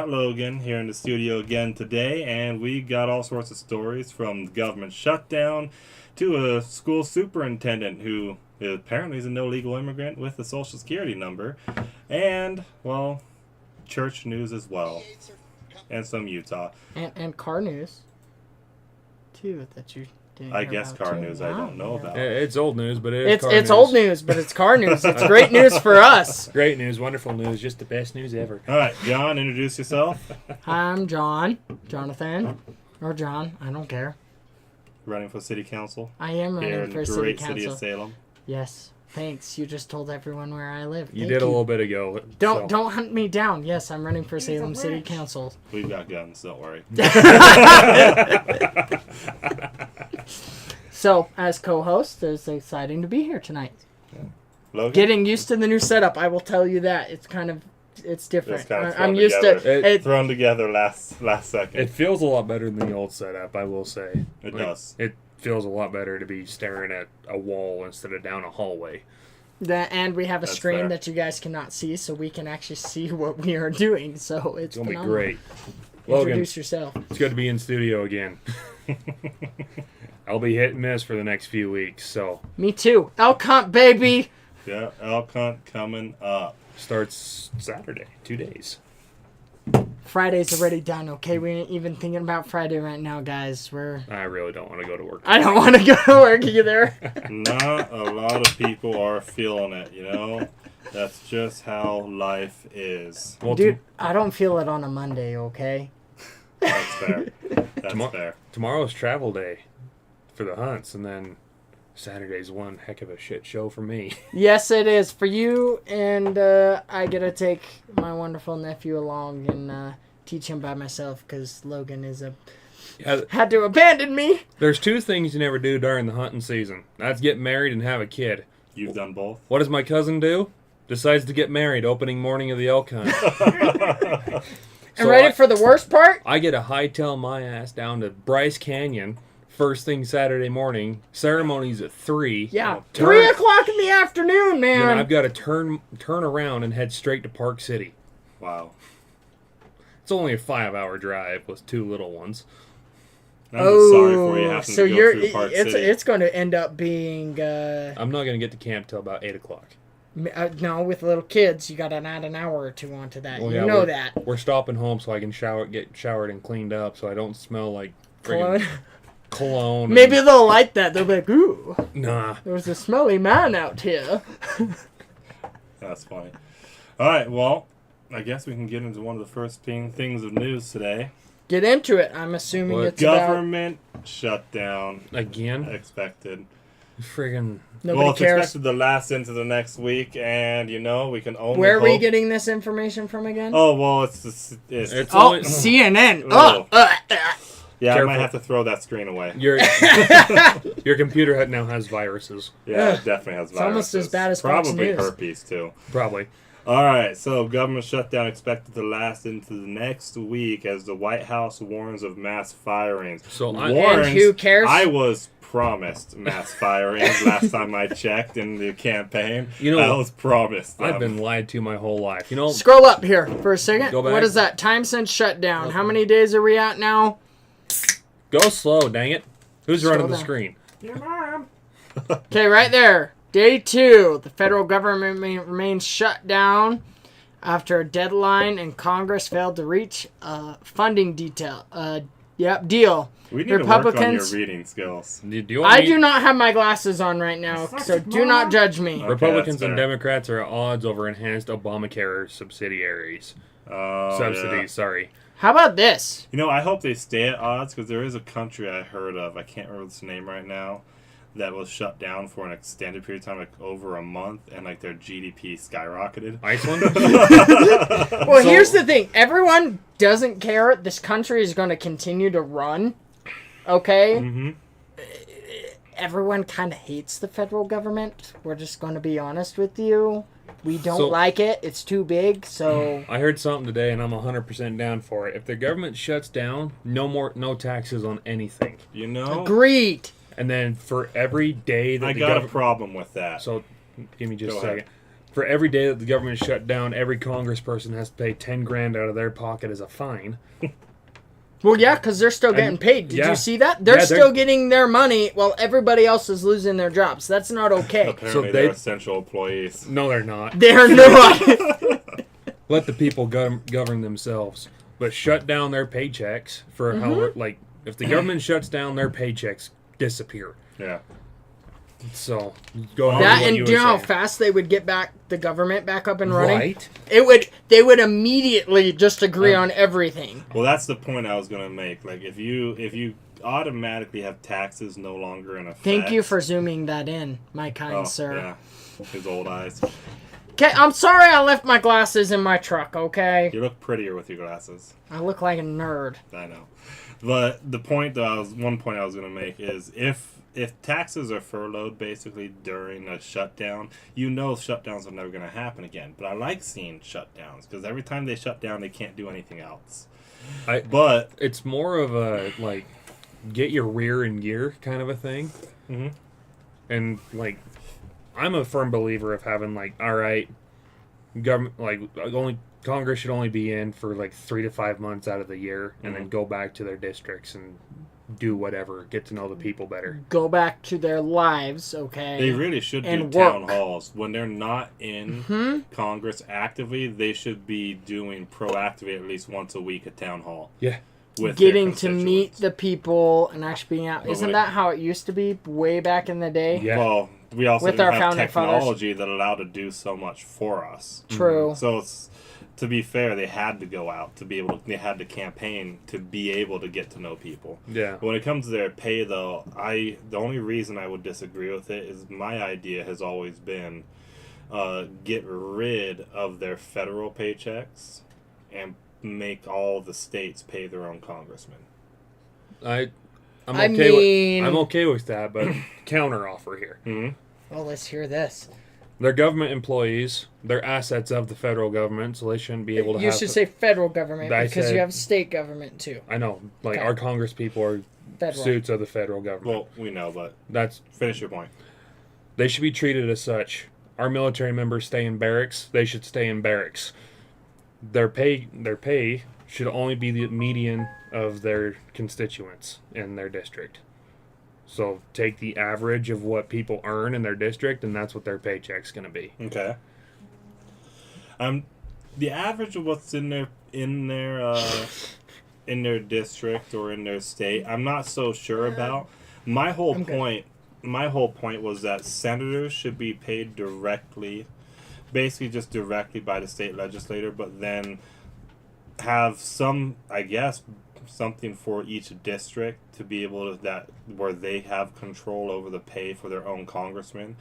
got Logan here in the studio again today, and we got all sorts of stories from the government shutdown to a school superintendent who apparently is a no legal immigrant with a social security number, and, well, church news as well, and some Utah. And car news, too, that you didn't I hear guess about car too. news I don't know about. It's old news, but it's car it's news. old news, but it's car news. It's great news for us. Great news, wonderful news, just the best news ever. All right, John, introduce yourself. Hi, I'm Jonathan, or John. I don't care. Running for city council I am here running in for the city great city council. of Salem. Yes. Thanks. You just told everyone where I live. You Thank did a little bit ago. Don't hunt me down. Yes, I'm running for Salem City Council. We've got guns, don't worry. So, as co-host, it's exciting to be here tonight. Logan? Getting used to the new setup, I will tell you that. It's different. It's kind of I'm thrown used together. to it. Thrown together last second. It feels a lot better than the old setup, I will say. It does. It feels a lot better to be staring at a wall instead of down a hallway. And we have a That's screen fair. that you guys cannot see, so we can actually see what we are doing. So it's It's going to be phenomenal. great. Logan, Introduce yourself. it's good to be in studio again. I'll be hit and miss for the next few weeks, so Me too. Elk hunt, baby. Yeah, elk hunt coming up. starts Saturday, 2 days. Friday's already done. Okay, we ain't even thinking about Friday right now, guys. I really don't want to go to work. I don't want to go to work either. Not a lot of people are feeling it, you know? That's just how life is. Well, Dude, I don't feel it on a Monday. Okay. That's fair. That's fair. tomorrow's travel day for the hunts, and then Saturday's one heck of a shit show for me. Yes, it is for you, and I get to take my wonderful nephew along and teach him by myself because Logan is had to abandon me. There's two things you never do during the hunting season. That's get married and have a kid. You've done both? What does my cousin do? Decides to get married opening morning of the elk hunt. And ready for the worst part? I get to hightail my ass down to Bryce Canyon first thing Saturday morning. Ceremony's at 3. Yeah, Turn- 3 o'clock in the afternoon, Then man. I've got to turn around and head straight to Park City. Wow. It's only a 5-hour drive with 2 little ones. I'm just sorry for you having so to go you're through Park City. it's going to end up being I'm not going to get to camp till about 8 o'clock. no, with little kids, you got to add an hour or two onto that. Well, you yeah, know we're- that. We're stopping home so I can get showered and cleaned up so I don't smell like Cologne. friggin' cologne. and- Maybe they'll like that. They'll be like, ooh, Nah. there's a smelly man out here. That's funny. All right, well, I guess we can get into one of the first things of news today. Get into it. I'm assuming What? it's about Government shutdown Again? expected. Friggin' nobody well, it's cares. expected to last into the next week, and, you know, we can only Where are we hope- getting this information from again? Oh, well, it's It's Oh, only- CNN. Oh. Oh, yeah, I Careful. might have to throw that screen away. your computer now has viruses. Yeah, it definitely has viruses. It's almost as bad as Fox Probably News. herpes, too. Probably. All right, so government shutdown expected to last into the next week as the White House warns of mass firings. So I- warns, And who cares? I was promised mass firings last time I checked in the campaign. You know I what? was promised. I've them. been lied to my whole life. You know, Scroll up here for a second. Go back. What is that? Time since shutdown. How many days are we at now? go slow, dang it. Who's Slow running the down. screen? Okay, right there. Day 2. The federal government remains shut down after a deadline and Congress failed to reach a funding deal. We need to work on your Republicans- reading skills. Do you want I me- do not have my glasses on right now, so do not judge me. Okay, Republicans that's and fair. Democrats are at odds over enhanced Obamacare subsidiaries. Oh, Subsidies, yeah. sorry. How about this? You know, I hope they stay at odds because there is a country I heard of. I can't remember its name right now. That was shut down for an extended period of time, like over a month, and like their GDP skyrocketed. Iceland? Well, here's the thing. Everyone doesn't care. This country is going to continue to run. Okay? Mm-hmm. Everyone kind of hates the federal government. We're just going to be honest with you. We don't So- like it. It's too big, so... I heard something today, and I'm 100% down for it. If the government shuts down, no taxes on anything. You know, Agreed. And then for every day that I the got a government... problem with that. So, give me just Go a second. ahead. For every day that the government is shut down, every congressperson has to pay 10 grand out of their pocket as a fine. Well, yeah, because they're still getting paid. Did yeah. you see that? They're Yeah, still getting their money while everybody else is losing their jobs. That's not okay. Apparently, they're essential employees. No, they're not. They're not. Let the people govern themselves. But shut down their paychecks for however, like, if the government shuts down, their paychecks disappear. Yeah. So, go on. That with what and you do you were know how saying. fast they would get back the government back up and running? Right. They would immediately just agree on everything. Well, that's the point I was gonna make. Like, if you automatically have taxes no longer in effect. Thank you for zooming that in, my kind Oh, sir. yeah. His old eyes. Okay, I'm sorry I left my glasses in my truck, okay? You look prettier with your glasses. I look like a nerd. I know. But the point that one point I was gonna make is if taxes are furloughed basically during a shutdown, shutdowns are never going to happen again. But I like seeing shutdowns because every time they shut down, they can't do anything else. But it's more of a, like, get your rear in gear kind of a thing. Mm-hmm. And, like, I'm a firm believer of having, like, all right, government, like, Congress should only be in for, like, 3 to 5 months out of the year and then go back to their districts and do whatever, get to know the people better. Go back to their lives, okay? they really should do and town work. halls. When they're not in Congress actively, they should be doing proactively at least once a week a town hall. Yeah. With their Getting to meet constituents. the people and actually being out. Well, Isn't wait. that how it used to be way back in the day? Yeah. Well, we also With didn't our have founding fathers. technology that allowed to do so much for us. True. So to be fair, they had to go out to be able to, they had to campaign to be able to get to know people. Yeah. When it comes to their pay, though, the only reason I would disagree with it is my idea has always been get rid of their federal paychecks and make all the states pay their own congressmen. I'm I okay mean- with I'm okay with that, but counter offer here. Mm-hmm. Well, let's hear this. They're government employees. They're assets of the federal government, so they shouldn't be able to You have. should say federal government I because said- you have state government too. I know, like Okay. our Congress people are Federal. suits of the federal government. Well, we know, but That's finish your point. they should be treated as such. Our military members stay in barracks. They should stay in barracks. Their pay should only be the median of their constituents in their district. So take the average of what people earn in their district, and that's what their paycheck's going to be. Okay. The average of what's in their district or in their state, I'm not so sure about. My whole I'm good. point was that senators should be paid directly, basically just directly by the state legislator, but then have some, I guess, something for each district to be able to where they have control over the pay for their own congressmen.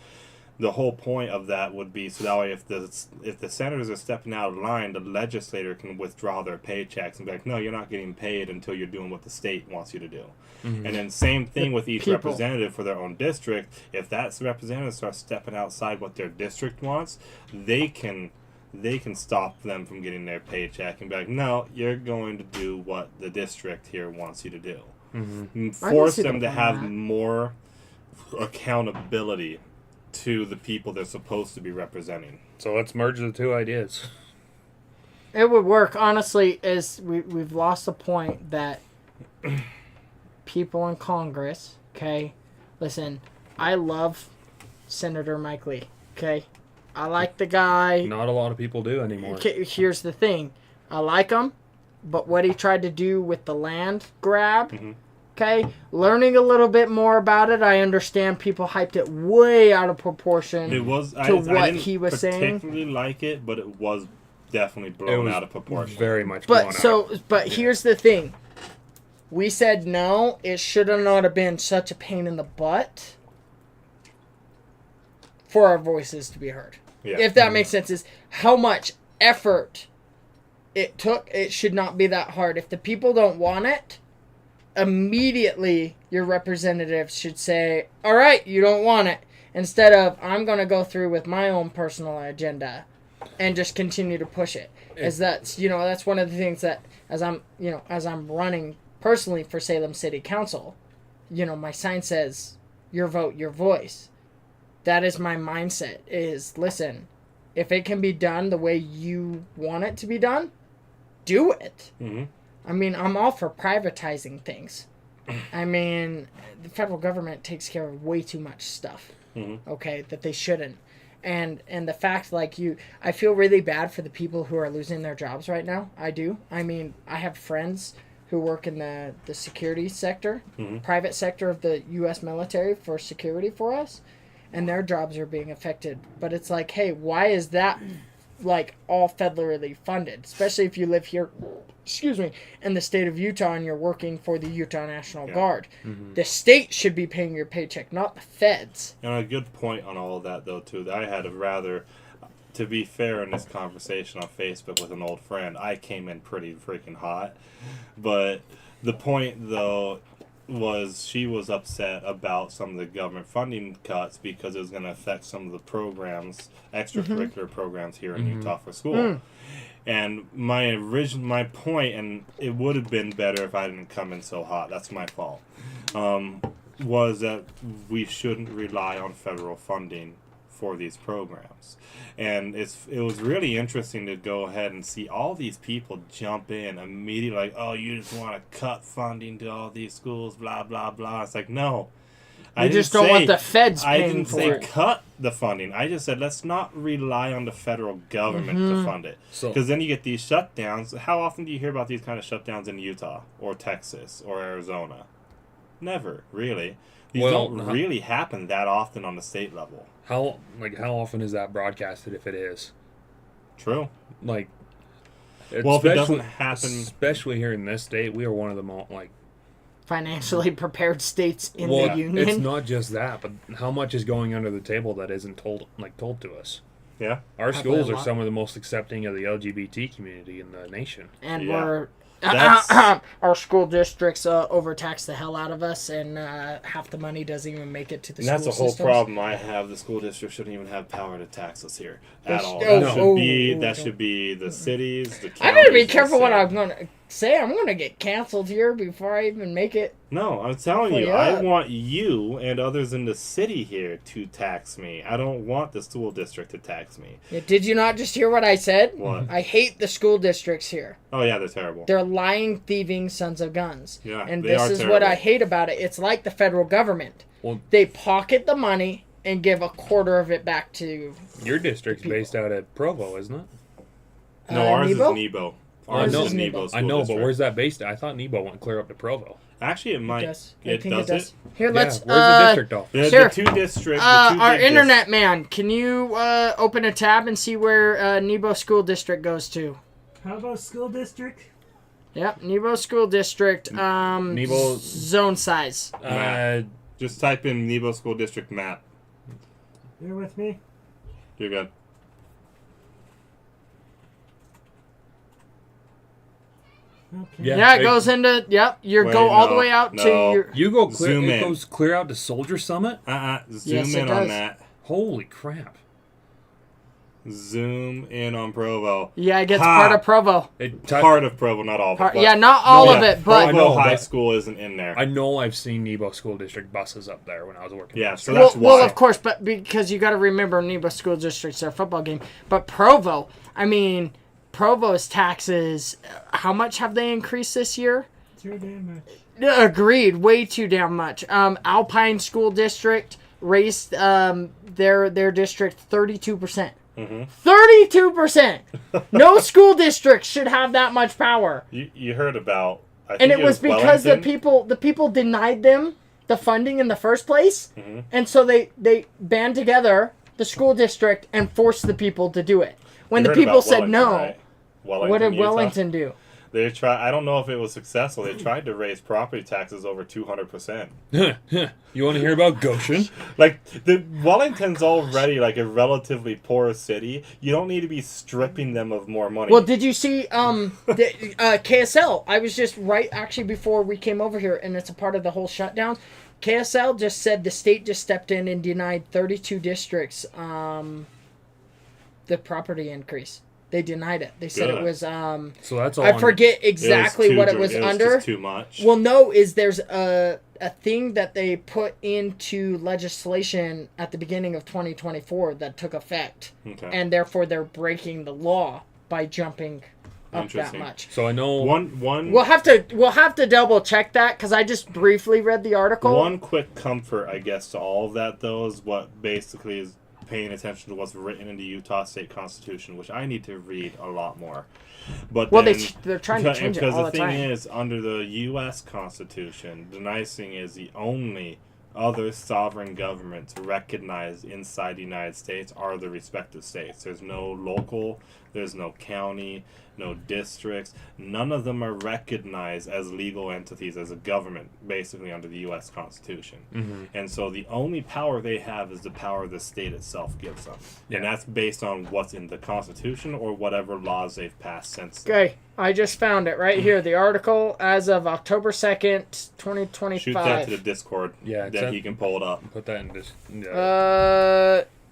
The whole point of that would be so that way if the senators are stepping out of line, the legislator can withdraw their paychecks and be like, no, you're not getting paid until you're doing what the state wants you to do. And then same thing with each people. representative for their own district. If that representative starts stepping outside what their district wants, they can stop them from getting their paycheck and be like, no, you're going to do what the district here wants you to do. And force see the them to point have of that. more accountability to the people they're supposed to be representing. So let's merge the two ideas. It would work, honestly, is we've lost the point that people in Congress, okay, listen, I love Senator Mike Lee, okay? I like the guy. Not a lot of people do anymore. Okay, here's the thing. I like him, but what he tried to do with the land grab, okay, learning a little bit more about it, I understand people hyped it way out of proportion. It was To I what didn't he was saying? particularly like it, but it was definitely It blown was out of proportion. very much blown But here's the thing. We said no, it should have not have been such a pain in the butt for our voices to be heard. Yeah. If that makes sense, is how much effort it took. It should not be that hard. If the people don't want it, immediately your representatives should say, all right, you don't want it. Instead of, I'm going to go through with my own personal agenda and just continue to push it. As that's one of the things that as I'm running personally for Salem City Council, my sign says, your vote, your voice. That is my mindset is, listen, If it can be done the way you want it to be done, do it. Mm-hmm. I mean, I'm all for privatizing things. I mean, the federal government takes care of way too much stuff, okay, that they shouldn't. And the fact, like, I feel really bad for the people who are losing their jobs right now. I do. I mean, I have friends who work in the security sector, private sector of the U.S. military for security for us, and their jobs are being affected. But it's like, hey, why is that, like, all federally funded? Especially if you live here, in the state of Utah and you're working for the Utah National Guard. The state should be paying your paycheck, not the feds. And a good point on all of that, though, too, that I had a rather, to be fair in this conversation on Facebook with an old friend, I came in pretty freaking hot. But the point, though, was she was upset about some of the government funding cuts because it was going to affect some of the programs, extracurricular programs here in Utah for school. And my point, and it would have been better if I didn't come in so hot, that's my fault, was that we shouldn't rely on federal funding for these programs. And it was really interesting to go ahead and see all these people jump in immediately, like, oh, you just want to cut funding to all these schools, blah, blah, blah. It's like, no. You just don't want the feds I paying didn't for say it. cut the funding. I just said let's not rely on the federal government to fund it. Because then you get these shutdowns. How often do you hear about these kind of shutdowns in Utah or Texas or Arizona? Never, really. These don't really happen that often on the state level. How often is that broadcasted if it is? True. Like, well, if it doesn't happen, especially here in this state, we are one of the most financially prepared states in the union. It's not just that, but how much is going under the table that isn't told to us? Yeah. Our schools are some of the most accepting of the LGBT community in the nation. And we're our school districts overtax the hell out of us, and half the money doesn't even make it to the school And that's the whole systems. problem I have. The school district shouldn't even have power to tax us here at all. That should be the cities, the counties. I gotta be careful what I'm gonna say. I'm gonna get canceled here before I even make it. No, I'm telling you, I want you and others in the city here to tax me. I don't want the school district to tax me. Yeah, did you not just hear what I said? What? I hate the school districts here. Oh, yeah, they're terrible. They're lying, thieving sons of guns. Yeah, and they are this is terrible. what I hate about it. It's like the federal government. Well, they pocket the money and give a quarter of it back to your district's based out at Provo, isn't it? No, ours Nebo? is Nebo. Ours is Nebo. I know, but where's that based at? I thought Nebo went clear up to Provo. Actually, it might. It does does. Here, let's. Where's the district off? Sure. The two districts. Our internet man, can you open a tab and see where Nebo School District goes to? How about school district? Yep, Nebo School District. Nebo zone size. Just type in Nebo School District map. You're with me? You're good. Okay. Yeah, it goes into. Yep, go all the way out to your. You go clear. Zoom in. Goes clear out to Soldier Summit. Zoom in on that. Holy crap! Zoom in on Provo. Yeah, it gets part of Provo. Part of Provo, not all of it. Yeah, not all of it, but Provo High School isn't in there. I know I've seen Nebo School District buses up there when I was working. Yeah, so that's why. Well, of course, but because you got to remember Nebo School District's their football game. But Provo, I mean, Provo's taxes, how much have they increased this year? Too damn much. Agreed, way too damn much. Alpine School District raised their district 32%. 32%. No school district should have that much power. You heard about, and it was because the people denied them the funding in the first place, and so they band together the school district and forced the people to do it. When the people said no, right? what did Wellington do? They tried. I don't know if it was successful. They tried to raise property taxes over 200%. You want to hear about Goshen? Like Wellington's already like a relatively poor city. You don't need to be stripping them of more money. Well, did you see KSL? I was just actually before we came over here, and it's a part of the whole shutdown. KSL just said the state just stepped in and denied 32 districts the property increase. They denied it. They said it Good. was So that's all. I forget exactly what it was under. Just too much. Well, no, there's a thing that they put into legislation at the beginning of 2024 that took effect, Okay. and therefore they're breaking the law by jumping up that Interesting. much. So I know One We'll have to double check that because I just briefly read the article. One quick comfort, I guess, to all of that, though, is what basically is paying attention to what's written in the Utah State Constitution, which I need to read a lot more. But Well, then, they're trying to change it all the thing time. is, under the U.S. Constitution, the nice thing is the only other sovereign governments recognized inside the United States are the respective states. There's no local, there's no county, no districts. None of them are recognized as legal entities, as a government, basically under the U.S. Constitution. Mm-hmm. And so the only power they have is the power the state itself gives them. And that's based on what's in the Constitution or whatever laws they've passed since then. Okay, I just found it right here. The article as of October 2nd, 2025. Shoot that to the Discord. Yeah, Then he can pull it up. put that in this.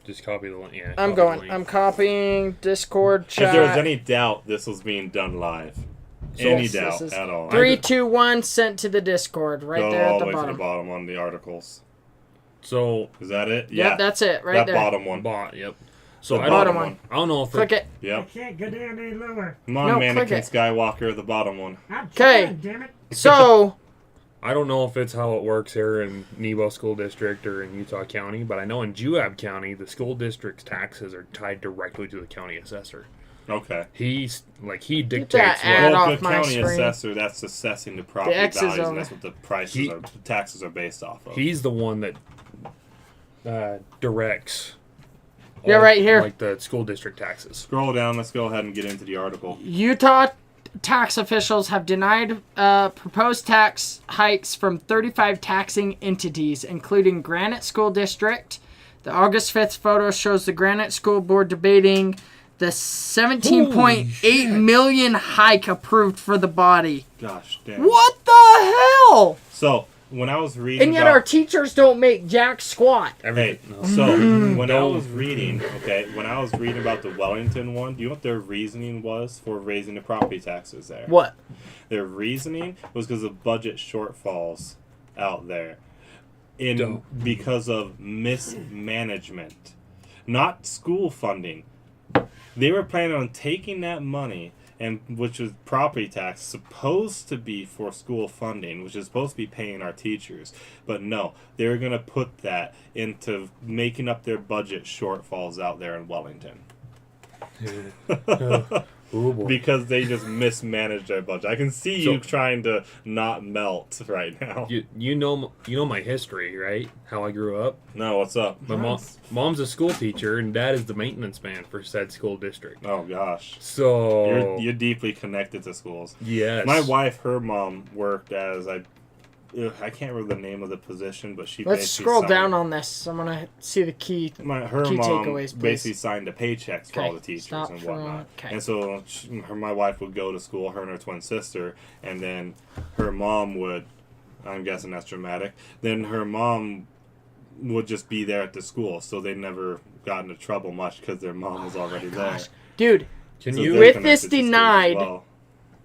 Just copy the link. Yeah. I'm copy the going. link. I'm copying Discord chat. If there's any doubt this was being done live, any Yes, doubt this is at all, 3, 2, 1 sent to the Discord right go there all at the the way to the bottom. bottom on the articles. So Is that it? Yep, that's it right that there. bottom one. Yep. So The I bottom don't. one. I don't know if Click it. I Yep. can't go down any lower. Come on, No, click Mannequin it. Skywalker, the bottom one. I'm 'Kay. trying, damn it. So, I don't know if it's how it works here in Nebo School District or in Utah County, but I know in Juab County, the school district's taxes are tied directly to the county assessor. Okay. He that dictates ad what. off Well, the my county screen. assessor, that's assessing the property X is values, over. and that's what the prices are, the taxes are based off of. He's the one that directs. Yeah, right here. Like the school district taxes. Scroll down. Let's go ahead and get into the article. Utah tax officials have denied proposed tax hikes from 35 taxing entities, including Granite School District. The August 5th photo shows the Granite School Board debating the $17.8 million hike approved for the body. Gosh damn. What the hell? So when I was reading, And yet about- our teachers don't make jack squat. Hey, No. so when I No. was reading, when I was reading about the Wellington one, do you know what their reasoning was for raising the property taxes there? What? Their reasoning was because of budget shortfalls out there, Dope. because of mismanagement, not school funding. They were planning on taking that money, and which was property tax, supposed to be for school funding, which is supposed to be paying our teachers, but no, they were going to put that into making up their budget shortfalls out there in Wellington. Oh boy. Because they just mismanaged their budget. I can see you trying to not melt right now. You know my history, right? How I grew up. No, what's up? My mom's a school teacher, and dad is the maintenance man for said school district. Oh gosh, So you're deeply connected to schools. yes, My wife, her mom worked as I can't remember the name of the position, but she Let's basically scroll signed- down on this. I'm going to see the key. her key mom takeaways, please. basically signed the paychecks for all the Okay, teachers stop and for a whatnot. moment. Okay. And so my wife would go to school, her and her twin sister, and then her mom would, I'm guessing that's dramatic, then her mom would just be there at the school, so they never got into trouble much because their mom was already there. Gosh. Dude, can So you? they're With connected this to schools as denied, well.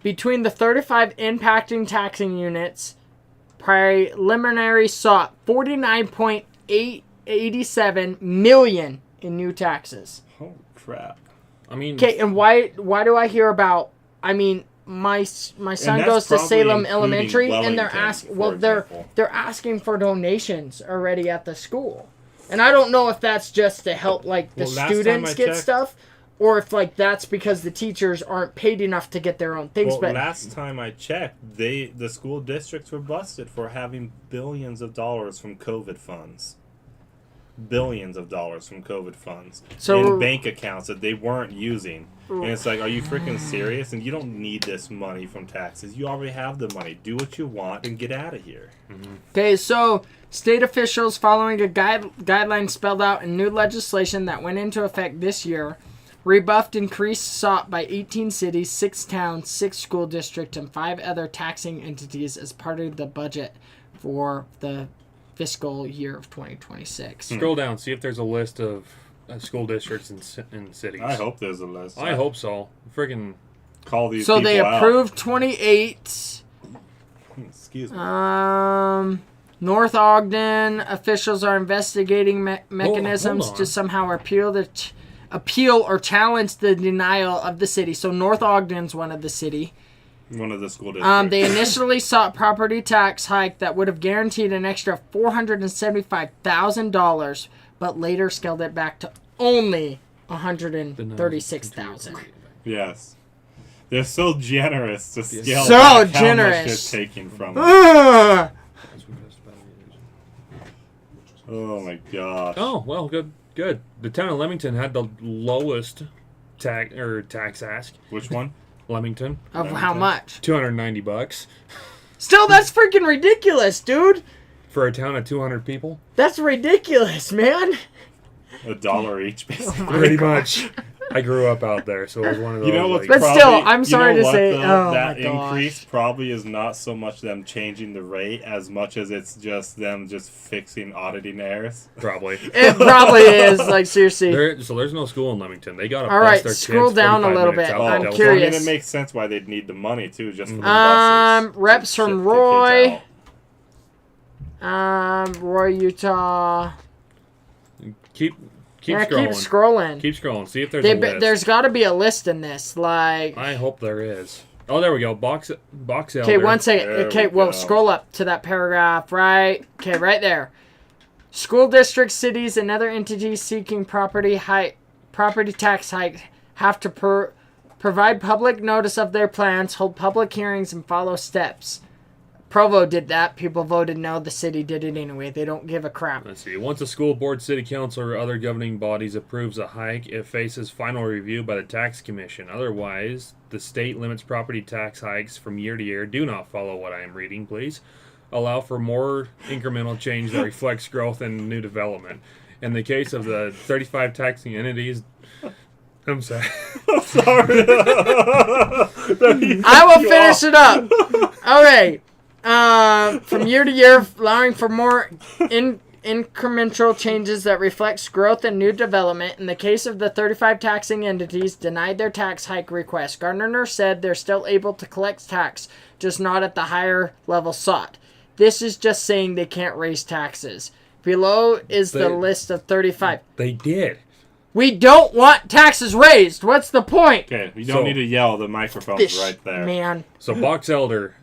between the 35 impacting taxing units, preliminary sought $49.887 million in new taxes. Holy crap. I mean, Okay, and why do I hear about? I mean, my son that's goes to probably Salem including Elementary, and they're Wellington, asking. for Well, example. they're asking for donations already at the school, and I don't know if that's just to help like the Well, last time students I get checked- stuff, or if like that's because the teachers aren't paid enough to get their own things. Well, but last time I checked, the school districts were busted for having billions of dollars from COVID funds. Billions of dollars from COVID funds So- in bank accounts that they weren't using. And it's like, are you freaking serious? And you don't need this money from taxes. You already have the money. Do what you want and get out of here. Okay, so state officials, following a guideline spelled out in new legislation that went into effect this year, rebuffed increase sought by 18 cities, 6 towns, 6 school districts, and 5 other taxing entities as part of the budget for the fiscal year of 2026. scroll down, see if there's a list of school districts in cities. I hope there's a list. I hope so. Friggin' Call these So people they out. approved 28. Excuse me. North Ogden officials are investigating mechanisms on. to somehow appeal or challenge the denial of the city. So North Ogden's one of the city. One of the school districts. They initially sought property tax hike that would have guaranteed an extra $475,000, but later scaled it back to only $136,000. Yes. They're so generous to scale So back generous. how much they're taking from them. Ugh. Oh my gosh. Oh well, good. The town of Leamington had the lowest tax ask. Which one? Leamington, Of how much? $290 Still, that's freaking ridiculous, dude. for a town of 200 people. That's ridiculous, man. $1 each, basically. Pretty much. I grew up out there, so it was one of those. You know what's But probably, still, I'm you sorry know to what, say- though? oh that my gosh. increase probably is not so much them changing the rate as much as it's just them just fixing auditing errors. Probably. It probably is. Like, seriously. So there's no school in Leamington. They got to All right, their scroll kids down a 45 little minutes bit. out I'm to Delta. curious. I mean, it makes sense why they'd need the money, too, just for the buses. Reps to from ship the Roy. kids out. Roy, Utah. Keep Yeah, scrolling. keep scrolling. Keep scrolling. See if there's a list. There's got to be a list in this. Like, I hope there is. Oh, there we go. Box Elder. okay, one second. There Okay, we well, go. scroll up to that paragraph, right? Okay, right there. School districts, cities, and other entities seeking property tax hike have to provide public notice of their plans, hold public hearings, and follow steps. Provo did that. People voted no. The city did it anyway. They don't give a crap. Let's see. Once a school board, city council, or other governing bodies approves a hike, it faces final review by the tax commission. Otherwise, the state limits property tax hikes from year to year. Do not follow what I am reading, please. Allow for more incremental change that reflects growth and new development. In the case of the 35 taxing entities, I'm sorry. Sorry. I will finish it up. Okay. From year to year, allowing for more incremental changes that reflects growth and new development. In the case of the 35 taxing entities denied their tax hike request, Gardner said they're still able to collect tax, just not at the higher level sought. This is just saying they can't raise taxes. Below is the list of 35. They did. We don't want taxes raised. What's the point? Okay, you don't need to yell. The microphone's right there. Man. So Box Elder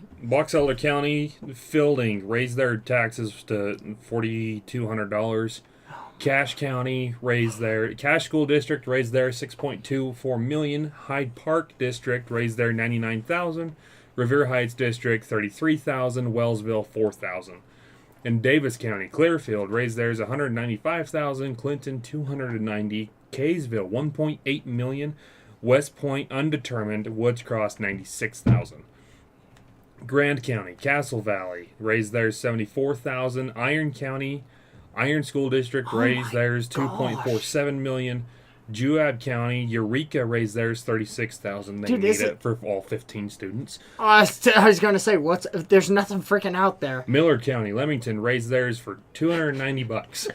County, Fielding raised their taxes to $4,200. Cache County Cache School District raised their $6.24 million. Hyde Park District raised their $99,000. Revere Heights District $33,000. Wellsville $4,000. In Davis County, Clearfield raised theirs $195,000. Clinton $290,000. Kaysville $1.8 million. West Point undetermined. Woods Cross $96,000. Grand County, Castle Valley raised theirs $74,000. Iron County, Iron School District raised theirs $2.47 million. Juab County, Eureka raised theirs $36,000. They Dude, need it for all 15 students. I was gonna say, there's nothing freaking out there. Millard County, Leamington raised theirs for $290.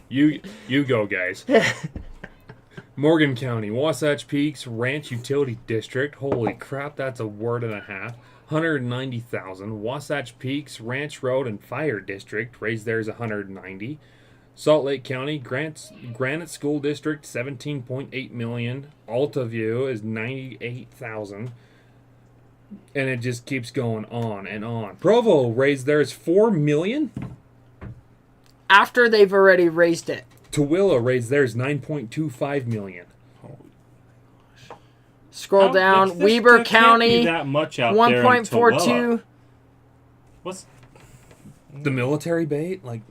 You go, guys. Morgan County, Wasatch Peaks Ranch Utility District. Holy crap, that's a word and a half. $190,000. Wasatch Peaks Ranch Road and Fire District raised theirs $190,000. Salt Lake County Granite School District $17.8 million. Altaview is $98,000. And it just keeps going on and on. Provo raised theirs $4 million. After they've already raised it. Tooele raised theirs $9.25 million. Scroll down. Weber County, That much out there in 1.42. Tooele. What's The military bait? Like,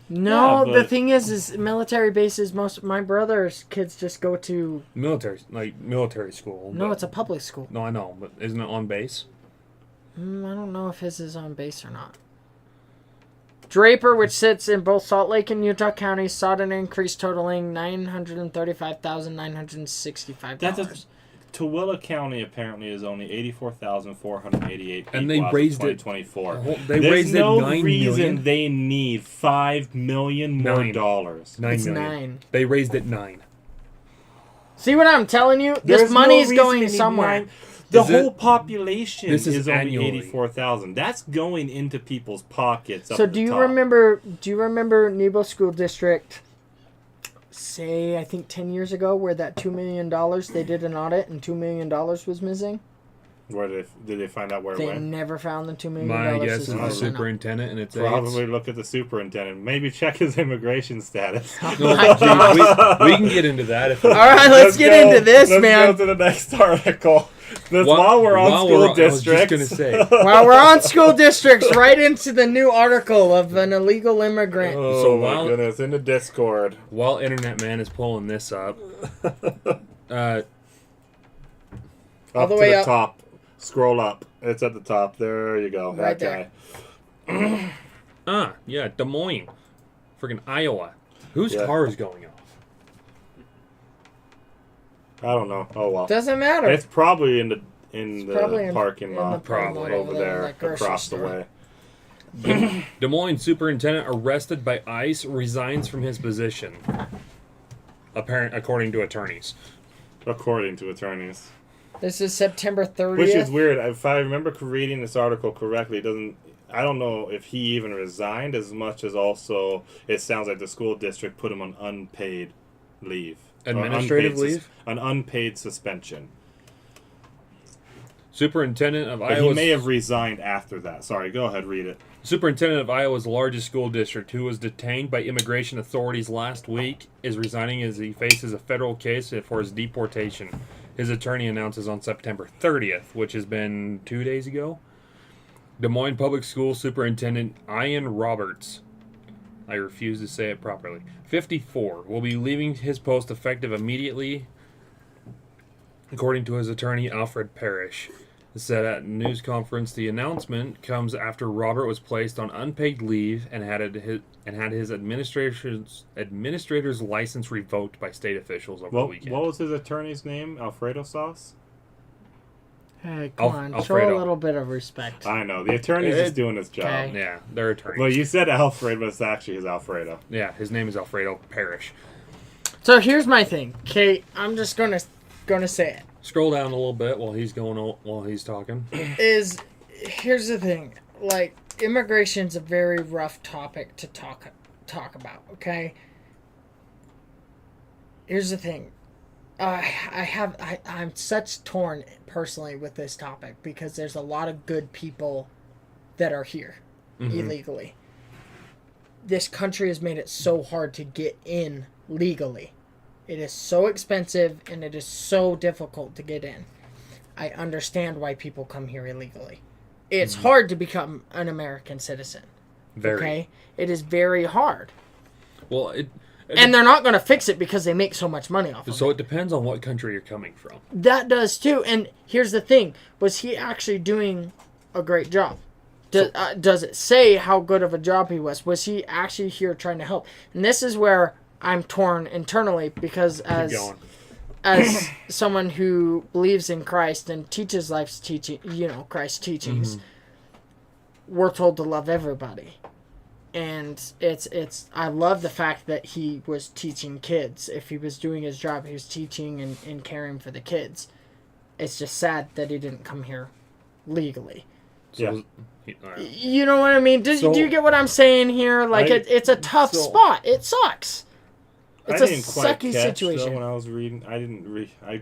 No, Yeah, the but- thing is military bases. Most of my brother's kids just go to. military school. No, but- it's a public school. No, I know, but isn't it on base? I don't know if his is on base or not. Draper, which sits in both Salt Lake and Utah counties, sought an increase totaling $935,965. Tooele County apparently is only 84,488 people And they as raised of it- 2024. They There's raised no it 9 reason million. they need $5 million more Nine. dollars. 9 It's million. 9. They raised it 9. See what I'm telling you? There's This no money's reason going they need somewhere. nine- The Is it- whole population This is is only annually. 84,000. That's going into people's pockets. Up So at do the you top. remember? Do you remember Nebo School District? Say I think 10 years ago, where that $2 million they did an audit and $2 million was missing. Where did they find out where it They went? never found the $2 million. My guess is as the far as I know. superintendent and it's Probably look at the superintendent. Maybe check his immigration status. Oh No, my gosh. we can get into that if All right, let's get into this, let's man. go to the next article. While- While we're on while school we're- I was just districts. gonna say. While we're on school districts, right into the new article of an illegal immigrant. Oh So my while- goodness, in the Discord. While Internet Man is pulling this up, All Up the to way the up. top. Scroll up. It's at the top. There you go. Right that there. guy. yeah, Des Moines, freaking Iowa. Whose Yeah. car is going off? I don't know. Oh well. Doesn't matter. It's probably in the probably in- parking in the lot, parking lot over over there, there, that grocery across the store. way. Des Moines superintendent arrested by ICE resigns from his position. According to attorneys. According to attorneys. This is September 30th. Which is weird. If I remember reading this article correctly, it doesn't. I don't know if he even resigned as much as also it sounds like the school district put him on unpaid leave. Or Administrative unpaid leave? an unpaid suspension. Superintendent of But he Iowa's may have resigned after that. Sorry, go ahead, read it. Superintendent of Iowa's largest school district, who was detained by immigration authorities last week, is resigning as he faces a federal case for his deportation. His attorney announces on September 30th, which has been 2 days ago. Des Moines Public School Superintendent Ian Roberts, I refuse to say it properly, 54, will be leaving his post effective immediately, according to his attorney Alfred Parrish. Said at a news conference, the announcement comes after Robert was placed on unpaid leave and had his administrator's license revoked by state officials over the weekend. What was his attorney's name? Alfredo Sauce? Hey, come on. Show Alfredo. a little bit of respect. I know. The attorney's just doing his job. Okay. Yeah, they're attorneys. Well, you said Alfred, but it's actually his Alfredo. Yeah, his name is Alfredo Parrish. So here's my thing. Okay, I'm just gonna say it. Scroll down a little bit while he's talking. Here's the thing. Like, immigration's a very rough topic to talk about, okay? Here's the thing. I'm such torn personally with this topic because there's a lot of good people that are here illegally. This country has made it so hard to get in legally. It is so expensive and it is so difficult to get in. I understand why people come here illegally. It's hard to become an American citizen. Very. Okay? It is very hard. Well, And they're not going to fix it because they make so much money off of so it. it depends on what country you're coming from. That does too. And here's the thing. Was he actually doing a great job? Does it say how good of a job he was? Was he actually here trying to help? And this is where I'm torn internally because Keep going. as someone who believes in Christ and teaches life's teaching, Christ's teachings, we're told to love everybody. And I love the fact that he was teaching kids. If he was doing his job, he was teaching and caring for the kids. It's just sad that he didn't come here legally. So, You know what I mean? Do you get what I'm saying here? Like, it's a tough spot. It sucks. It's I a didn't quite sucky catch, situation. though, when I was reading. I didn't I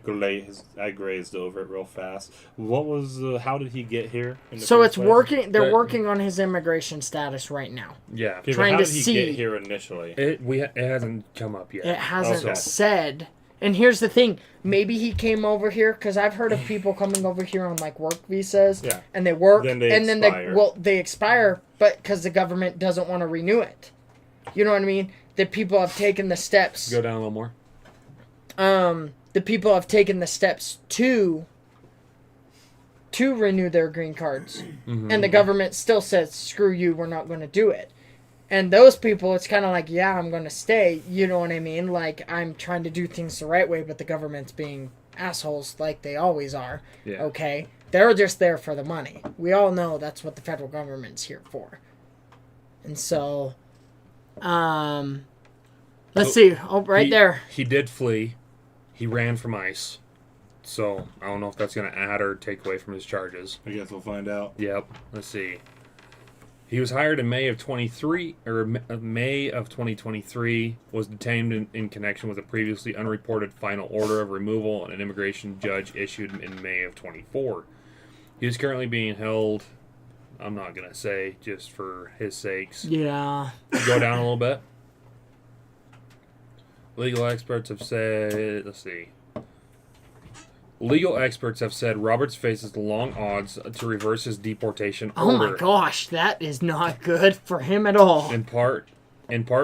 grazed over it real fast. What was? How did he get here? In the So first it's place? working. They're But- working on his immigration status right now. yeah. Okay, but trying how to did he see- get here initially? It hasn't come up yet. It hasn't Okay. said. And here's the thing. Maybe he came over here because I've heard of people coming over here on like work visas. Yeah. And they work. Then they and then expire. they expire, but because the government doesn't want to renew it. You know what I mean? That people have taken the steps. Go down a little more. The people have taken the steps to renew their green cards. And the government still says, screw you, we're not going to do it. And those people, it's kind of like, yeah, I'm going to stay. You know what I mean? Like, I'm trying to do things the right way, but the government's being assholes like they always are. Yeah. Okay? They're just there for the money. We all know that's what the federal government's here for. And so, let's see. Oh, right there. He did flee. He ran from ICE. So, I don't know if that's going to add or take away from his charges. I guess we'll find out. Yep. Let's see. He was hired in May of 2023, was detained in connection with a previously unreported final order of removal an immigration judge issued in May of 24. He is currently being held, I'm not going to say, just for his sakes. Yeah. Go down a little bit. Legal experts have said, let's see. Legal experts have said Roberts faces long odds to reverse his deportation Oh order. my gosh, that is not good for him at all. In part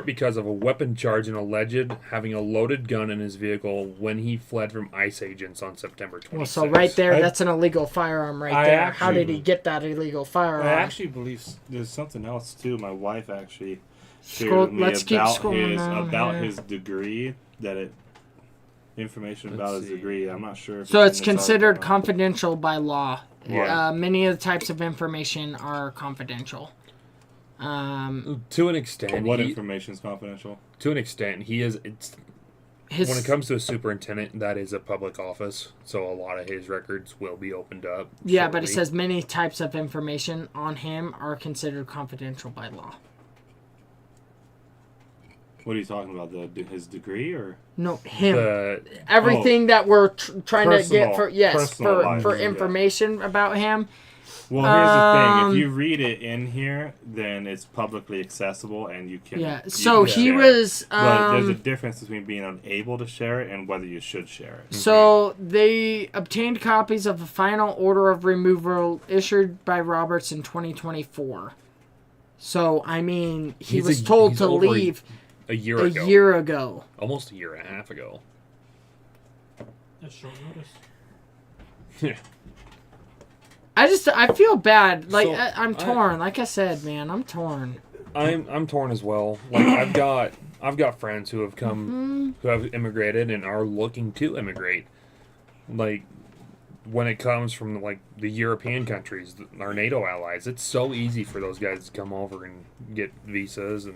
because of a weapon charge and alleged having a loaded gun in his vehicle when he fled from ICE agents on September 26th. Well, so right there, I- that's an illegal firearm right I there. How did actually- he get that illegal firearm? I actually believe there's something else too. My wife actually shared Scroll- with me let's keep about scrolling down here. his degree, that it information about Let's his see. degree. I'm not sure. If So it's in this considered article. confidential by law. Yeah. Many of the types of information are confidential. To an extent, What he, information is confidential? to an extent, he is. It's, His, when it comes to a superintendent, that is a public office, so a lot of his records will be opened up. yeah, but it shortly. says many types of information on him are considered confidential by law. What are you talking about? His degree or No, him. the Everything that we're trying to Personal- get for personal life, for yeah. information about him. well, here's the thing. Um, If you read it in here, then it's publicly accessible and you can. Yeah. you So can he share it. was. But there's a difference between being unable to share it and whether you should share it. So they obtained copies of the final order of removal issued by Roberts in 2024. So I mean, he He's was a- told he's to over leave a year a ago, year ago. almost a year and a half ago. That's short notice. I feel bad. Like So, I'm torn. Like I said, man, I'm torn. I'm torn as well. Like I've got friends who have come who have immigrated and are looking to immigrate. Like when it comes from like the European countries, our NATO allies, it's so easy for those guys to come over and get visas and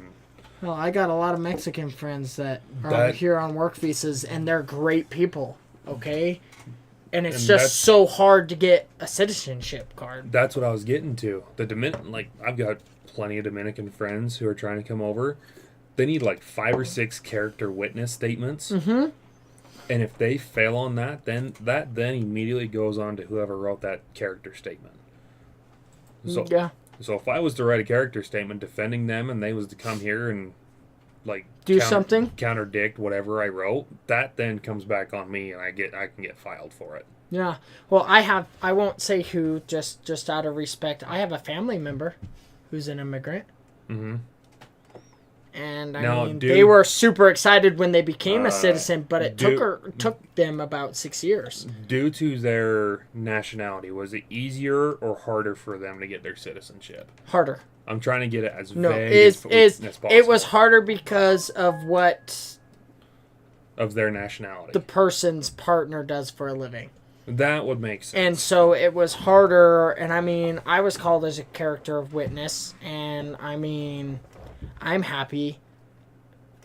Well, I got a lot of Mexican friends that are That- here on work visas, and they're great people. Okay, and it's And just that's- so hard to get a citizenship card. that's what I was getting to. I've got plenty of Dominican friends who are trying to come over. They need like 5 or 6 character witness statements. Mm-hmm. And if they fail on that, then immediately goes on to whoever wrote that character statement. So Yeah. so if I was to write a character statement defending them and they was to come here and like Do something? contradict whatever I wrote, that then comes back on me and I can get filed for it. Yeah. Well, I won't say who, just out of respect. I have a family member who's an immigrant. Mm-hmm. And Now, they dude- were super excited when they became a citizen, but it dude- took them about 6 years. Due to their nationality, was it easier or harder for them to get their citizenship? Harder. I'm trying to get it as No, vague is as possible. it was harder because of what of their nationality. the person's partner does for a living. That would make sense. And so it was harder, and I mean, I was called as a character of witness, and I mean, I'm happy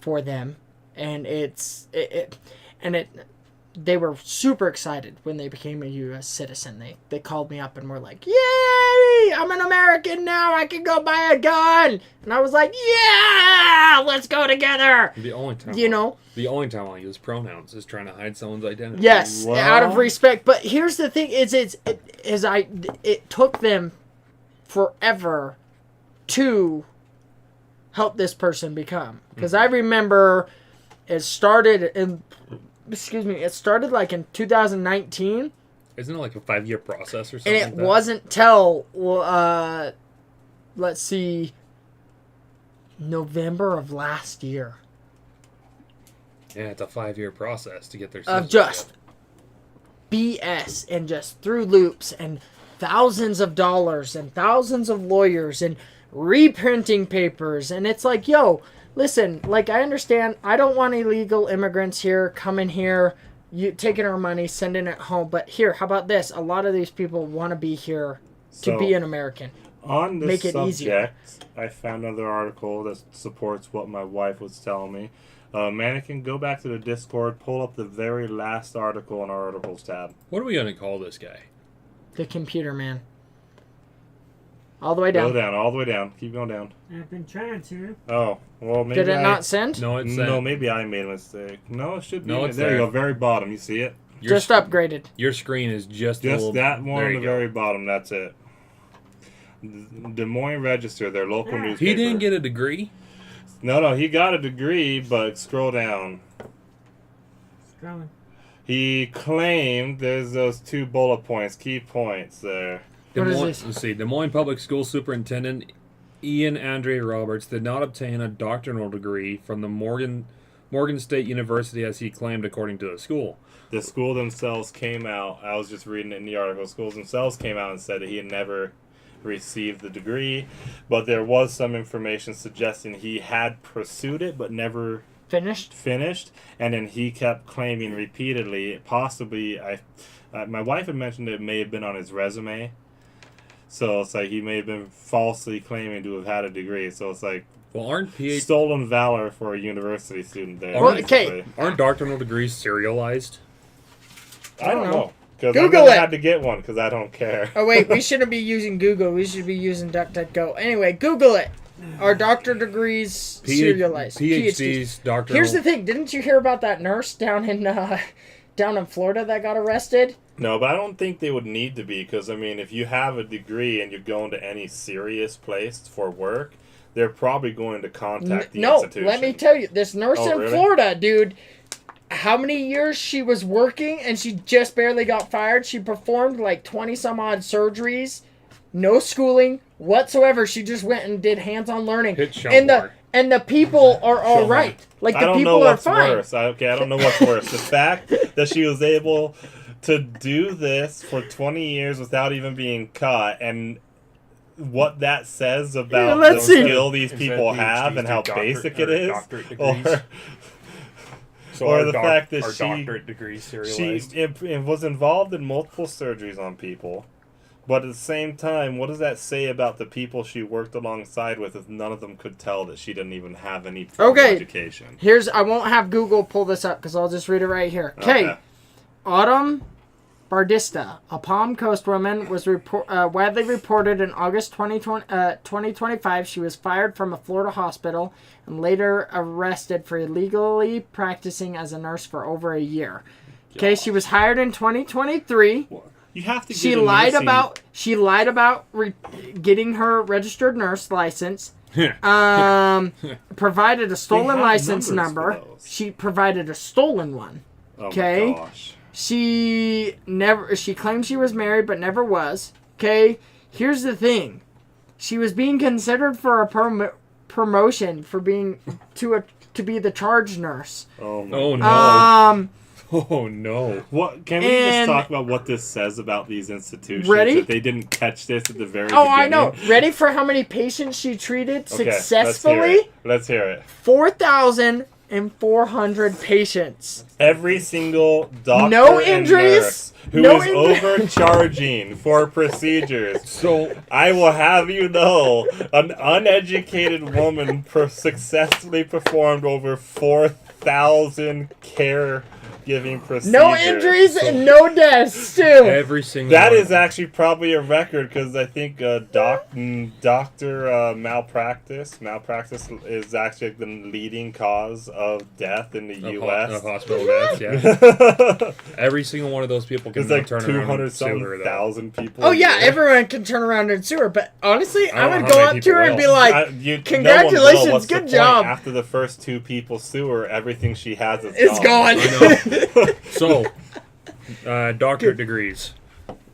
for them, and they were super excited when they became a U.S. citizen. They called me up and were like, "Yay! I'm an American now. I can go buy a gun." And I was like, "Yeah, let's go together." The only time the only time I'll use pronouns is trying to hide someone's identity. Yes, Well- out of respect. But here's the thing: it took them forever to help this person become. Because I remember it started like in 2019, Isn't it like a 5-year process or and something? it like that? wasn't till let's see, November of last year. Yeah, it's a 5-year process to get their Of citizenship. just BS and just through loops and thousands of dollars and thousands of lawyers and reprinting papers. And it's like, yo, listen, like, I understand. I don't want illegal immigrants here coming here you taking our money, sending it home. But here, how about this? A lot of these people want to be here to be an American. On this Make it subject, easier. I found another article that supports what my wife was telling me. Mannequin, go back to the Discord, pull up the very last article in our articles tab. What are we gonna call this guy? The computer man. All the way down. Go down, all the way down. Keep going down. I've been trying to. Oh, well, maybe Did it not send? No, it's No, maybe I made a mistake. No, it should be. No, it's there. You there. go, very bottom. You see it? Just upgraded. Your screen is just a Just little, that one there on you the go. very bottom. That's it. Des Moines Register, their local Yeah. newspaper. He didn't get a degree. No, he got a degree, but scroll down. Scrolling. He claimed there's those 2 bullet points, key points there. What is Moines, this? Let's see. Des Moines Public School Superintendent Ian Andre Roberts did not obtain a doctoral degree from the Morgan State University as he claimed, according to the school. The school themselves came out. I was just reading it in the article. Schools themselves came out and said that he had never received the degree, but there was some information suggesting he had pursued it but never Finished? finished, and then he kept claiming repeatedly, possibly, my wife had mentioned it may have been on his resume, so it's like he may have been falsely claiming to have had a degree, so it's like Well, aren't stolen valor for a university student there. Well, okay. basically. aren't doctoral degrees serialized? I don't know. Because Google I never it. had to get one because I don't care. Oh, wait. We shouldn't be using Google. We should be using DuckDuckGo. Anyway, Google it. Are doctor degrees serialized? PhDs, doctoral. Here's the thing. Didn't you hear about that nurse down in Florida that got arrested? No, but I don't think they would need to be because, I mean, if you have a degree and you're going to any serious place for work, they're probably going to contact the No, institution. let me tell you. This nurse Oh, in really? Florida, dude, how many years she was working and she just barely got fired? She performed like 20 some odd surgeries. No schooling whatsoever. She just went and did hands-on learning. Hit show And bar. the people are all Show right. Like I the don't people know are what's fine. worse. I don't know what's worse. The fact that she was able to do this for 20 years without even being caught, and what that says about Yeah, the let's see. skill these Instead people of have PhDs and do how doctorate- basic it or is, doctorate degrees. So or are the fact that are she- doctorate degrees she serialized? it was involved in multiple surgeries on people. But at the same time, what does that say about the people she worked alongside with if none of them could tell that she didn't even have any formal Okay. education? I won't have Google pull this up because I'll just read it right here. Okay. Autumn Bardista, a Palm Coast woman, was widely reported in August 2025. She was fired from a Florida hospital and later arrested for illegally practicing as a nurse for over a year. Okay, she was hired in 2023. You have to. She get a lied nursing- about getting her registered nurse license. Provided a stolen have license numbers for number. those. She provided a stolen one. Oh Okay. my gosh. She claimed she was married but never was. Okay, here's the thing. She was being considered for a promotion for being to be the charge nurse. Oh my. Oh no! Oh no! What can we just And- talk about what this says about these institutions? Ready? That they didn't catch this at the very Oh, beginning. I know. Ready for how many patients she treated Okay, successfully? Let's hear it. 4,400 patients. Every single doctor No and injuries? nurse who No is injuries? overcharging for procedures. So I will have you know, an uneducated woman successfully performed over 4,000 caregiving procedures. No injuries and no deaths, too. every single That one. is actually probably a record because I think doctor malpractice is actually the leading cause of death in the of U.S. hospital deaths. Yeah, every single one of those people can It's now like turn 200 around and sue her. Though. thousand people. Oh, a yeah, year. everyone can turn around and sue her. But honestly, I I don't would know go how many up to her people and be will. like, no one will. congratulations, What's the good point? job. After the first 2 people sue her, everything she has is it's gone. So, doctorate degrees,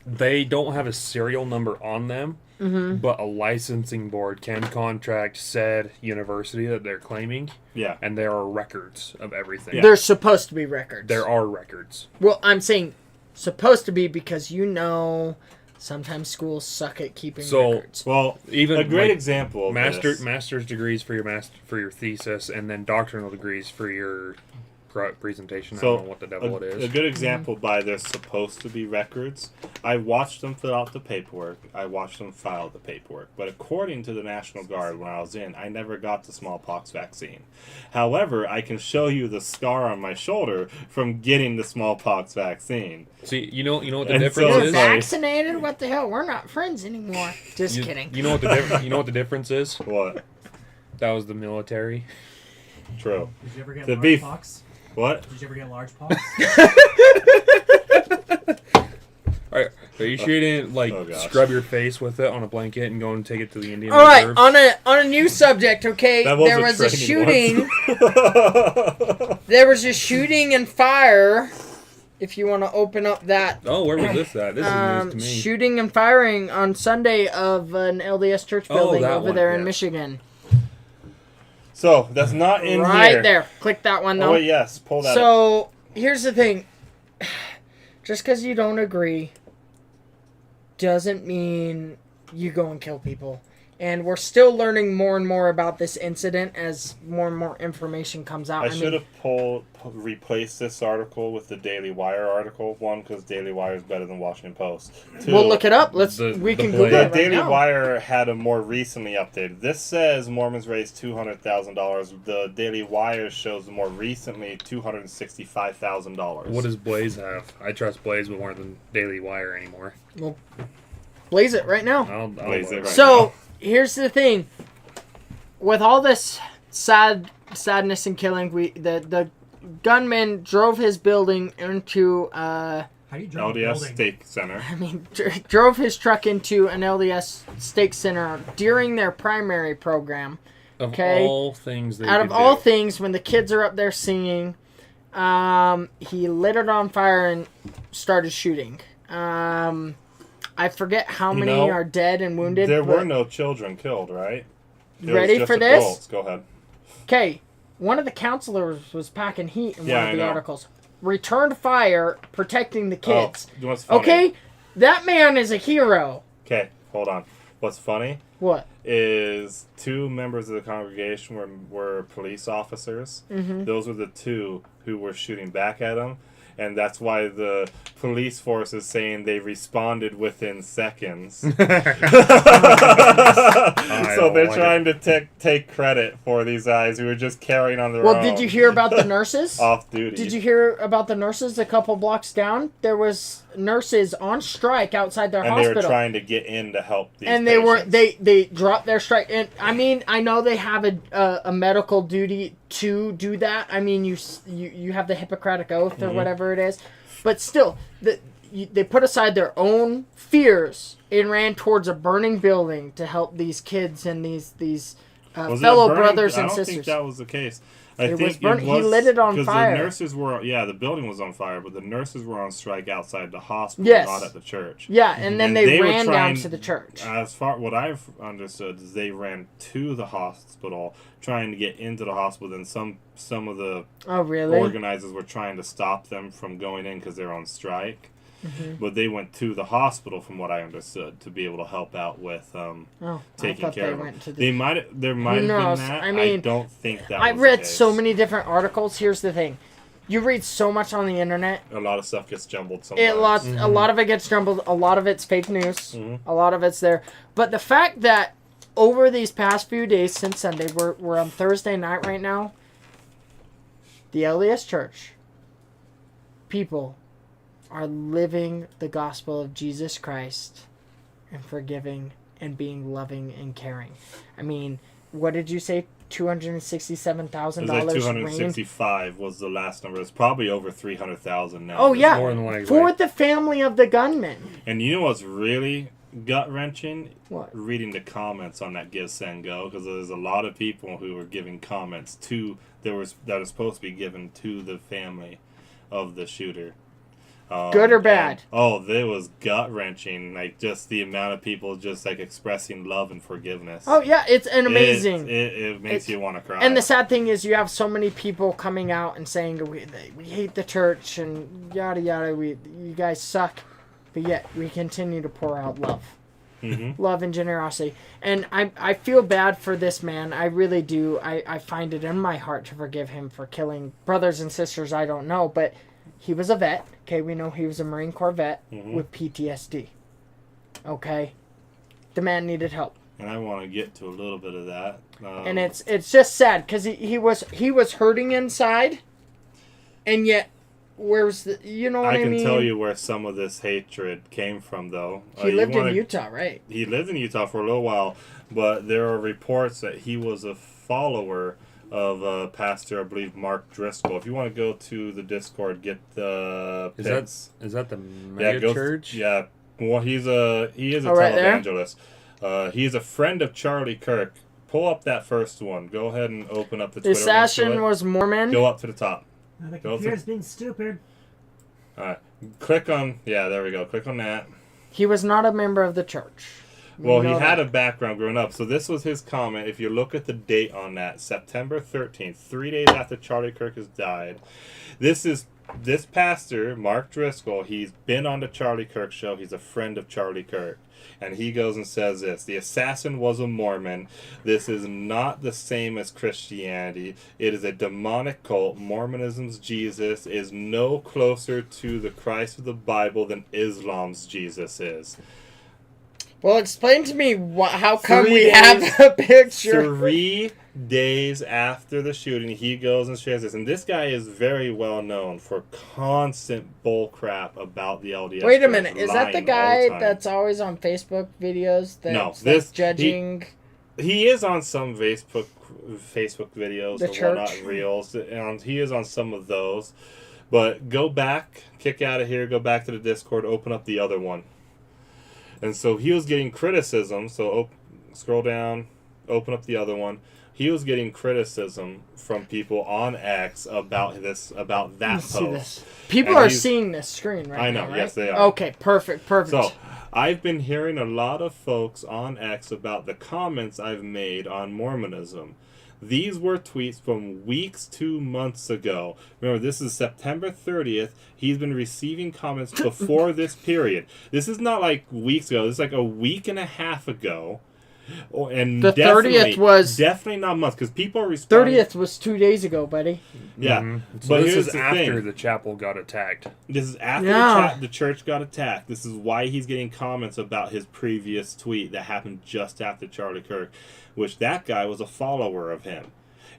they don't have a serial number on them, but a licensing board can contract said university that they're claiming, Yeah. and there are records of everything. Yeah. There's supposed to be records. There are records. Well, I'm saying supposed to be because sometimes schools suck at keeping So, records. Well, Even a great like, example of this. master's degrees for your thesis, and then doctoral degrees for your presentation. I So, don't know what the devil it A is. good example by there's supposed to be records. I watched them fill out the paperwork. I watched them file the paperwork. But according to the National Guard, when I was in, I never got the smallpox vaccine. However, I can show you the scar on my shoulder from getting the smallpox vaccine. See, you know what the And difference so You're is. it's like- vaccinated? What the hell? We're not friends anymore. Just kidding. You know what the difference is? What? That was the military. True. Did you ever get The large beef. pox? What? Did you ever get large pox? Are you sure you didn't Oh, gosh. scrub your face with it on a blanket and go and take it to the Indian All right, Reserve? on a new subject, okay? That There was a training shooting. once. There was a shooting and fire. If you want to open up that Oh, where was this at? This is news to me. shooting and firing on Sunday of an LDS church Oh, building that over one, there in yeah. Michigan. So, that's not in Right here. there. Click that one Oh, though. wait, yes. Pull that up. So here's the thing. Just because you don't agree doesn't mean you go and kill people. And we're still learning more and more about this incident as more and more information comes out. I should have replaced this article with the Daily Wire article. One, because Daily Wire is better than Washington Post. Two, We'll look it up. The We can Blaze. Google the it right Daily now. Wire had a more recently updated. This says Mormons raised $200,000. The Daily Wire shows more recently $265,000. What does Blaze have? I trust Blaze more than Daily Wire anymore. Blaze it right now. I'll Blaze it right So now. here's the thing. With all this sadness and killing, the gunman drove his building into How do you drive a LDS building? Stake Center. drove his truck into an LDS stake center during their primary program. Of Okay. all things they Out of could all do. things, when the kids are up there singing, he lit it on fire and started shooting. I forget how You many know, are dead and wounded. There were but- no children killed, right? It was Ready just for this? adults. Go ahead. Okay, one of the counselors was packing heat in Yeah, one I of the know. articles. Returned fire, protecting the kids. Oh, you know what's funny? Okay, that man is a hero. Okay, hold on. What's funny What? is two members of the congregation were police officers. Mm-hmm. Those were the two who were shooting back at him. And that's why the police force is saying they responded within seconds. So they're like trying to take credit for these guys who were just carrying on their own. Well, did you hear about the nurses? Off duty. Did you hear about the nurses a couple blocks down? There was nurses on strike outside their And hospital. they were trying to get in to help these and they were patients. they dropped their strike. And I mean, I know they have a medical duty to do that. I mean, you have the Hippocratic Oath or whatever it is, but still, they put aside their own fears and ran towards a burning building to help these kids and these Was it fellow burning? brothers and I don't sisters. think that was the case. It was burning. He lit it on 'cause fire. The nurses were, the building was on fire, but the nurses were on strike outside the hospital, Yes. not at the church. Yeah, and then And they they were ran down trying- to the church. As far what I've understood is they ran to the hospital, trying to get into the hospital. Then some of the Oh, really? organizers were trying to stop them from going in because they're on strike. Mm-hmm. But they went to the hospital, from what I understood, to be able to help out with Oh, taking I thought care they of them. went to the. They might there might have been knows? that. I mean, don't think that. I was read the case. so many different articles. Here's the thing: you read so much on the internet. A lot of stuff gets jumbled sometimes. A lot of it gets jumbled. A lot of it's fake news. Mhm. A lot of it's there. But the fact that over these past few days since Sunday, we're on Thursday night right now. The LDS Church people are living the gospel of Jesus Christ and forgiving and being loving and caring. I mean, what did you say? $267,000 It was like rain? 265 was the last number. It's probably over 300,000 now. Oh yeah, more than likely. for the family of the gunman. And you know what's really gut wrenching? What? Reading the comments on that Give Send Go, because there's a lot of people who were giving comments that are supposed to be given to the family of the shooter. Good or bad? It was gut wrenching. Like just the amount of people just like expressing love and forgiveness. Oh yeah, it's an amazing. It makes It's- you want to cry. And the sad thing is, you have so many people coming out and saying we hate the church and yada yada. You guys suck, but yet we continue to pour out love. love and generosity. And I feel bad for this man. I really do. I find it in my heart to forgive him for killing brothers and sisters I don't know. But he was a vet. Okay, we know he was a Marine Corps vet with PTSD. Okay? The man needed help. And I want to get to a little bit of that. And it's just sad because he was hurting inside, and yet where's the, you know what I mean? I can tell you where some of this hatred came from, though. He lived in Utah, right? He lived in Utah for a little while, but there are reports that he was a follower of Pastor, I believe, Mark Driscoll. If you want to go to the Discord, get the pics. Is that the mega church? Yeah. Well, he is a right televangelist. He is a friend of Charlie Kirk. Pull up that first one. Go ahead and open up the Twitter. The assassin was Mormon. Go up to the top. The computer's being stupid. Alright. Click on... Yeah, there we go. Click on that. He was not a member of the church. Well, he had a background growing up. So this was his comment. If you look at the date on that, September 13th, 3 days after Charlie Kirk has died. This pastor, Mark Driscoll, he's been on the Charlie Kirk show. He's a friend of Charlie Kirk. And he goes and says this: the assassin was a Mormon. This is not the same as Christianity. It is a demonic cult. Mormonism's Jesus is no closer to the Christ of the Bible than Islam's Jesus is. Well, explain to me how come we have the picture. 3 days after the shooting, he goes and shares this. And this guy is very well known for constant bull crap about the LDS. Wait a minute. Is that the guy that's always on Facebook videos? That's judging. He is on some Facebook videos, the church whatnot, reels. And he is on some of those. But go back, kick out of here, go back to the Discord, open up the other one. And so he was getting criticism. So scroll down, open up the other one. He was getting criticism from people on X about that post. People are seeing this screen right now. I know, right? yes they are. Okay, perfect. So I've been hearing a lot of folks on X about the comments I've made on Mormonism. These were tweets from weeks to months ago. Remember, this is September 30th. He's been receiving comments before this period. This is not like weeks ago. This is like a week and a half ago. And the 30th was... Definitely not months, because people are responding... 30th was 2 days ago, buddy. Yeah. Mm-hmm. So but this here's is the after thing. the chapel got attacked. This is after the church got attacked. This is why he's getting comments about his previous tweet that happened just after Charlie Kirk, which that guy was a follower of him.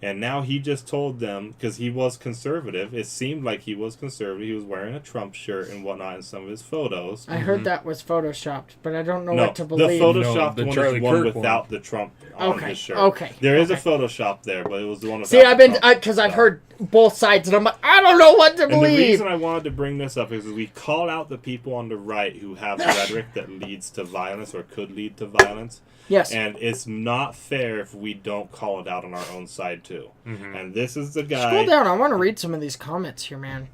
And now he just told them, because he was conservative, it seemed like he was conservative. He was wearing a Trump shirt and whatnot in some of his photos. I heard that was photoshopped, but I don't know what to believe. The photoshopped the one Charlie is one Kirk without one. the Trump on his shirt. Okay. There is a Photoshop there, but it was the one without See, I've been, Trump. because I've heard both sides, and I'm like, I don't know what to believe. And the reason I wanted to bring this up is we call out the people on the right who have rhetoric that leads to violence or could lead to violence. Yes. And it's not fair if we don't call it out on our own side, too. Mm-hmm. And this is the guy... Scroll down. I want to read some of these comments here, man.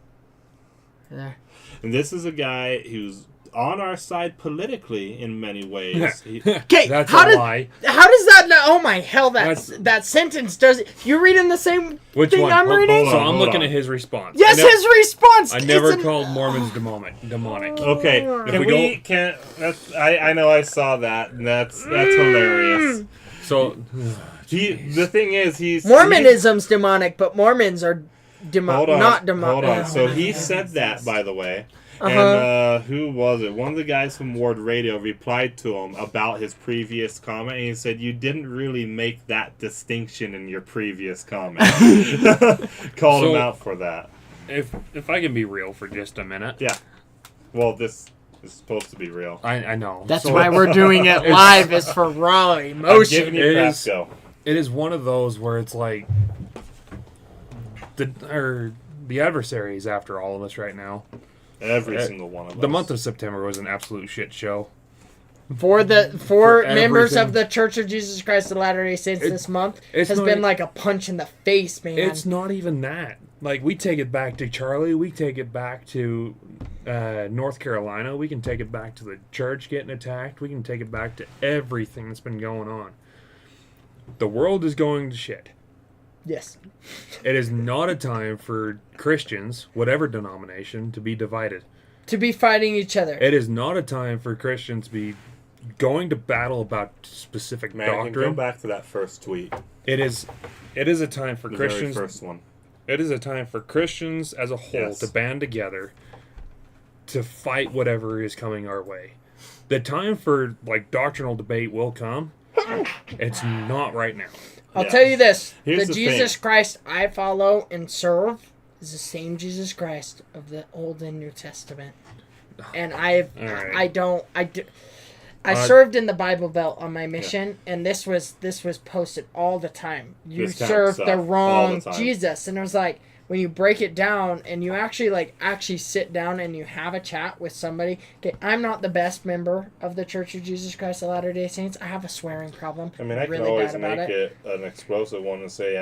There. And this is a guy who's on our side politically in many ways. Okay, That's how a does lie. that? Oh my hell! That sentence does. You reading the same Which thing one? I'm reading? hold So on, I'm hold looking on. at his response. Yes, his response. I never isn't- called Mormons demonic. Okay, If we can't... I know I saw that, and that's hilarious. So The thing is, Mormonism's demonic, but Mormons are not demonic. Hold on. So he said that, by the way. And who was it? One of the guys from Ward Radio replied to him about his previous comment, and he said, "You didn't really make that distinction in your previous comment." Called him out for that. if I can be real for just a minute. Yeah. Well, this is supposed to be real. I know. That's So why we're doing it live. Is for raw I'm emotion. giving you It crap, is- go. It is one of those where it's like the adversaries after all of us right now. Every single one of us. The month of September was an absolute shit show. For members everything. of the Church of Jesus Christ of Latter-day Saints this month it's has not been e- like a punch in the face, man. It's not even that. Like, we take it back to Charlie. We take it back to North Carolina. We can take it back to the church getting attacked. We can take it back to everything that's been going on. The world is going to shit. Yes. It is not a time for Christians, whatever denomination, to be divided. To be fighting each other. It is not a time for Christians to be going to battle about specific Man, you can go doctrine. back to that first tweet. It is a time for The Christians. very first one. It is a time for Christians as a whole Yes. to band together to fight whatever is coming our way. The time for like doctrinal debate will come. It's not right now. I'll Yeah. tell you this: Here's the the Jesus thing. Christ I follow and serve is the same Jesus Christ of the Old and New Testament. And All right. I served in the Bible Belt on my mission, and this was posted all the time. You This kind of serve stuff the all wrong the time. Jesus, and it was like when you break it down and you actually sit down and you have a chat with somebody. Okay, I'm not the best member of the Church of Jesus Christ of Latter-day Saints. I have a swearing problem. I mean, I can really always bad about make it an explosive one and say,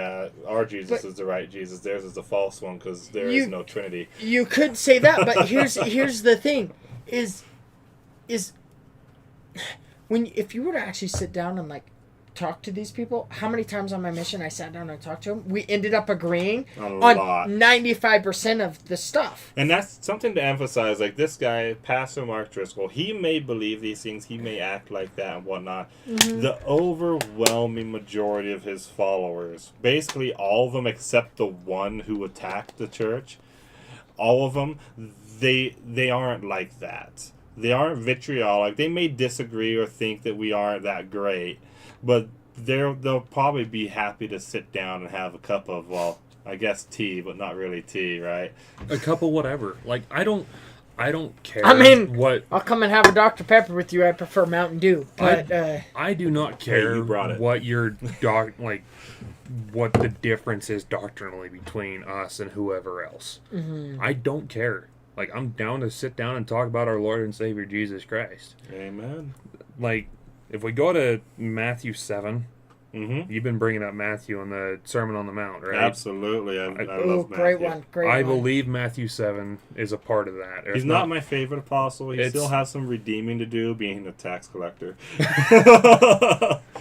our Jesus But- is the right Jesus, theirs is the false one, because there You- is no Trinity. You could say that, but here's the thing: is if you were to actually sit down and like talk to these people, how many times on my mission I sat down and talked to them? We ended up agreeing A on lot. 95% of the stuff. And that's something to emphasize. Like this guy, Pastor Mark Driscoll, he may believe these things, he may act like that and whatnot. The overwhelming majority of his followers, basically all of them except the one who attacked the church, all of them, they aren't like that. They aren't vitriolic. They may disagree or think that we aren't that great, but they'll probably be happy to sit down and have a cup of, well, I guess tea, but not really tea, right? A couple whatever. Like I don't care. I mean- what I'll come and have a Dr. Pepper with you. I prefer Mountain Dew, but I do not care you brought it. what your what the difference is doctrinally between us and whoever else. I don't care. Like I'm down to sit down and talk about our Lord and Savior Jesus Christ. Amen. Like if we go to Matthew 7, Mm-hmm. you've been bringing up Matthew on the Sermon on the Mount, right? Absolutely. I ooh, love great Matthew. one, great I one. believe Matthew 7 is a part of that. If He's not my favorite apostle. He It's- still has some redeeming to do, being a tax collector.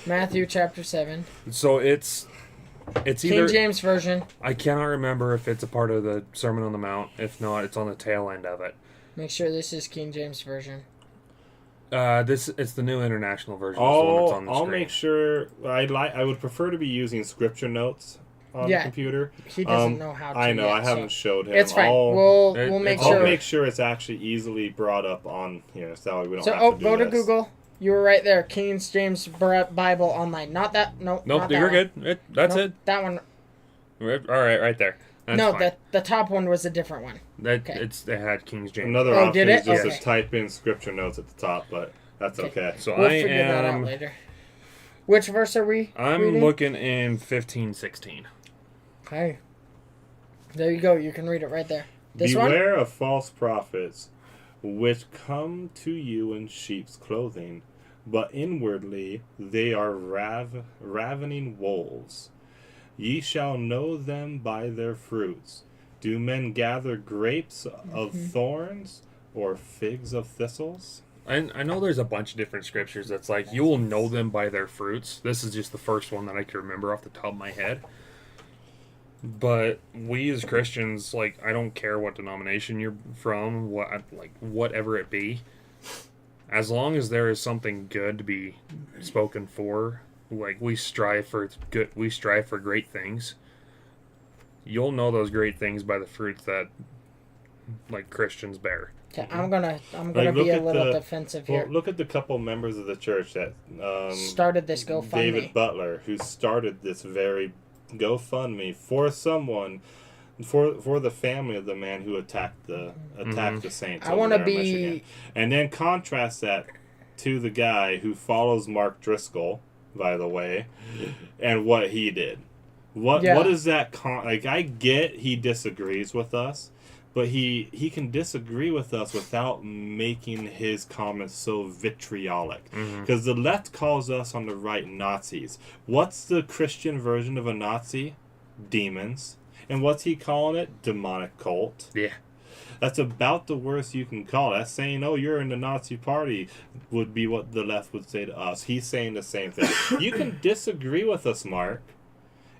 Matthew chapter 7, So it's King either James version. I cannot remember if it's a part of the Sermon on the Mount. If not, it's on the tail end of it. Make sure this is King James version. It's the New International Version. It's the one that's on the I'll screen. make sure. I would prefer to be using scripture notes on Yeah. the computer. He doesn't know how to. I know. yet, I haven't so. showed him. It's fine. I'll We'll make it's- I'll sure. make sure it's actually easily brought up on here, so that way we don't So, have to do go to this. Google. You were right there. King James Bible online. Not that. No. Nope, not you're that good. That's Nope, That one. it. All right, right there. That's no, fine. the top one was a different one. That okay. it had King James. Another Oh, option did is it? just Okay. to type in scripture notes at the top, but that's okay. So We'll I figure that out am. later. Which verse are we? I'm reading? looking in 15:16. Okay. There you go. You can read it right there. This one. Beware of false prophets, which come to you in sheep's clothing, but inwardly they are ravening wolves. Ye shall know them by their fruits. Do men gather grapes of thorns or figs of thistles? I know there's a bunch of different scriptures that's like you will know them by their fruits. This is just the first one that I can remember off the top of my head. But we as Christians, like, I don't care what denomination you're from, whatever it be, as long as there is something good to be spoken for, like we strive for good, we strive for great things. You'll know those great things by the fruits that, like, Christians bear. Okay, I'm gonna Like, be look a at little the- defensive Well, here. look at the couple members of the church that Started this GoFundMe. David Butler, who started this very GoFundMe for someone, for the family of the man who attacked the Saints. I over wanna there in be- Michigan. And then contrast that to the guy who follows Mark Driscoll, by the way, and what he did. What is that? Like, I get he disagrees with us, but he can disagree with us without making his comments so vitriolic. Because the left calls us on the right Nazis. What's the Christian version of a Nazi? Demons. And what's he calling it? Demonic cult. Yeah. That's about the worst you can call it. That's saying, oh, you're in the Nazi party, would be what the left would say to us. He's saying the same thing. You can disagree with us, Mark,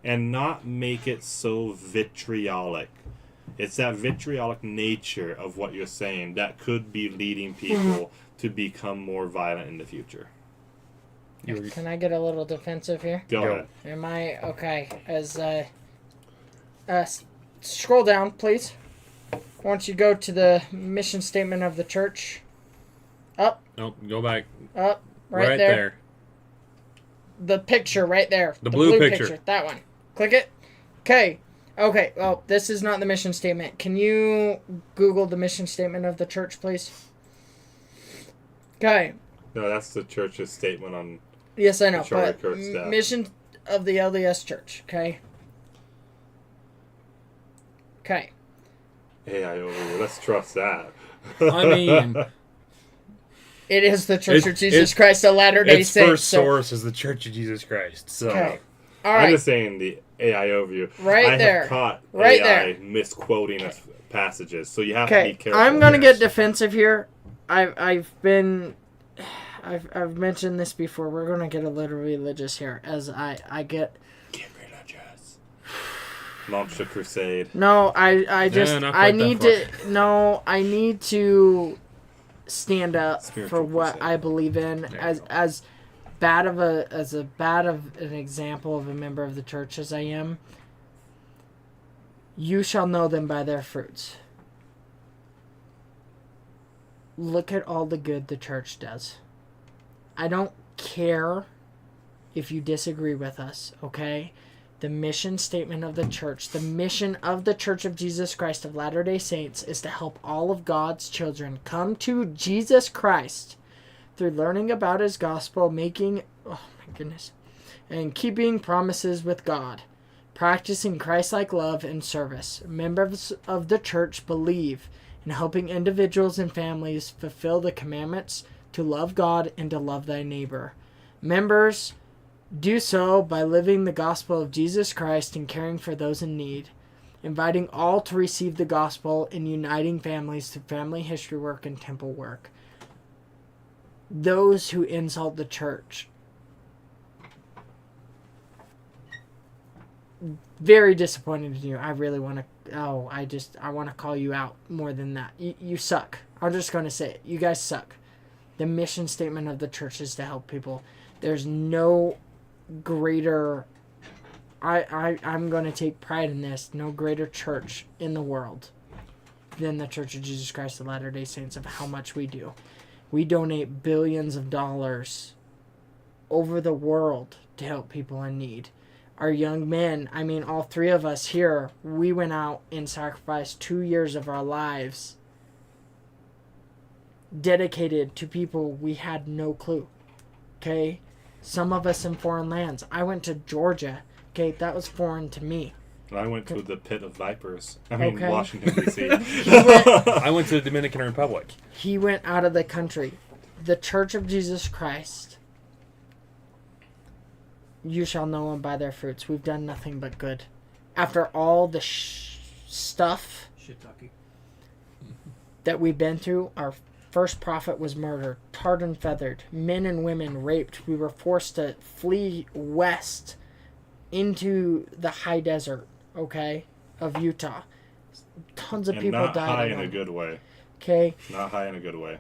and not make it so vitriolic. It's that vitriolic nature of what you're saying that could be leading people to become more violent in the future. Can I get a little defensive here? Go ahead. Am I okay? Scroll down, please. Once you go to the mission statement of the church. Up. Nope, go back. Up. Right there. The picture right there. The blue picture. That one. Click it. Okay. Okay. Well, this is not the mission statement. Can you Google the mission statement of the church, please? Okay. No, that's the church's statement on. Yes, I know. Charlie But Kirk's death. mission of the LDS Church. Okay. Okay. AIOU. Let's trust that. I mean, It is the Church of It's- Jesus Christ of Latter-day its Saints. first source is the Church of Jesus Christ. So, Okay. All I'm right. just saying the AI overview. Right I there. have caught Right AI there. misquoting passages, so you have to be Okay. careful. I'm gonna Yes. get defensive here. I've mentioned this before. We're gonna get a little religious here, as I get. Get religious. Launch a crusade. No, I just not I quite that need to no I need to stand up Spiritual for what crusade. I believe in There you as go. bad of an example of a member of the church as I am. You shall know them by their fruits. Look at all the good the church does. I don't care if you disagree with us, okay? The mission statement of the church, the mission of the Church of Jesus Christ of Latter-day Saints is to help all of God's children come to Jesus Christ through learning about his gospel, and keeping promises with God, practicing Christ-like love and service. Members of the church believe in helping individuals and families fulfill the commandments to love God and to love thy neighbor. Members do so by living the gospel of Jesus Christ and caring for those in need, inviting all to receive the gospel and uniting families through family history work and temple work. Those who insult the church, very disappointed in you. I really want to. I want to call you out more than that. You suck. I'm just going to say it. You guys suck. The mission statement of the church is to help people. There's no greater. I'm going to take pride in this. No greater church in the world than the Church of Jesus Christ of Latter-day Saints of how much we do. We donate billions of dollars over the world to help people in need. Our young men, all three of us here, we went out and sacrificed 2 years of our lives dedicated to people we had no clue. Okay? Some of us in foreign lands. I went to Georgia. Okay? That was foreign to me. I went to the pit of vipers. Okay. Washington, D.C. I went to the Dominican Republic. He went out of the country. The Church of Jesus Christ. You shall know them by their fruits. We've done nothing but good. After all the stuff that we've been through, our first prophet was murdered, tarred and feathered, men and women raped. We were forced to flee west into the high desert, okay, of Utah. Tons of And people not died. high in along. a good way. Okay. Not high in a good way.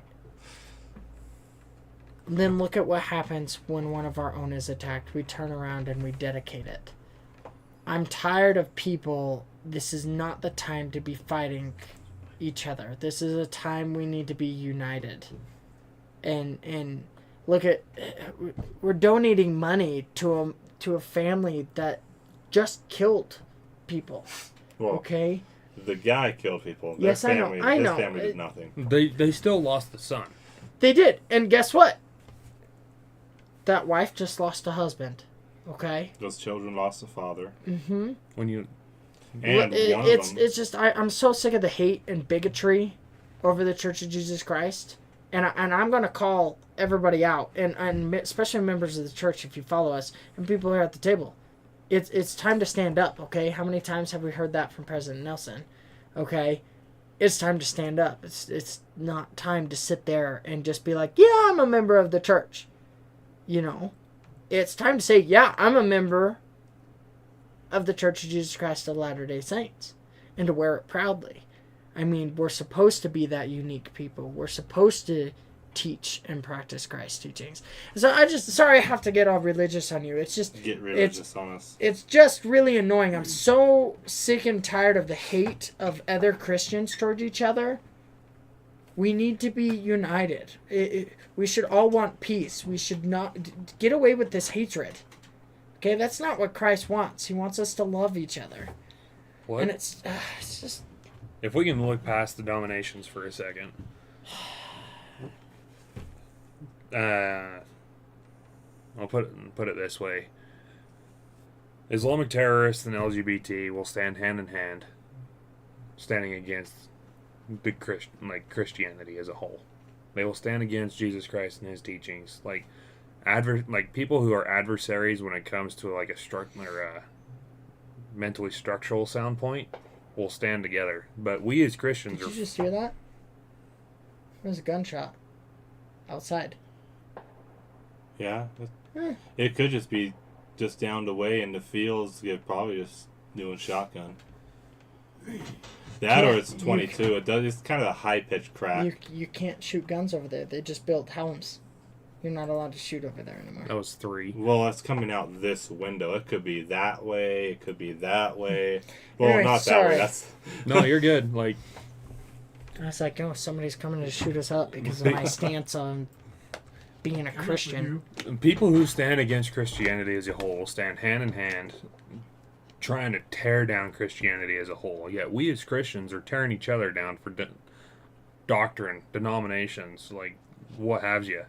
Then look at what happens when one of our own is attacked. We turn around and we dedicate it. I'm tired of people. This is not the time to be fighting each other. This is a time we need to be united. And look at, we're donating money to a family that just killed people. Well, Okay? the guy killed people. Their Yes, I know. family, I his know. family did nothing. They still lost the son. They did. And guess what? That wife just lost a husband. Okay? Those children lost a father. Mm-hmm. When you And one of them. It's just I'm so sick of the hate and bigotry over the Church of Jesus Christ, and I'm gonna call everybody out, and especially members of the church if you follow us and people here at the table. It's time to stand up. Okay, how many times have we heard that from President Nelson? Okay, it's time to stand up. It's not time to sit there and just be like, yeah, I'm a member of the church. You know, it's time to say, yeah, I'm a member of the Church of Jesus Christ of Latter-day Saints, and to wear it proudly. We're supposed to be that unique people. We're supposed to teach and practice Christ's teachings. So I have to get all religious on you. It's just Get religious on us. it's just really annoying. I'm so sick and tired of the hate of other Christians towards each other. We need to be united. We should all want peace. We should not get away with this hatred. Okay, that's not what Christ wants. He wants us to love each other. What? And it's just... If we can look past the dominations for a second. I'll put it this way. Islamic terrorists and LGBT will stand hand in hand, standing against the Christianity as a whole. They will stand against Jesus Christ and his teachings. Like people who are adversaries when it comes to like a mentally structural sound point will stand together. But we as Christians Did you just hear that? There's a gunshot outside. Yeah. It could just be just down the way in the fields. You're probably just doing shotgun. That or it's 22. It's kind of a high-pitched crack. You can't shoot guns over there. They just built homes. You're not allowed to shoot over there anymore. That was 3. Well, it's coming out this window. It could be that way. It could be that way. Well, Anyway, not sorry. that way. No, you're good. Like, I was like, oh, somebody's coming to shoot us up because of my stance on being a Christian. people who stand against Christianity as a whole stand hand in hand trying to tear down Christianity as a whole. Yet we as Christians are tearing each other down for doctrine, denominations, like what have you.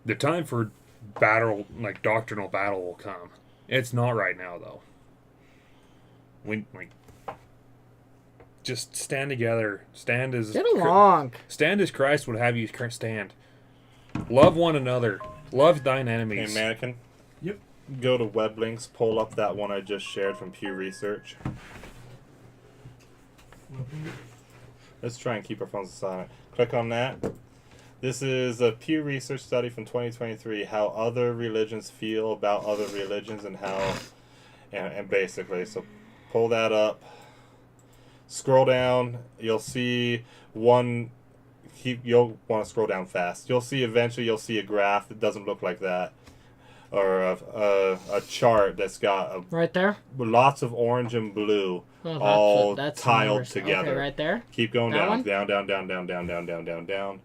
The time for battle, like doctrinal battle, will come. It's not right now, though. We just stand together. Stand as Get along. Stand as Christ would have you stand. Love one another. Love thine Hey, enemies. mannequin. Yep. Go to web links. Pull up that one I just shared from Pew Research. Let's try and keep our phones silent. Click on that. This is a Pew Research study from 2023. How other religions feel about other religions and how, and basically. So, pull that up. Scroll down. You'll see one. You'll want to scroll down fast. You'll see eventually. You'll see a graph that doesn't look like that, or a chart that's got Right there? lots of orange and blue Oh, all that's tiled numbers. together. Okay, right there. Keep going That down, one? down, down, down, down, down, down, down, down, down,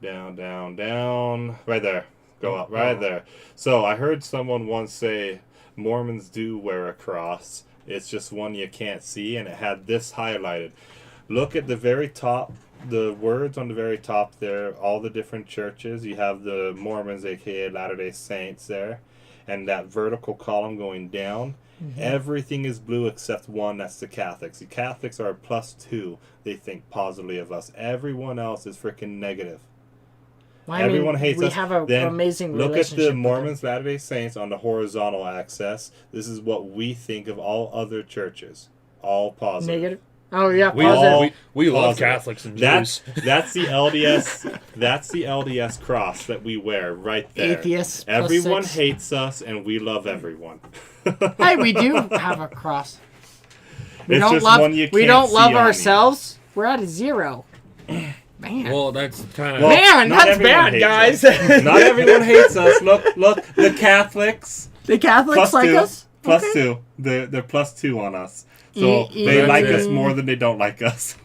down, down, down. Right there. Go up. Right there. So I heard someone once say Mormons do wear a cross. It's just one you can't see, and it had this highlighted. Look at the very top. The words on the very top there, all the different churches. You have the Mormons, aka Latter-day Saints there, and that vertical column going down. Mm-hmm. Everything is blue except one, that's the Catholics. The Catholics are a +2. They think positively of us. Everyone else is freaking negative. Well, Everyone hates we us. have an Then amazing look at relationship the with Mormons, Latter-day Saints on the horizontal axis. This is what we think of all other churches. All them. positive. Negative. Oh yeah, We, positive. we love Positive. Catholics and Jews. That's the LDS. That's the LDS cross that we wear right there. Atheists. plus Everyone 6. hates us, and we love everyone. Hey, we do have a cross. We It's don't just love. one you We can't don't see love on you. ourselves. We're at a 0. Man. Well, that's kind of... Well, Man, not that's everyone bad, hates guys. us. Not everyone hates us. Look, the Catholics The Catholics like +2, us. +2. They're +2 on us. So they That's like it. us more than they don't like us.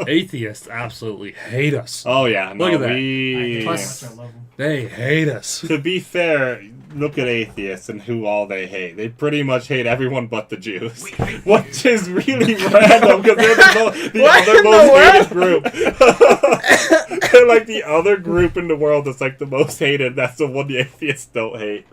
Atheists absolutely hate us. Oh yeah, no, Look at that. we. Plus- I love them. They hate us. To be fair, look at atheists and who all they hate. They pretty much hate everyone but the Jews, which is really random because they're the What other in the most world? hated group. They're like the other group in the world that's like the most hated. That's the one the atheists don't hate.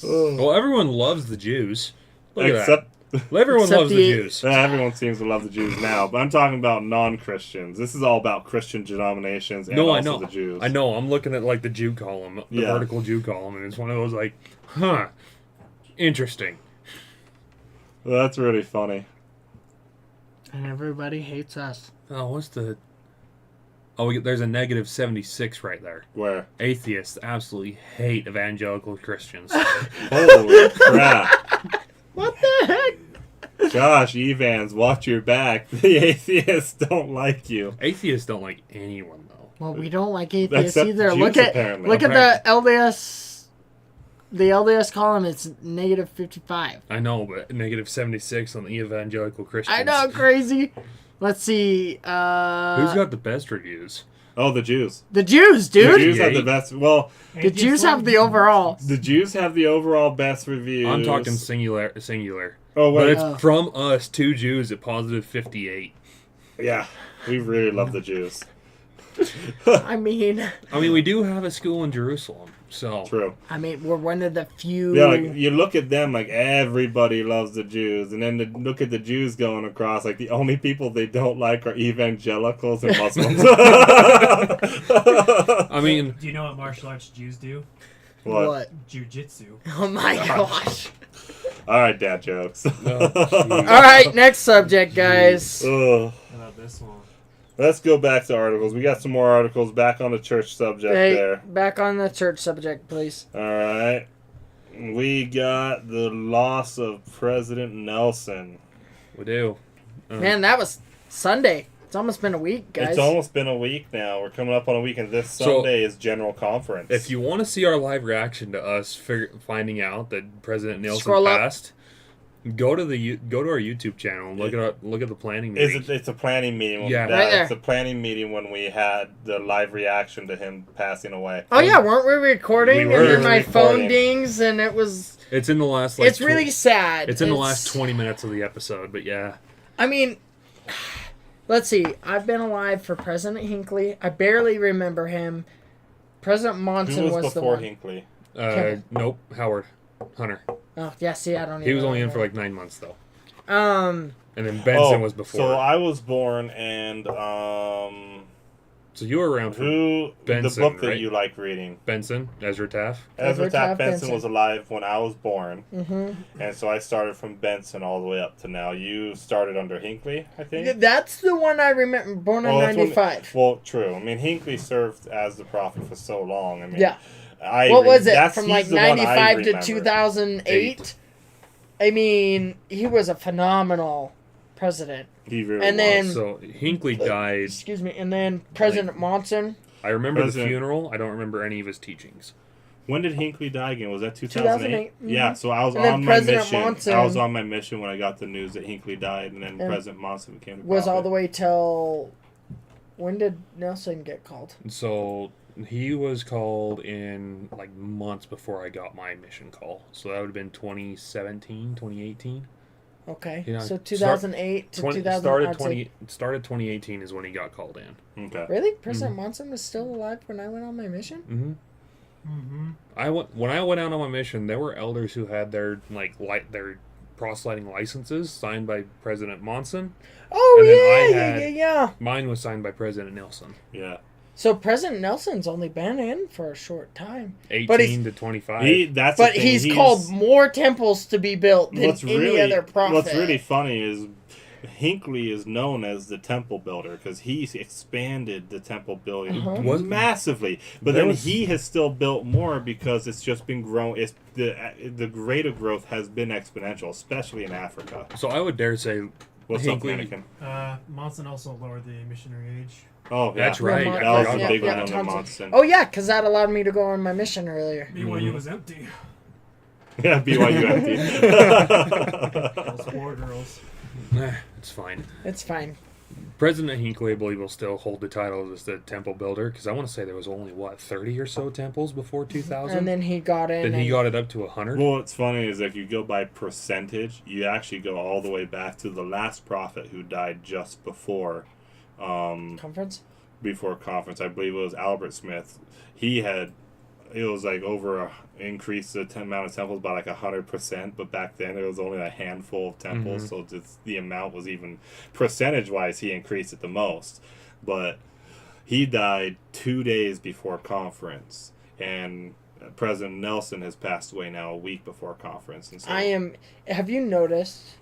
Well, everyone loves the Jews. Look at that. Except Everyone Except loves the the- Jews. everyone seems to love the Jews now, but I'm talking about non-Christians. This is all about Christian denominations and No, I also know. the Jews. I know. I'm looking at like the Jew column, the Yeah. vertical Jew column, and it's one of those like, huh, interesting. Well, that's really funny. And everybody hates us. Oh, what's the? Oh, there's a -76 right there. Where? Atheists absolutely hate evangelical Christians. Holy crap. What the heck? Gosh, Evans, watch your back. The atheists don't like you. Atheists don't like anyone though. Well, we don't like atheists Except either. Jews, Look at apparently. the LDS. The LDS column, it's negative 55. I know, but negative 76 on the evangelical Christians. I know, crazy. Let's see. Who's got the best reviews? Oh, the Jews. The Jews, The dude. Jews have the best. Well, The Jews have the overall. the Jews have the overall best reviews. I'm talking singular. Oh, But wait. it's from us, 2 Jews at positive 58. Yeah, we really love the Jews. I mean, We do have a school in Jerusalem, so True. we're one of the few. Yeah, like you look at them, like everybody loves the Jews, and then look at the Jews going across. Like the only people they don't like are evangelicals and Muslims. I mean, Do you know what martial arts Jews do? What? Jiu-jitsu. Oh my gosh. All right, dad jokes. Oh, All right, next subject, guys. Ugh. How about this one? Let's go back to articles. We got some more articles back on the church subject Hey, there. back on the church subject, please. All right. We got the loss of President Nelson. we do. Man, that was Sunday. It's almost been a week, guys. It's almost been a week now. We're coming up on a week, and this So, Sunday is General Conference. If you want to see our live reaction to us finding out that President Nelson Scroll up. passed, go to our YouTube channel and look at the planning meeting. It's a planning meeting. Yeah. Right there. It's a planning meeting when we had the live reaction to him passing away. Oh yeah, weren't we recording? We were and then my phone recording. dings, and it was. It's in the last. It's really sad. It's in the last 20 minutes of the episode, but yeah. I mean, let's see. I've been alive for President Hinckley. I barely remember him. President Monson Who was the before one. Hinckley? Okay. Nope. Howard Hunter. Oh yeah, see, I don't. He was even only in for remember. like 9 months though, And and then Benson was before. So I was born, and So you were around for who Benson, the book that right? you like reading? Benson, Ezra Taft. Ezra Taft Benson Benson. was alive when I was born, hmm and so I started from Benson all the way up to now. You started under Hinckley, I think. that's the one I remember. Born in Well, that's when- '95. Well, true. I mean, Hinckley served as the prophet for so long. I mean, Yeah. What was it? From he's like the one I 95 to remember. 2008. I mean, he was a phenomenal president. He really And was. then- So Hinckley died. Excuse me. And then President Monson. I remember President- the funeral. I don't remember any of his teachings. When did Hinckley die again? Was that 2008? 2008, Yeah, so I was And then on my President mission. Monson- I was on my mission when I got the news that Hinckley died, and then And President Monson became the Was prophet. all the way till. When did Nelson get called? So he was called in like months before I got my mission call. So that would have been 2017, 2018. Okay. Yeah, So 2008 to 2000. Started 2018 is when he got called in. Okay. Really? President Monson was still alive when I went on my mission? Mm-hmm. Mm-hmm. When I went out on my mission, there were elders who had their their proselyting licenses signed by President Monson. Oh, And then yeah, I had- yeah. Mine was signed by President Nelson. Yeah. So President Nelson's only been in for a short time. 18 to 25. That's But the thing. he's called more temples to be built than any other prophet. What's really funny is Hinckley is known as the temple builder because he's expanded the temple building Uh-huh. massively. But There then was- he has still built more because it's just been grown. It's the rate of growth has been exponential, especially in Africa. So I would dare say What's Hinckley- up, Anakin? Monson also lowered the missionary age. Oh, yeah. That's right. Yeah, That was forgot a about big that. one on the Thompson. Monson. Oh, yeah, because that allowed me to go on my mission earlier. BYU was empty. Yeah, BYU empty. Those poor girls. it's fine. It's fine. President Hinckley, I believe, will still hold the title as the temple builder because I want to say there was only 30 or so temples before 2000. And then he got in. Then he and- got it up to 100. Well, what's funny is if you go by percentage, you actually go all the way back to the last prophet who died just before Conference? conference. I believe it was Albert Smith. It was like increased the amount of temples by like 100%, but back then it was only a handful of temples, so just the amount was even percentage wise he increased it the most. But he died 2 days before conference, and President Nelson has passed away now a week before conference. And so Have you noticed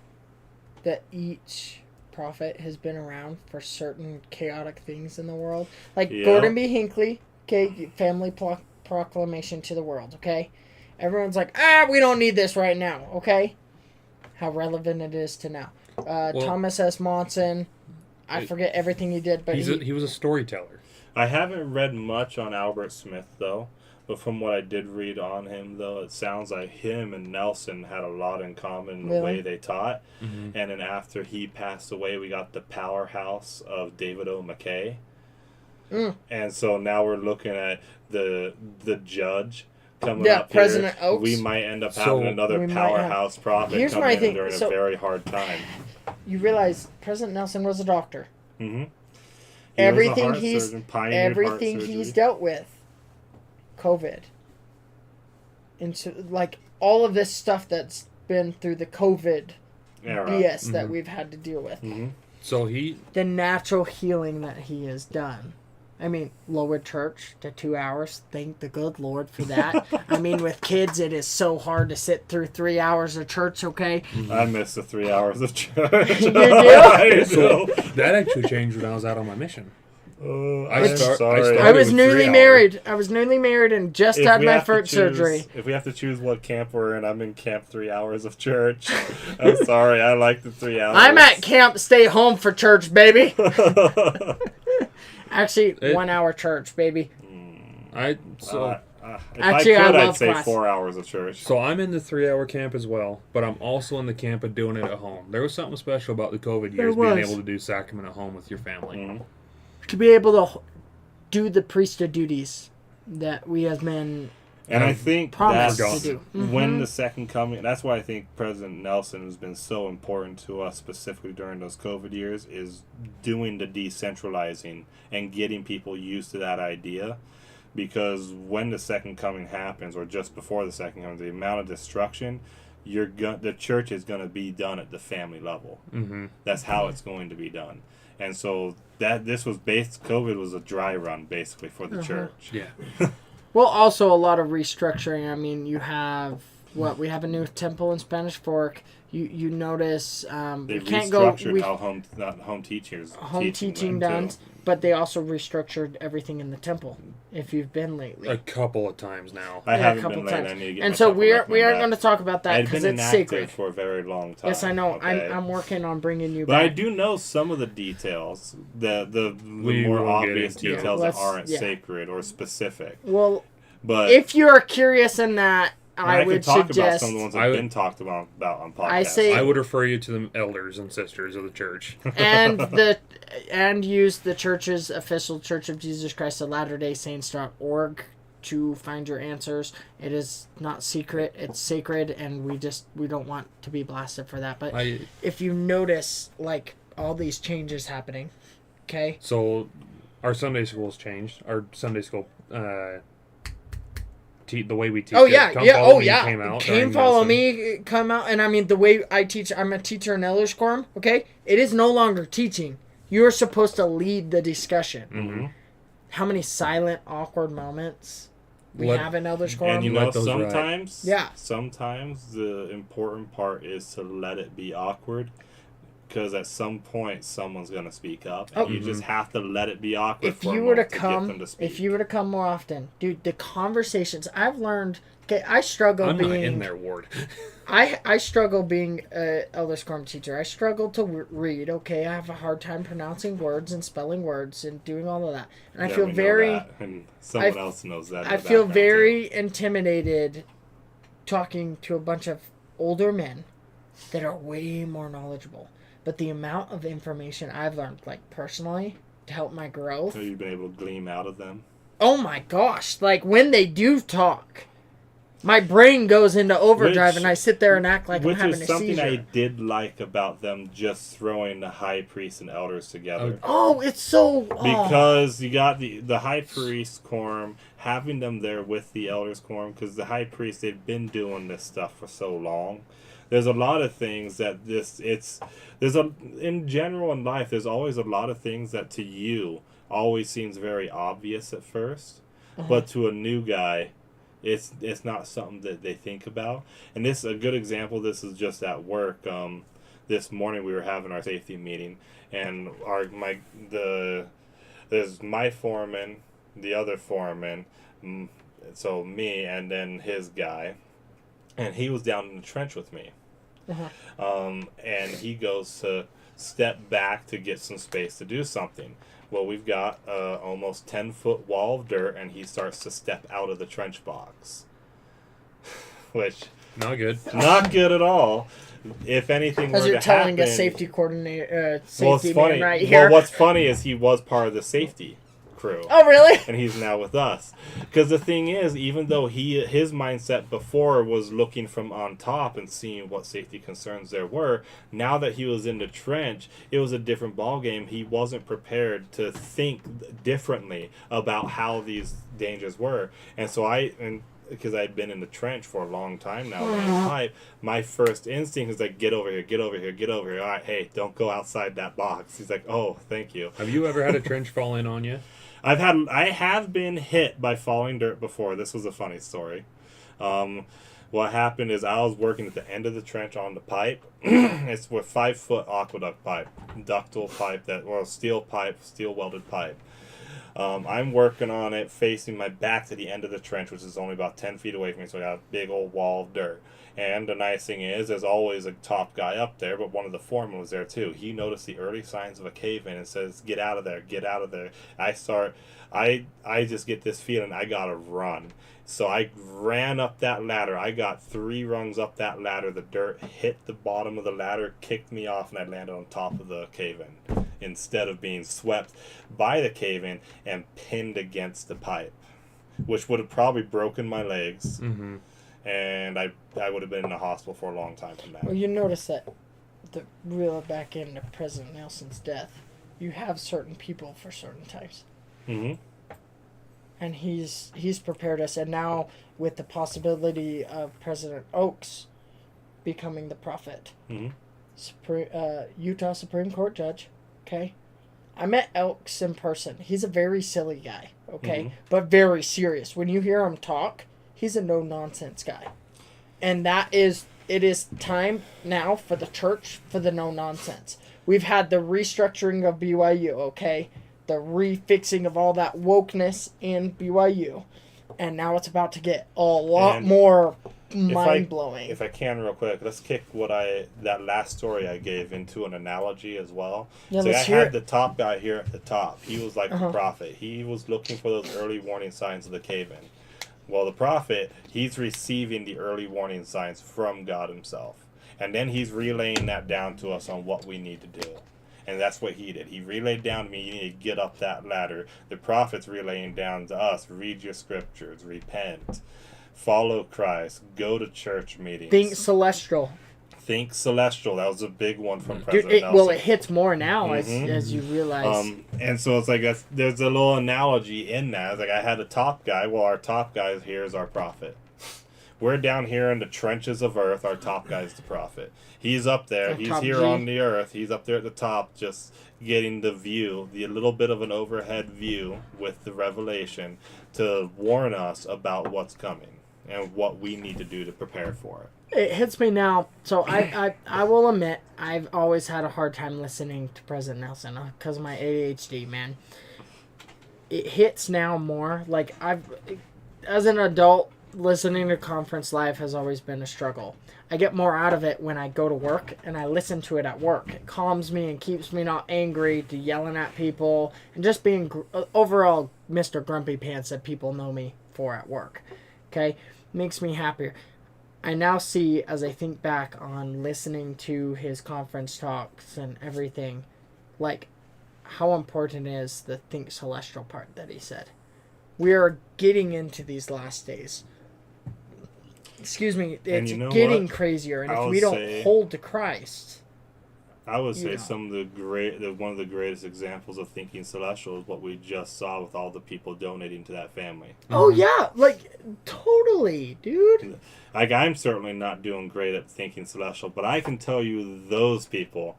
that each prophet has been around for certain chaotic things in the world? Like Yeah. Gordon B. Hinckley, okay, family proclamation to the world, okay? Everyone's like, we don't need this right now, okay? How relevant it is to now. Thomas S. Monson. I forget everything he did, but he was a storyteller. I haven't read much on Albert Smith, though. But from what I did read on him, though, it sounds like him and Nelson had a lot in common in the way they taught. Mm-hmm. And then after he passed away, we got the powerhouse of David O. McKay. And so now we're looking at the judge coming up President here. Oaks. We might end up having another we might powerhouse prophet Here's coming my in thing. during So- a very hard time. You realize President Nelson was a doctor. Mm-hmm. Everything he's he's dealt with, COVID. And so, like, all of this stuff that's been through the COVID BS that we've had to deal with. Mm-hmm. So the natural healing that he has done. I mean, lower church to 2 hours. Thank the good Lord for that. I mean, with kids, it is so hard to sit through 3 hours of church, okay? I miss the 3 hours of church. You do? I So do. that actually changed when I was out on my mission. I'm start- sorry. I started I was with newly 3 married. I was newly married and just If had we my have to first choose- surgery. If we have to choose what camp we're in, I'm in camp 3 hours of church. I'm sorry, I like the 3 hours. I'm at camp stay home for church, baby. Actually, 1 hour church, baby. If Actually, I could, I I'd love say class. 4 hours of church. So I'm in the 3-hour camp as well, but I'm also in the camp of doing it at home. There was something special about the COVID There years being was. able to do sacrament at home with your family. Mhm. To be able to do the priesthood duties that we as men And I think promised that's to do. when the second coming. That's why I think President Nelson has been so important to us, specifically during those COVID years, is doing the decentralizing and getting people used to that idea. Because when the second coming happens, or just before the second coming, the amount of destruction, the church is going to be done at the family level. Mm-hmm. That's how it's going to be done. And so COVID was a dry run basically for the church. Yeah. Well, also a lot of restructuring. I mean, you have we have a new temple in Spanish Fork. You notice They we can't go restructured how home teachers home teaching done, but they also restructured everything in the temple. If you've been lately, A couple of times now. I Yeah, haven't a couple been late. times. I need to get And my so couple we recommend aren't that. going to talk about that I've because been it's inactive sacred. for a very long time. Yes, I know. okay? I'm working on bringing you But back. I do know some of the details, the We more will get obvious into it. details that aren't Yeah. sacred or specific. Well, But if you're curious in that, and I can would talk suggest. about some of the ones that I have would- been talked about on podcasts. I say- I would refer you to the elders and sisters of the church. and use the church's official Church of Jesus Christ of Latter-day Saints.org to find your answers. It is not secret, it's sacred, and we don't want to be blasted for that. But if you notice like all these changes happening, okay? So our Sunday school's changed. Our Sunday school the way we teach. Oh it. yeah, Come yeah, Follow oh Me yeah. Came out Came during follow Nelson. me, come out, and I mean the way I teach. I'm a teacher in Elders Quorum. Okay, it is no longer teaching. You are supposed to lead the discussion. Mhm. How many silent, awkward moments we Let- have in Elders Quorum? And you Let know, those ride. sometimes the important part is to let it be awkward, because at some point someone's going to speak up, and Oh. you just have to let it be awkward. If for a you were to moment get come, them to speak. if you were to come more often, dude, the conversations I've learned. Okay, I struggle I'm being. not in their ward. I struggle being an Elders Quorum teacher. I struggle to read. Okay, I have a hard time pronouncing words and spelling words and doing all of that. And I Yeah, feel we know very. that, and someone I- else knows that. in I the feel background, very intimidated talking to a bunch of older men that are way more knowledgeable. But the amount of information I've learned, like personally, to help my growth. too. So you've been able to glean out of them. Oh my gosh! Like when they do talk, my brain goes into overdrive, Which- and I sit there and act like I'm Which having is a something seizure. I did like about them just throwing the high priest and elders together. Oh, it's so. Oh. Because you got the high priest quorum, having them there with the elders quorum, because the high priest, they've been doing this stuff for so long. There's a lot of things that in general in life, there's always a lot of things that to you always seems very obvious at 1st, but to a new guy, it's not something that they think about. And this a good example. This is just at work. This morning we were having our safety meeting, and there's my foreman, the other foreman, so me, and then his guy, and he was down in the trench with me. And he goes to step back to get some space to do something. Well, we've got almost 10-foot wall of dirt, and he starts to step out of the trench box, which Not good. not good at all. If anything As were you're to telling happen, a safety coordinator, well, it's safety funny. man right here. Well, what's funny is he was part of the safety crew. Oh, really? And he's now with us. Because the thing is, even though his mindset before was looking from on top and seeing what safety concerns there were, now that he was in the trench, it was a different ballgame. He wasn't prepared to think differently about how these dangers were. And so because I'd been in the trench for a long time now, my first instinct was like, get over here, get over here, get over here. All right, hey, don't go outside that box. He's like, oh, thank you. Have you ever had a trench fall in on you? I have been hit by falling dirt before. This was a funny story. What happened is I was working at the end of the trench on the pipe. It's with 5-foot aqueduct pipe, ductile pipe, steel welded pipe. I'm working on it facing my back to the end of the trench, which is only about 10 feet away from me, so I got a big old wall of dirt. And the nice thing is, there's always a top guy up there, but one of the foremen was there too. He noticed the early signs of a cave-in and says, get out of there, get out of there. I just get this feeling I gotta run. So I ran up that ladder. I got 3 rungs up that ladder. The dirt hit the bottom of the ladder, kicked me off, and I landed on top of the cave-in instead of being swept by the cave-in and pinned against the pipe, which would have probably broken my legs. Mm-hmm. And I would have been in the hospital for a long time from that. Well, you notice that the reel it back into President Nelson's death, you have certain people for certain times. Mm-hmm. And he's prepared us. And now with the possibility of President Oaks becoming the prophet, Utah Supreme Court judge, okay? I met Oaks in person. He's a very silly guy, okay? But very serious. When you hear him talk, he's a no-nonsense guy. And it is time now for the church for the no-nonsense. We've had the restructuring of BYU, okay? The refixing of all that wokeness in BYU. And now it's about to get a lot more mind-blowing. If I can real quick, let's kick that last story I gave into an analogy as well. Yeah, so I let's hear had it. the top guy here at the top. He was like the prophet. He was looking for those early warning signs of the cave-in. Well, the prophet, he's receiving the early warning signs from God himself. And then he's relaying that down to us on what we need to do. And that's what he did. He relayed down to me, you need to get up that ladder. The prophet's relaying down to us, read your scriptures, repent, follow Christ, go to church meetings. Think celestial. Think celestial. That was a big one from President Nelson. Well, it hits more now as you realize. And so it's like there's a little analogy in that. It's like I had a top guy. Well, our top guy here is our prophet. We're down here in the trenches of earth. Our top guy is the prophet. He's up there. He's here on the earth. He's up there at the top just getting the view, the little bit of an overhead view with the revelation to warn us about what's coming and what we need to do to prepare for it. It hits me now. So I will admit, I've always had a hard time listening to President Nelson because of my ADHD, man. It hits now more. Like, as an adult, listening to Conference Live has always been a struggle. I get more out of it when I go to work and I listen to it at work. It calms me and keeps me not angry to yelling at people and just being overall Mr. Grumpy Pants that people know me for at work. Okay? Makes me happier. I now see, as I think back on listening to his conference talks and everything, like how important is the think celestial part that he said. We are getting into these last days. Excuse me, it's getting crazier, and if we don't hold to Christ, I would say some of one of the greatest examples of thinking celestial is what we just saw with all the people donating to that family. Oh yeah, like totally, dude. Like, I'm certainly not doing great at thinking celestial, but I can tell you those people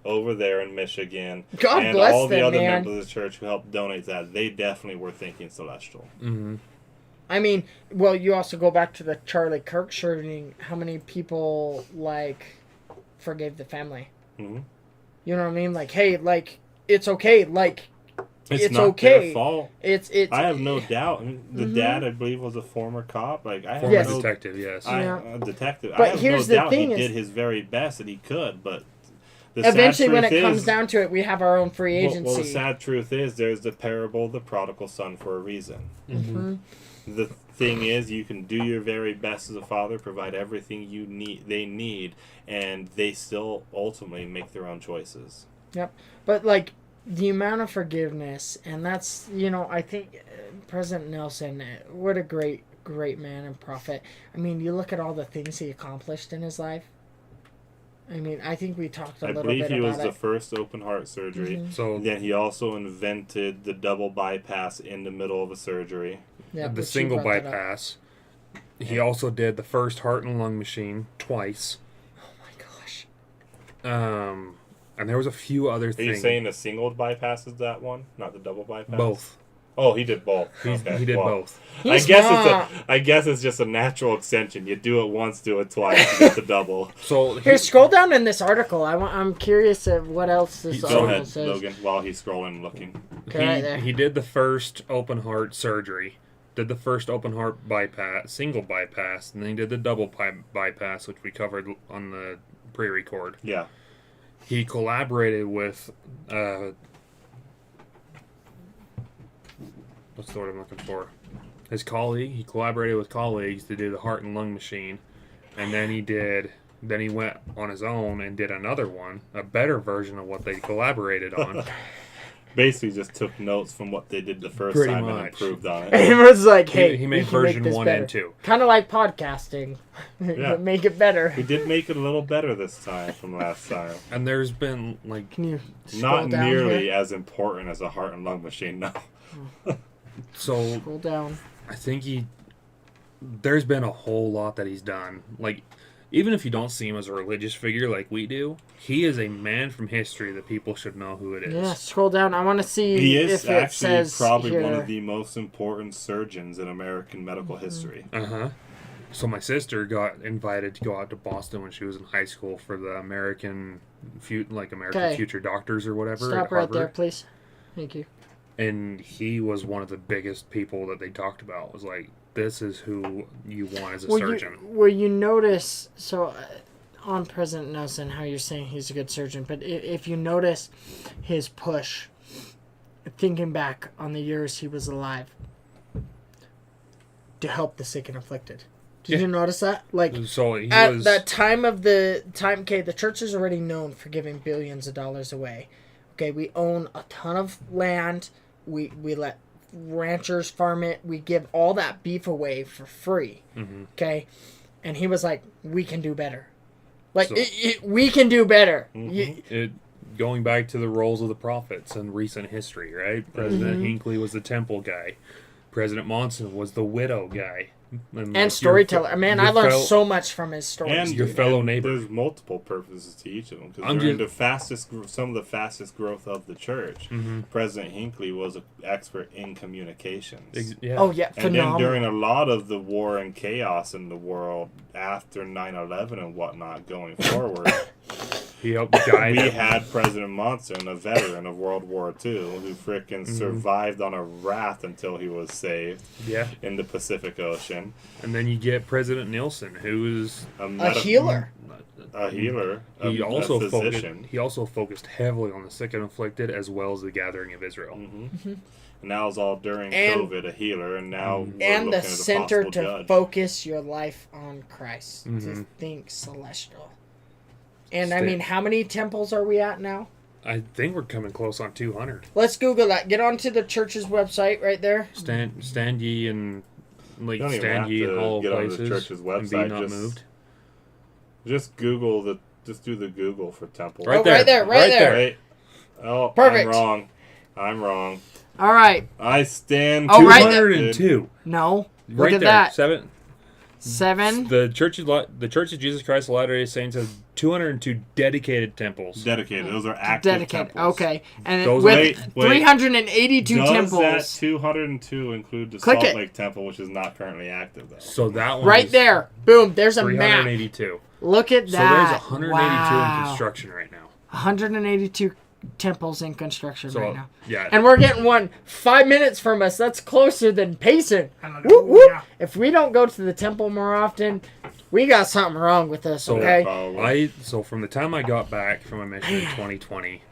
over there in Michigan God and bless all the them, other man. members of the church who helped donate that, they definitely were thinking celestial. Mm-hmm. I mean, well, you also go back to the Charlie Kirk shooting. How many people, like, forgave the family? Mm-hmm. You know what I mean? Like, hey, like, it's okay. Like, it's not okay. their fault. It's I have no doubt. I mean, the dad, I believe, was a former cop. Like I have Former Yes. no detective, yes. a detective. But I have here's no the doubt thing he is- did his very best that he could, but the sad Eventually, when it truth comes is- down to it, we have our own free agency. well, the sad truth is, there's the parable of the prodigal son for a reason. Mm-hmm. The thing is, you can do your very best as a father, provide everything they need, and they still ultimately make their own choices. But like the amount of forgiveness, and that's I think President Nelson, what a great man and prophet. I mean, you look at all the things he accomplished in his life. I mean, I think we talked a I little believe bit he was about the it. first open heart surgery. Mhm. So Then he also invented the double bypass in the middle of a surgery. Yeah, the which you single brought that up. bypass. He also did the first heart and lung machine twice. Oh my gosh. And there was a few other Are you things. saying the single bypass is that one, not the double bypass? Both. Oh, he did both. He Okay, did well, both. He's I guess smart. I guess it's just a natural extension. You do it once, do it twice, you get the double. So Here, scroll down in this article. I'm curious of what else this Go Go article ahead, says. Logan, while he's scrolling and looking. Okay, right there. he did the first open heart surgery, did the first open heart bypass, single bypass, and then he did the double bypass, which we covered on the pre-record. Yeah. He collaborated with what's the word I'm looking for? His colleague. He collaborated with colleagues to do the heart and lung machine, and then he went on his own and did another one, a better version of what they collaborated on. Basically just took notes from what they did the first Pretty time and much. improved on it. And it was like, hey, he made we can make version this 1 better. and 2. Kind of like podcasting. Yeah. Make it better. We did make it a little better this time from last time. And there's been like Can you scroll Not down nearly here? as important as a heart and lung machine, no. so Scroll down. I think there's been a whole lot that he's done. Like, even if you don't see him as a religious figure like we do, he is a man from history that people should know who it is. Yeah, scroll down. I want to see He is if it actually says probably here. one of the most important surgeons in American medical Mm-hmm. history. Uh-huh. So my sister got invited to go out to Boston when she was in high school for the American Okay. Future Doctors or whatever Stop at right Harvard. there, please. Thank you. And he was one of the biggest people that they talked about. Was like, this is who you want as a surgeon. You notice, so on President Nelson, how you're saying he's a good surgeon, but if you notice his push, thinking back on the years he was alive, to help the sick and afflicted. Did you notice that? Like, So he at was that time, okay, the church is already known for giving billions of dollars away. Okay, we own a ton of land. We let ranchers farm it. We give all that beef away for free. Mhm. Okay, and he was like, "We can do better. Like, So- we can do better." Mhm. going back to the roles of the prophets in recent history, right? President Mm-hmm. Hinckley was the temple guy. President Monson was the widow guy. And storyteller. Man, I learned so much from his stories. And Your fellow neighbor. There's multiple purposes to each of them because I'm during just- some of the fastest growth of the church. Mm-hmm. President Hinckley was an expert in communications. Yeah. Oh yeah, And then phenomenal. during a lot of the war and chaos in the world after 9/11 and whatnot going forward, He helped guide. we had President Monson, a veteran of World War II, who frickin' survived on a raft until he was saved Yeah. in the Pacific Ocean. And then you get President Nielsen, who is a healer. A healer. he a also physician. focused heavily on the sick and afflicted as well as the gathering of Israel. And that was all during And- COVID, a healer, and now we're And looking the at a center possible to judge. focus your life on Christ. To Mhm. think celestial. And I Stay- mean, how many temples are we at now? I think we're coming close on 200. Let's Google that. Get onto the church's website right there. Stand ye and like You don't even stand have ye in to hollow get onto the places church's and be website, not just- moved. Just do the Google for temple. Right Oh, there. right there, right there. Right. Oh, Perfect. I'm wrong. All right. I stand. Oh, right there. 202. No. Look Right at there. that. 7. 7. The Church of Jesus Christ of Latter-day Saints has 202 dedicated temples. Dedicated. Those are active Dedicated. temples. Okay. And Those- with Wait. 382 Does temples. that 202 include the Click Salt it. Lake Temple, which is not currently active though? So that one Right is there. Boom. There's a map. 382. Look at So that. there's 182 Wow. in construction right now. 182 temples in construction So right now. yeah, And we're getting one 5 minutes from us. That's closer than Payson. Whoop, whoop. If we don't go to the temple more often, we got something wrong with us, So- okay? Probably. so from the time I got back from a mission in 2020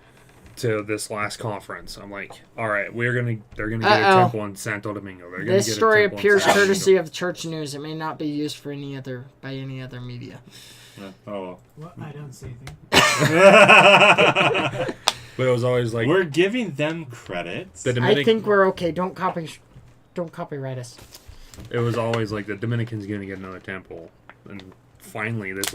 to this last conference, I'm like, all right, they're gonna get a temple in Santo Domingo. They're gonna This get a story temple in appears Santo courtesy of Church News. It may not be used for by any other media. Oh. What? I don't see anything. Domingo. But it was always like We're giving them credits. the I Dominican. think we're okay. Don't copyright us. It was always like the Dominicans gonna get another temple, and finally this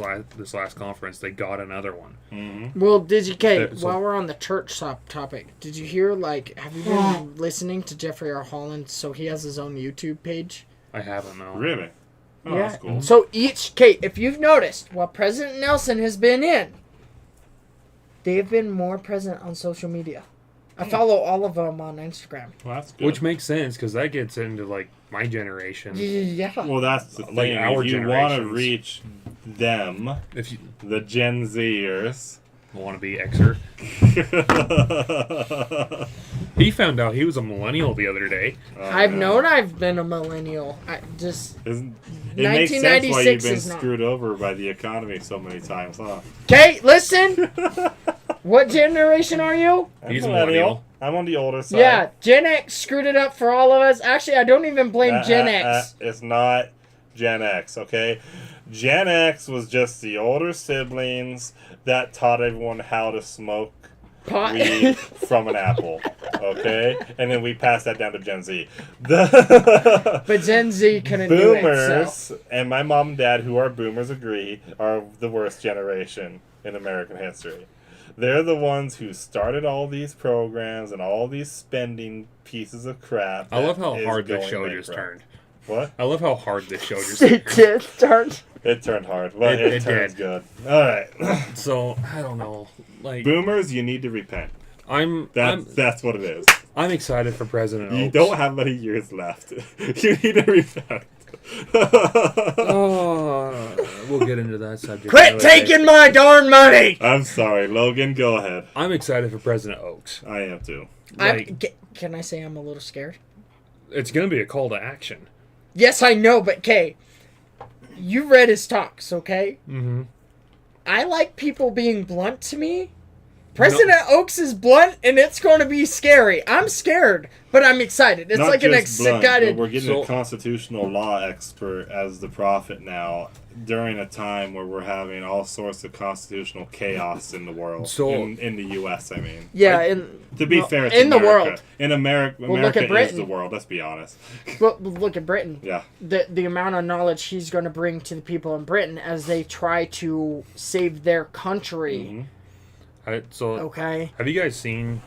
last conference they got another one. Mm-hmm. Well, did you, Kate, So- while we're on the church topic, did you hear, have you been listening to Jeffrey R. Holland? So he has his own YouTube page. I haven't known. Really? Oh, Yeah. that's cool. So Kate, if you've noticed, while President Nelson has been in, they've been more present on social media. I follow all of them on Instagram. Well, that's good. Which makes sense because that gets into like my generation. Yeah. Well, that's the Like thing. our If you want to generations. reach them, If you the Gen Zers. want to be Xer, he found out he was a millennial the other day. I've known I've been a millennial. I just It makes sense why you've 1996 been is not. screwed over by the economy so many times, huh? Kate, listen. What generation are you? I'm He's a millennial. I'm on the older side. Yeah, Gen X screwed it up for all of us. Actually, I don't even blame Gen X. It's not Gen X, okay? Gen X was just the older siblings that taught everyone how to smoke Pot. weed from an apple, okay? And then we passed that down to Gen Z. The But Gen Z couldn't do it. boomers, So. and my mom and dad, who are boomers, agree, are the worst generation in American history. They're the ones who started all these programs and all these spending pieces of crap. I love that how is hard this going show just bankrupt. turned. What? I love how hard this show just It turned. did start. It turned hard, but It it turns did. good. All right. So I don't know. Like Boomers, you need to repent. I'm That's what it is. I'm excited for President You Oaks. don't have many years left. You need to repent. Oh, we'll get into that subject. Quit another day. taking my darn money. I'm sorry, Logan. Go ahead. I'm excited for President Oaks. I am too. Can I say I'm a little scared? It's gonna be a call to action. Yes, I know, but Kay, you read his talks, okay? Mm-hmm. I like people being blunt to me. President Oaks is blunt, and it's going to be scary. I'm scared, but I'm excited. It's Not like an just blunt, but guided. we're getting So- a constitutional law expert as the prophet now during a time where we're having all sorts of constitutional chaos in the world. So- in the U.S., I mean. Yeah, and To be well, fair, it's in the America. world. In America, Well, look America at is Britain. the world. Let's be honest. look at Britain. Yeah. The amount of knowledge he's going to bring to the people in Britain as they try to save their country. Mhm. So Okay. have you guys seen?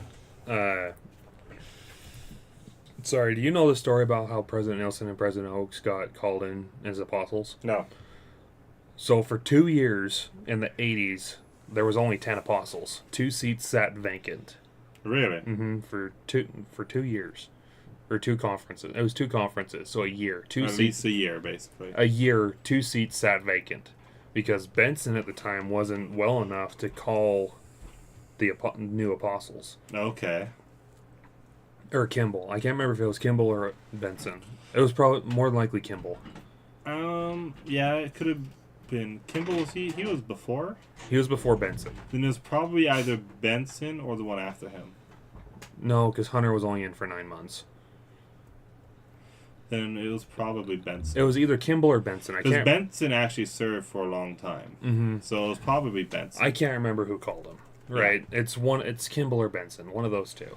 Sorry, do you know the story about how President Nelson and President Oaks got called in as apostles? No. So for 2 years in the 80s, there was only 10 apostles. 2 seats sat vacant. Really? For 2 years, or 2 conferences. It was 2 conferences, so a year. 2 At seats. least a year, basically. A year, 2 seats sat vacant because Benson at the time wasn't well enough to call the new apostles. Okay. Or Kimball. I can't remember if it was Kimball or Benson. It was probably more than likely Kimball. Yeah, it could have been Kimball. Was he was before? He was before Benson. Then it was probably either Benson or the one after him. No, because Hunter was only in for 9 months. Then it was probably Benson. It was either Kimball or Benson. I Because can't. Benson actually served for a long time. Mm-hmm. So it was probably Benson. I can't remember who called him. Right. It's Kimball or Benson. One of those two.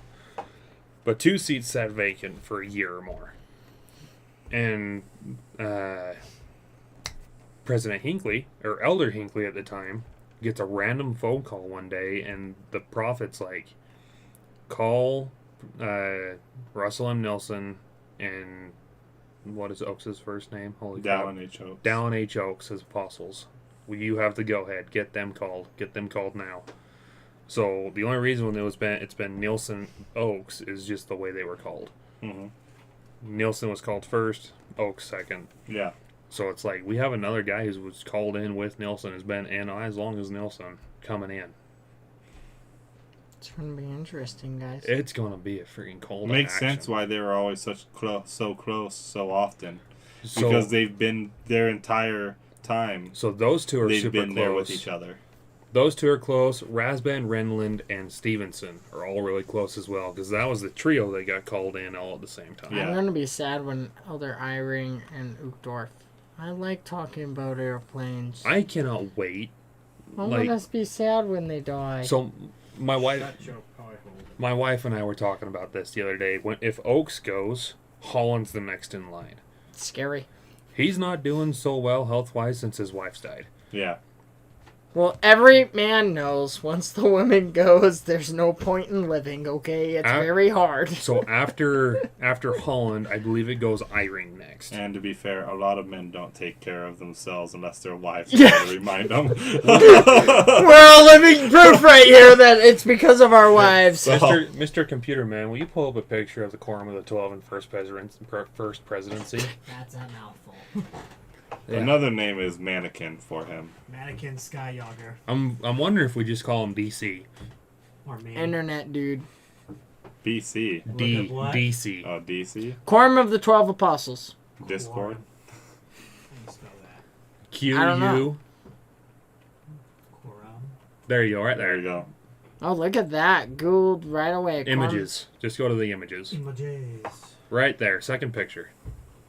But 2 seats sat vacant for a year or more. And President Hinckley, or Elder Hinckley at the time, gets a random phone call one day, and the prophet's like, call Russell M. Nelson and what is Oaks' first name? Holy crap. Dallin H. Oaks. Dallin H. Oaks as apostles. Well, you have the go-ahead. Get them called. Get them called now. So the only reason when it's been Nielsen Oaks is just the way they were called. Mm-hmm. Nielsen was called first, Oaks second. Yeah. So it's like we have another guy who was called in with Nielsen, has been in as long as Nielsen coming in. It's gonna be interesting, guys. It's gonna be a freaking cold. Makes action. sense why they were always so close, so often. So, Because they've been their entire time. so those two are They've super been close. there with each other. Those two are close. Rasband, Renland, and Stevenson are all really close as well because that was the trio that got called in all at the same time. Yeah. I'm gonna be sad when Elder Eyring and Uchtdorf. I like talking about airplanes. I cannot wait. I'm like- gonna be sad when they die. So my wife, That joke, how I hold it. my wife and I were talking about this the other day. If Oaks goes, Holland's the next in line. It's scary. He's not doing so well health-wise since his wife's died. Yeah. Well, every man knows once the woman goes, there's no point in living. Okay, it's very hard. So after Holland, I believe it goes Eyring next. And to be fair, a lot of men don't take care of themselves unless their wives Yeah. try to remind them. We're all living proof right here that it's because of our wives. So- Mr. Computer Man, will you pull up a picture of the Quorum of the 12 and first presidency? That's a mouthful. Yeah. Another name is mannequin for him. Mannequin Skyjogger. I'm wondering if we just call him DC. Or man. Internet dude. BC. Look at what? DC. Oh, DC. Quorum of the 12 Apostles. Discord. How do you spell that? Q I don't know. U. Quorum. There you go, right There there. you go. Oh, look at that. Googled right away. Quorum- Images. Just go to the images. Images. Right there, second picture.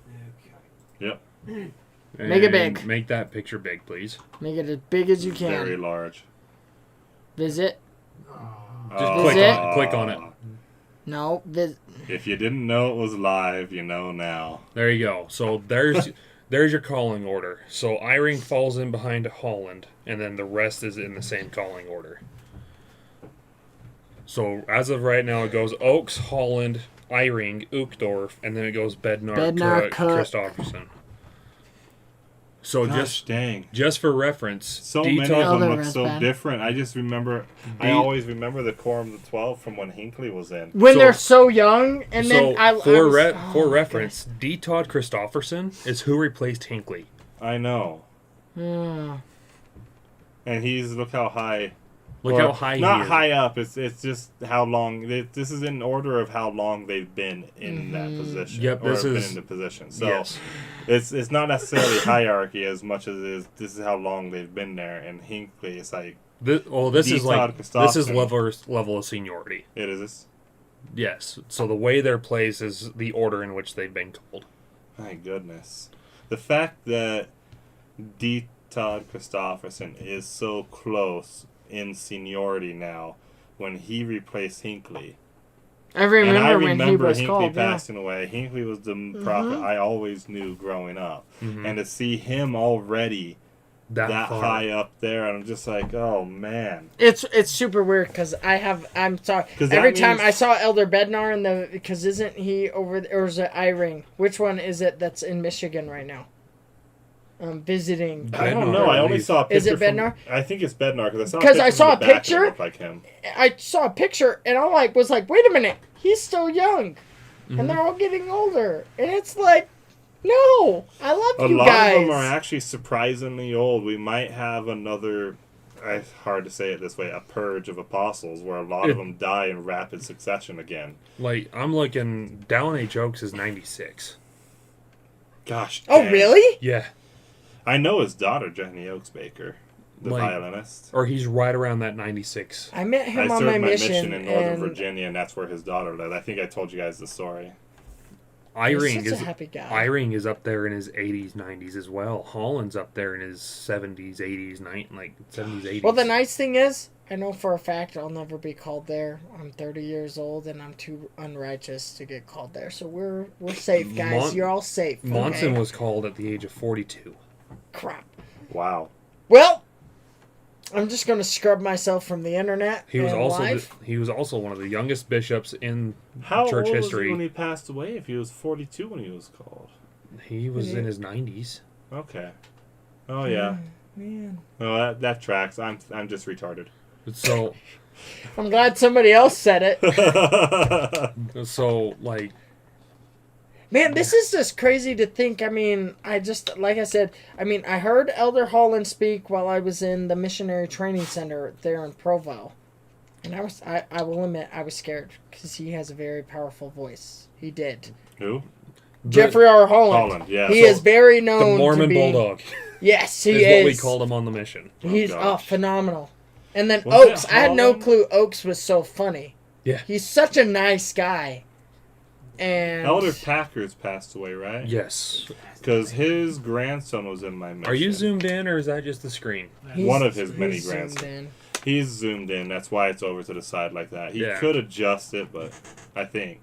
Okay. Yep. Make it And big. Make that picture big, please. Make it as big as you can. Very large. Visit. Just Oh. click on it. No. If you didn't know it was live, you know now. There you go. So there's your calling order. So Eyring falls in behind Holland, and then the rest is in the same calling order. So as of right now, it goes Oaks, Holland, Eyring, Uchtdorf, and then it goes Bednar, Cook. Christofferson. So Gosh dang. just for reference, So many of them Elder look so Rasband. different. I just remember, I always remember the Quorum of the 12 from when Hinckley was in. When So- they're so young, and then I for was- for oh, reference, D. Todd Christofferson is who replaced Hinckley. I know. Hmm. And look how high. Look or how high Not he is. high up, it's just how long. This is in order of how long they've been in that position. Yep, or this been is- in the position. So Yes. it's not necessarily hierarchy as much as it is this is how long they've been there. And Hinckley is like, This D. is like Todd this is Christofferson. level of seniority. it is this. Yes. So the way they're placed is the order in which they've been called. My goodness. The fact that D. Todd Christofferson is so close in seniority now when he replaced Hinckley. I And remember I when remember he was Hinckley called. Yeah. passing away. Hinckley was the prophet I always knew growing up. Mhm. And to see him already that far. high up there, I'm just like, oh man. It's super weird because I'm sorry. 'Cause that Every time means- I saw Elder Bednar in the because isn't he over there, or is it Eyring? Which one is it that's in Michigan right now? Visiting. I don't Bednar, know. I at only least. saw a picture. Is it from- Bednar? I think it's Bednar because I saw a from the back and it picture. looked like him. I saw a picture and I was like, wait a minute, he's still young, Mm-hmm. and they're all getting older, and it's like, no, I love A you lot guys. of them are actually surprisingly old. We might have another. It's hard to say it this way. A purge of apostles, where a lot of them die in rapid succession again. Like I'm looking, Dallin H. Oaks is 96. Gosh. Oh dang. really? Yeah. I know his daughter, Jenny Oaks Baker, the Like- violinist. Or he's right around that 96. I met I him on served my my mission, in Northern and Virginia, and that's where his daughter lived. I think I told you guys the story. Eyring he's such is a happy guy. Eyring is up there in his 80s, 90s as well. Holland's up there in his 70s, 80s, 70s, 80s. Well, the nice thing is, I know for a fact I'll never be called there. I'm 30 years old and I'm too unrighteous to get called there. So we're safe, guys. Mon- You're all safe. Monson okay? was called at the age of 42. crap. Wow. Well, I'm just gonna scrub myself from the internet. He was and also live. he was also one of the youngest bishops in How church old history. was he when he passed away? If he was 42 when he was called. He was in his 90s. Okay. Oh yeah. Man, Well, that tracks. I'm just retarded. So I'm glad somebody else said it. so like Man, this is just crazy to think. I mean, like I said, I heard Elder Holland speak while I was in the missionary training center there in Provo. And I will admit, I was scared because he has a very powerful voice. He did. Who? Jeffrey R. Holland. Holland, yeah. He is very known The Mormon to be, Bulldog Yes, he is is. what we called him on the mission. He's gosh. phenomenal. And then Was it Oaks, I had no Holland? clue Oaks was so funny. Yeah. He's such a nice guy. And Elder Packard's passed away, right? Yes. Because his grandson was in my mission. Are you zoomed in, or is that just the screen? he's- One of his many he's zoomed grandsons. in. He's zoomed in. That's why it's over to the side like that. He Yeah. could adjust it, but I think.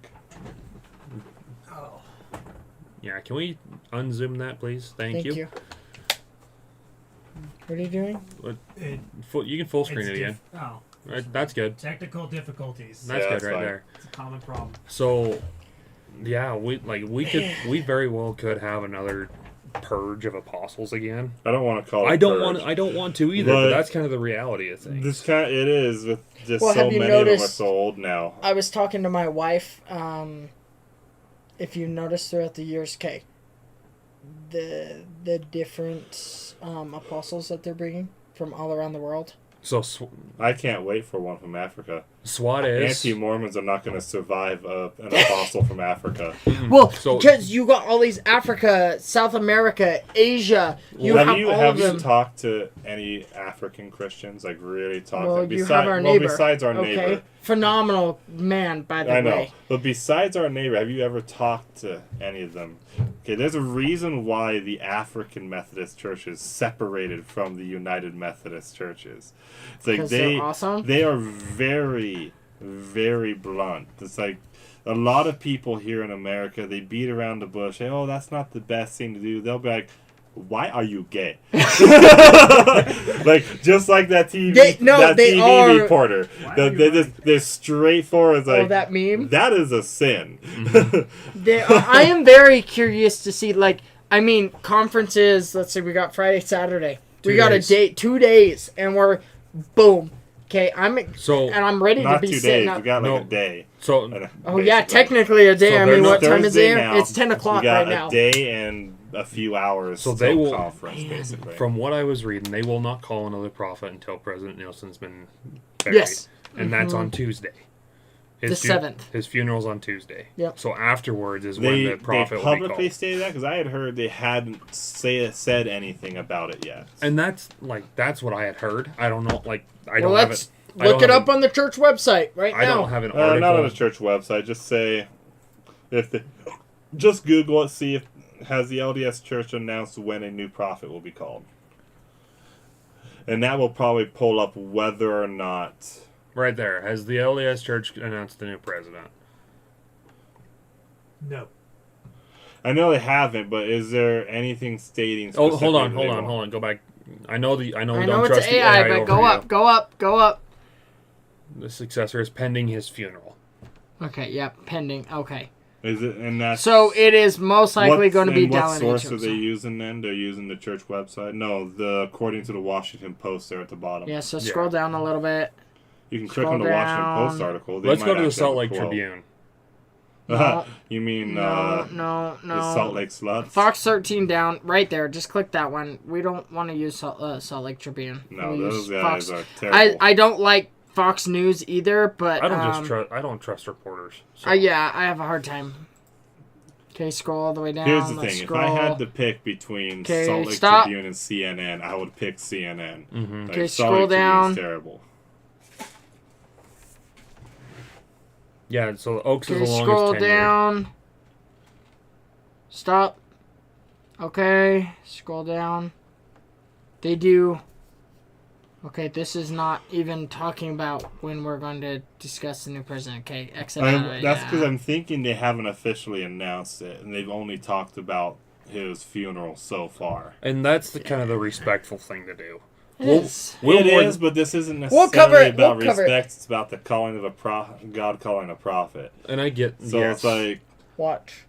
Oh. Yeah, can we unzoom that, please? Thank you. What are you doing? It, You can full screen it's it again. Oh. Right, that's good. Technical difficulties. That's Yeah, good that's right fine. there. It's a common problem. So, yeah, we very well could have another purge of apostles again. I don't want to call it. I don't purge. want to either. But But that's kind of the reality of things. This it is with just Well, so have you many of them are noticed- so old now. I was talking to my wife. If you notice throughout the years, okay, the different apostles that they're bringing from all around the world. So I can't wait for one from Africa. SWAT is Anti-Mormons are not going to survive an apostle from Africa. Well, So- because you got all these Africa, South America, Asia. You have all have of you them. talked to any African Christians? Like really talked? Well, to you have our neighbor. Besides our Okay, neighbor. phenomenal man, by the I know. way. But besides our neighbor, have you ever talked to any of them? Okay, there's a reason why the African Methodist churches separated from the United Methodist churches. It's like 'Cause they're awesome? they are very, very blunt. It's like a lot of people here in America, they beat around the bush. Say, oh, that's not the best thing to do. They'll be like, why are you gay? Like just like that TV, They TV are- reporter. Why are you They're straightforward. It's like, that meme? that is a sin. I am very curious to see, like, I mean, conferences. Let's say we got Friday, Saturday. We 2 got days. a date, 2 days, and we're boom. Okay, I'm ready to Not be 2 sitting days. up. We got like No. a day. So Oh yeah, basically. technically a day. So I there's mean, no what time is Thursday it? now. It's 10 o'clock We got right now. a day and a few hours. So they till will- conference basically. from what I was reading, they will not call another prophet until President Nelson's been buried. Yes. And that's on Tuesday. The 7th. His funeral's on Tuesday. Yep. So afterwards is they when the prophet will be publicly called. stated that because I had heard they hadn't said anything about it yet. And that's what I had heard. I don't know. Like I Well, don't have let's it. I look don't it have up on the church website right I now. don't have an Not on article. the church website. Just say if they just Google it, see if has the LDS Church announced when a new prophet will be called, and that will probably pull up whether or not. Right there. Has the LDS Church announced the new president? No. I know they haven't, but is there anything stating? Oh, hold specifically on, that they hold won't? on. Go back. I know we I don't know it's trust the AI, but over go you. up, go up, go up. The successor is pending his funeral. Okay, yep, pending. Okay. Is it? And that's So it is most likely going to be and what Dallin source H. are they Olson. using then? They're using the church website. No, according to the Washington Post there at the bottom. Yeah, so Yeah. scroll down a little bit. You can click Scroll on the Washington down. Post article. They Let's might go to the actually Salt have a Lake quote. Tribune. No. You mean No, the Salt Lake Sluts? Fox 13 down, right there. Just click that one. We don't want to use Salt Lake Tribune. No, We those use guys Fox. are terrible. I don't like Fox News either, but I don't trust reporters. So. yeah, I have a hard time. Okay, scroll all the way down. Here's the Let's thing: scroll. if I had to pick between Okay, Salt Lake stop. Tribune and CNN, I would pick CNN. Mhm. Like, Okay, Salt scroll Lake Tribune's down. Terrible. Yeah, so Oaks Okay, is the longest scroll tenure. down. Stop. Okay, scroll down. They do. Okay, this is not even talking about when we're going to discuss the new president. Okay, exit out of it. That's yeah. because I'm thinking they haven't officially announced it, and they've only talked about his funeral so far. And that's the kind of the respectful thing to do. It is. We'll It more- is, but this isn't We'll necessarily cover it, about we'll cover it. respect. It's about the calling of God calling a prophet. And I get So yes. it's like Watch.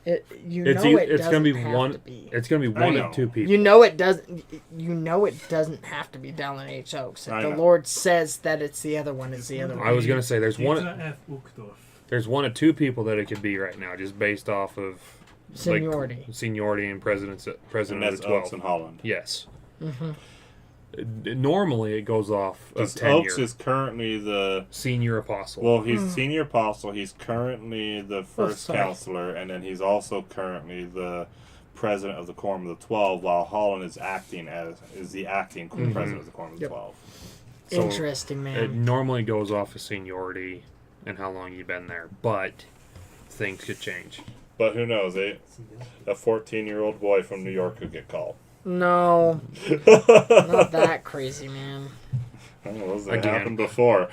It. You It's know e- it it's gonna be doesn't have one. to be. It's gonna be I one know. of two people. You know it doesn't. You know it doesn't have to be Dallin H. Oaks. If I the know. Lord says that it's the other one, it's the other one. I was gonna say there's one. Peter F. Uchtdorf. There's one of two people that it could be right now, just based off of Seniority. seniority and president and of that's the Oaks 12. and Holland. Yes. Normally, it goes off of Because tenure. Oaks is currently the Senior apostle. well, he's senior apostle. He's currently the first sorry. counselor, and then he's also currently the president of the Quorum of the 12. While Holland is the acting president of the Quorum of the Yep. 12. So Interesting, it man. normally goes off of seniority and how long you've been there, but things could change. But who knows? A 14-year-old boy from New York could get called. No, not that crazy, man. That Again. happened before.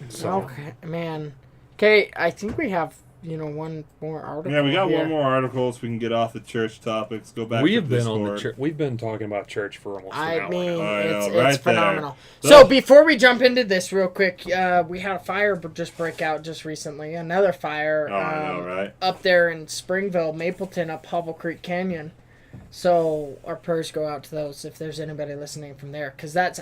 So Okay, man. Okay, I think we have, one more article. Yeah, we got here. one more article so we can get off the church topics. Go back. we to have been on the Discord. church. We've been talking about church for almost an I hour. mean, I it's, know, right it's phenomenal. there. So before we jump into this real quick, we had a fire just break out just recently. Another fire Oh, I know, right? up there in Springville, Mapleton, up Hobble Creek Canyon. So our prayers go out to those if there's anybody listening from there, because that's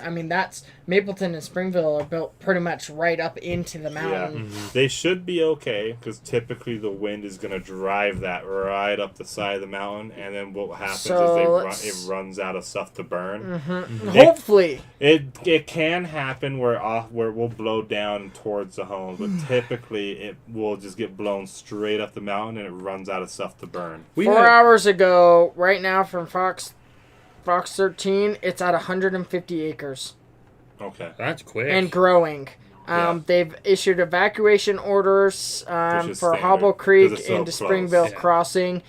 Mapleton and Springville are built pretty much right up into the Yeah, mountain. they should be okay because typically the wind is going to drive that right up the side of the mountain, and then what happens So is it runs out of stuff to burn. Hopefully, It can happen where we'll blow down towards the home, but typically it will just get blown straight up the mountain and it runs out of stuff to burn. We 4 had- hours ago, right now from Fox 13, it's at 150 acres. Okay. That's quick. And growing. Yeah. They've issued evacuation orders Which is for standard, Hobble 'cause Creek it's so into close. Springville Yeah. Crossing.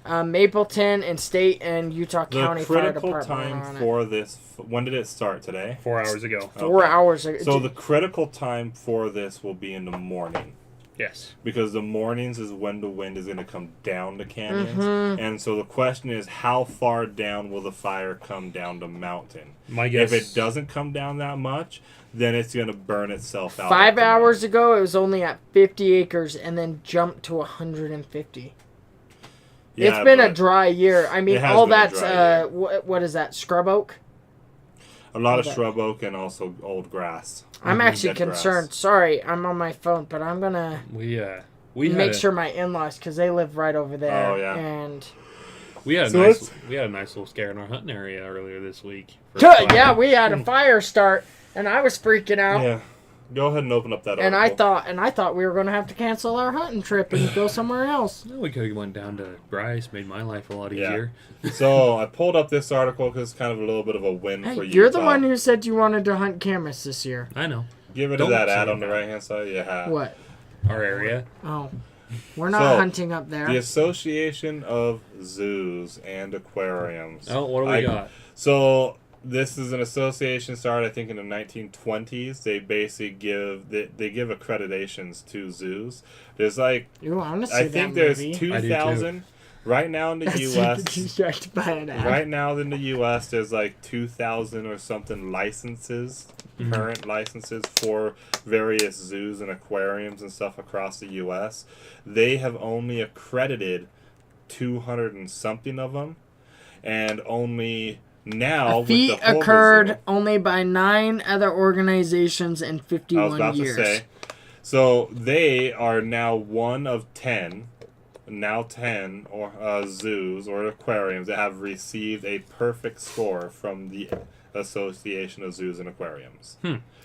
Mapleton and State and Utah The County Fire critical Department time are on for this, when did it start today? 4 hours ago. it. 4 hours ago. So the critical time for this will be in the morning. Yes. Because the mornings is when the wind is going to come down the canyons. Mm-hmm. And so the question is, how far down will the fire come down the mountain? My guess. If it doesn't come down that much, then it's going to burn itself out. 5 up the hours mountain. ago, it was only at 50 acres and then jumped to 150. Yeah, It's been a but dry year. I mean, It has all been a that's, dry year. what is that, scrub oak? a lot of Okay. shrub oak and also old grass. I'm actually Dead grass. concerned. Sorry, I'm on my phone, but I'm going to We make had sure my in-laws, because they live right over there. Oh, yeah. And we had a So nice it's- we had a nice little scare in our hunting area earlier this week. for yeah, fire. we had a fire start, and I was freaking out. Yeah. Go ahead and open up that And article. I thought we were going to have to cancel our hunting trip and go somewhere else. Well, we could have went down to Bryce, made my life a lot Yeah. easier. So I pulled up this article because it's kind of a little bit of a win Hey, for you. you're the one who said you wanted to hunt Camas this year. I know Give it Don't to that say ad on the that. right hand side. Yeah. What? our area. Oh, we're not So, hunting up there. The Association of Zoos and Aquariums. Oh, what do we got? So this is an association started, I think, in the 1920s. They basically give accreditations to zoos. There's like Ooh, I want to see I that think there's movie. 2,000 right now in the U.S. Distracted by an ad. Right now in the U.S., there's like 2,000 or something licenses, current licenses for various zoos and aquariums and stuff across the U.S. They have only accredited 200 and something of them, and only now A feat with the Hogle occurred Zoo- only by 9 other organizations in I was 51 about years. to say. So they are now one of 10. Now 10 or zoos or aquariums that have received a perfect score from the Association of Zoos and Aquariums.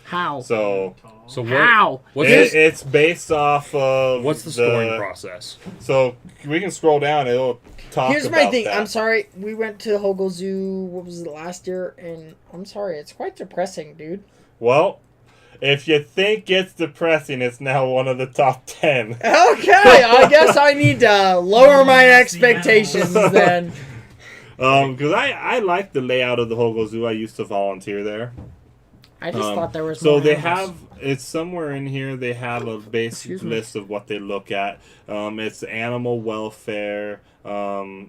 How? So So How? What's it's based off of what's the scoring process? So we can scroll down. It'll talk. Here's about my thing. That. I'm sorry. We went to Hogle Zoo. What was it last year? And I'm sorry. It's quite depressing, dude. Well, if you think it's depressing, it's now one of the top 10. Okay, I guess I need to lower my expectations then. Because I like the layout of the Hogle Zoo. I used to volunteer there. I just thought there was So more they animals. have, it's somewhere in here, they have a basic Excuse me. list of what they look at. It's animal welfare, what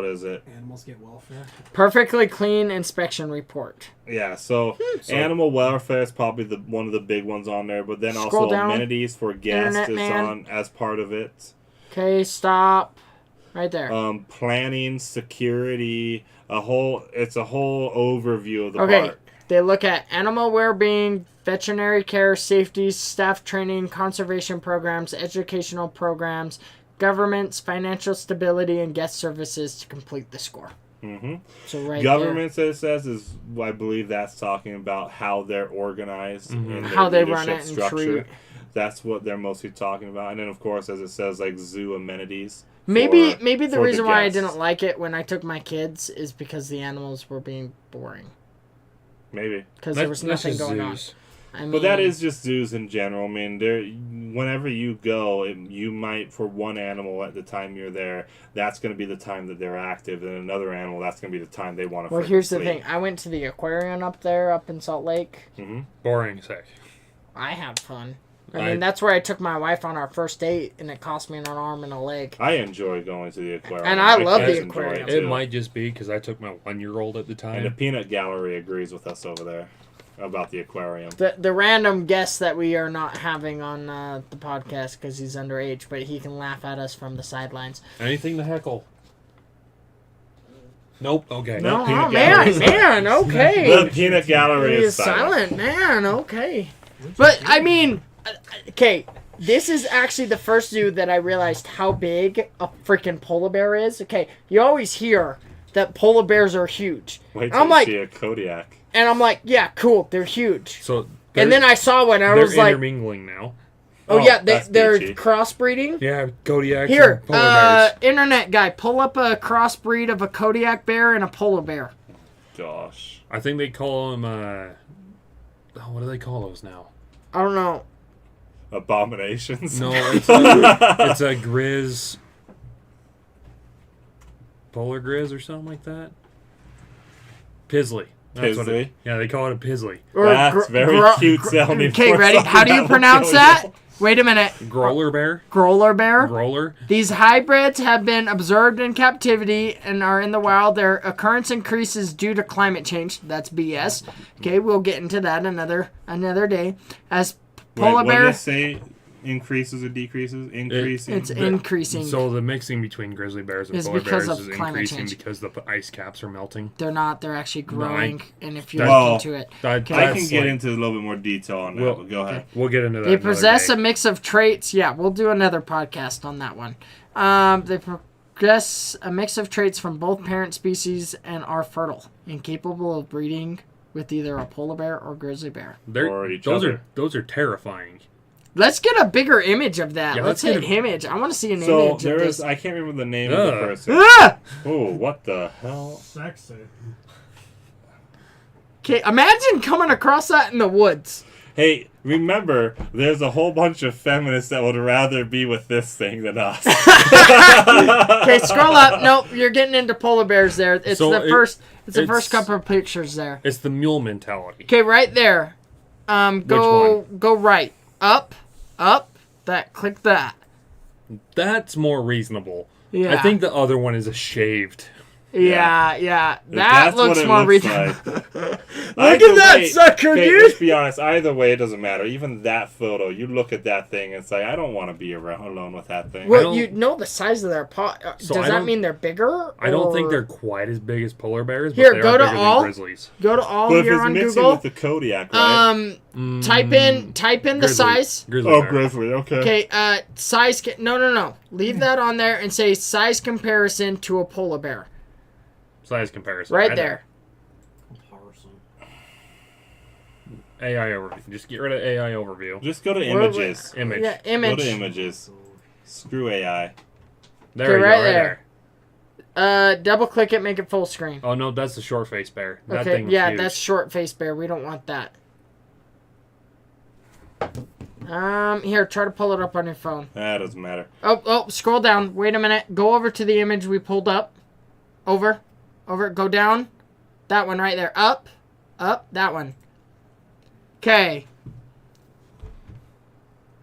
is it? Animals get welfare. Perfectly clean inspection report. Yeah, so animal welfare is probably one of the big ones on there, but then Scroll also down. amenities for guests Internet is man. on as part of it. Okay, stop. Right there. Planning, security, it's a whole overview of the Okay, park. they look at animal well-being, veterinary care, safety, staff training, conservation programs, educational programs, governments, financial stability, and guest services to complete the score. Mm-hmm. So right Government, it says, is I believe that's talking about how they're organized in their How they run leadership it and structure. treat. That's what they're mostly talking about. And then, of course, as it says, like zoo amenities. Maybe for- maybe the for reason why I guests. didn't like it when I took my kids is because the animals were being boring. Maybe. Because there was That's nothing just going zoos. on. I mean, But that is just zoos in general. I mean, whenever you go, you might, for one animal at the time you're there, that's going to be the time that they're active. And another animal, that's going to be the time they want to Well, here's the thing. I went to the aquarium up there, up in Salt Lake. Mm-hmm. Boring as heck. I had fun. I mean, that's where I took my wife on our first date, and it cost me an arm and a leg. I enjoy going to the aquarium. And I love kids the enjoy aquarium. It too. might just be because I took my 1-year-old at the And the time. peanut gallery agrees with us over there about the aquarium. The random guest that we are not having on the podcast because he's underage, but he can laugh at us from the sidelines. Anything to heckle? Nope. Okay. No, peanut oh, man, gallery. man, okay. The peanut gallery He is silent. man, okay. But, I mean, okay, this is actually the first zoo that I realized how big a freaking polar bear is. Okay, you always hear that polar bears are huge. Wait till I'm you like, see a Kodiak. and I'm like, yeah, cool, they're huge. So And then I saw one, and I they're was like, intermingling now. oh, yeah, that's they're peachy. crossbreeding. Yeah, Kodiaks Here, and polar bears. internet guy, pull up a crossbreed of a Kodiak bear and a polar bear. Gosh. I think they call them. What do they call those now? I don't know. Abominations. No, it's a grizz. Polar grizz or something like that. Pizzly. That's what Pizzly? yeah, they call it a pizzly. Or That's very cute sounding. Okay, for ready? something How do you will pronounce kill that? you. Wait a minute. Growler bear. Growler bear. Growler. These hybrids have been observed in captivity and are in the wild. Their occurrence increases due to climate change. That's BS. Okay, we'll get into that another day. As polar Wait, what did bear, it say? Increases or decreases? Increasing. it's increasing. So the mixing between grizzly bears and Is polar because bears of is climate increasing change. because the ice caps are melting. They're not. They're actually growing. And if you That- look Well, into it, I can That's get like- into a little bit more detail on that, Well, but go ahead. We'll get into that. they another possess day. a mix of traits. Yeah, we'll do another podcast on that one. They possess a mix of traits from both parent species and are fertile and capable of breeding with either a polar bear or grizzly bear. Or each other. Those are terrifying. Let's get a bigger image of that. Yeah, let's let's hit get image. I want to see an So image there of is, this. I can't remember the name of the Ugh. person. Ah! Oh, what the hell? Sexy. Okay, imagine coming across that in the woods. Hey, remember, there's a whole bunch of feminists that would rather be with this thing than us. Okay, scroll up. Nope, you're getting into polar bears there. It's So the first. It's the it's- first couple of pictures there. It's the mule mentality. Okay, right there. Go right, up. That click that. That's more reasonable. Yeah. I think the other one is a shaved. Yeah. That That's looks what it more looks reasonable. like. Look at that sucker, okay, dude. let's be honest. Either way, it doesn't matter. Even that photo, you look at that thing and say, "I don't want to be alone with that thing." Well, don't- you know the size of their paw. So Does I that don't- mean they're bigger? I don't or- think they're quite as big as polar bears, but Here, they go are to bigger all. than grizzlies. Go to all But if here it's on mixing Google. with the Kodiak, right? Type in the Grizzly. size. Grizzly Oh, bear. grizzly. Okay. Okay, size. No. Leave that on there and say size comparison to a polar bear. Size comparison. Right there. Comparison. AI overview. Just get rid of AI overview. Just go to Wait. images. Image. Yeah, Go image. to images. Screw AI. There Okay, you go. right Right there. there. Double click it, make it full screen. Oh no, that's the short face bear. That Okay, thing's yeah, huge. that's short face bear. We don't want that. Here, try to pull it up on your phone. That doesn't matter. Oh, scroll down. Wait a minute. Go over to the image we pulled up. Over. Go down. That one right there. Up. That one. Okay.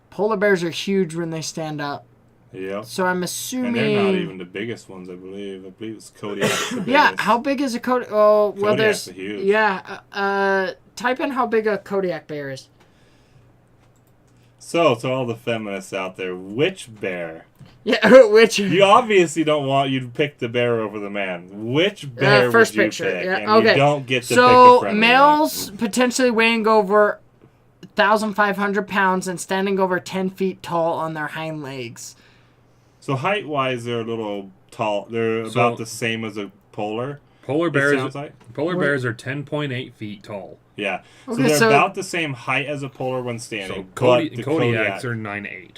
Polar bears are huge when they stand up. Yep. So I'm And assuming. they're not even the biggest ones, I believe. I believe it's Kodiak's the biggest. Yeah, how big is a Kodiak? Oh, well, Kodiak's there's. huge. Yeah. Type in how big a Kodiak bear is. So, to all the feminists out there, which bear? Yeah, which. You obviously don't want you to pick the bear over the man. Which bear first would you picture, pick? yeah, And okay. you don't get to pick So a friendly males potentially weighing over 1,500 pounds and standing over 10 feet tall on their hind legs. So height-wise, they're a little tall. They're So- about the same as a polar. Polar It bears. sounds like. Polar Wait. bears are 10.8 feet tall. Yeah. So Okay, they're so- about the same height as a polar when So standing. Cody, but the Kodiaks are 9'8".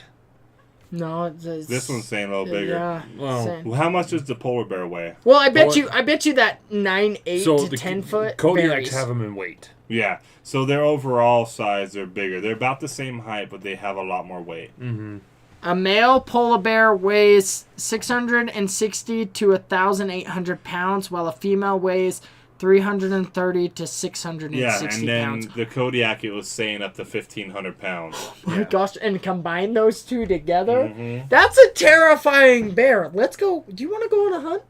No, it's This one's saying a little bigger. Yeah. Well, same. Well, how much does the polar bear weigh? Well, I bet Polar- you that 9'8" So to the 10 foot Kodiaks varies. have them in weight. Yeah. So their overall size are bigger. They're about the same height, but they have a lot more weight. Mm-hmm. A male polar bear weighs 660 to 1,800 pounds, while a female weighs 330 to 660 Yeah, and then pounds. the Kodiak, it was saying up to 1,500 pounds. My gosh, and combine those two together? Mhm. That's a terrifying bear. Let's go. Do you want to go on a hunt?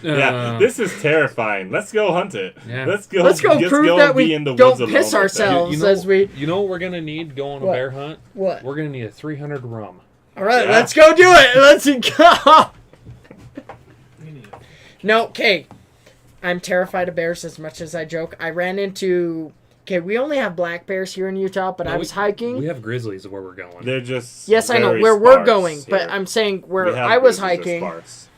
Yeah, this is terrifying. Let's go hunt it. Yeah. Let's go. Let's go prove and that be we in the don't woods alone piss with it. ourselves. You know, as we- you know what we're gonna need to go on a What? bear hunt? What? We're gonna need a 300 rum. All right, Yeah. let's go do it. Let's go. We need it. No, okay. I'm terrified of bears as much as I joke. I ran into. Okay, we only have black bears here in Utah, but I was hiking. We have grizzlies where we're going. They're just Yes, I know very where we're sparse going, but here. I'm saying We where have I was grizzlies that are hiking. sparse.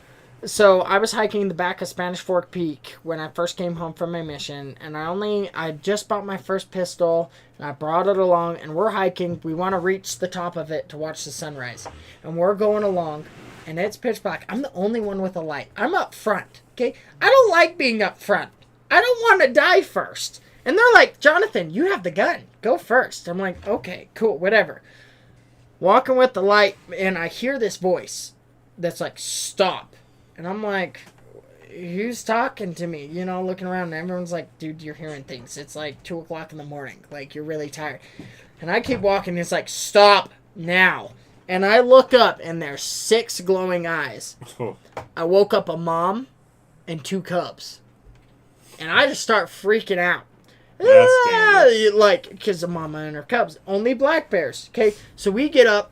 So I was hiking the back of Spanish Fork Peak when I first came home from my mission, and I just bought my first pistol, and I brought it along, and we're hiking. We want to reach the top of it to watch the sunrise, and we're going along, and it's pitch black. I'm the only one with a light. I'm up front. Okay, I don't like being up front. I don't want to die first. And they're like, Jonathan, you have the gun. Go first. I'm like, okay, cool, whatever. Walking with the light, and I hear this voice that's like, stop. And I'm like, who's talking to me? You know, looking around, and everyone's like, dude, you're hearing things. It's like 2 o'clock in the morning. Like, you're really tired. And I keep walking, and it's like, stop now. And I look up, and there's 6 glowing eyes. Oh, I woke up a mom and 2 cubs. And I just start freaking out. That's dangerous. Like, because the mama and her cubs. Only black bears. Okay, so we get up.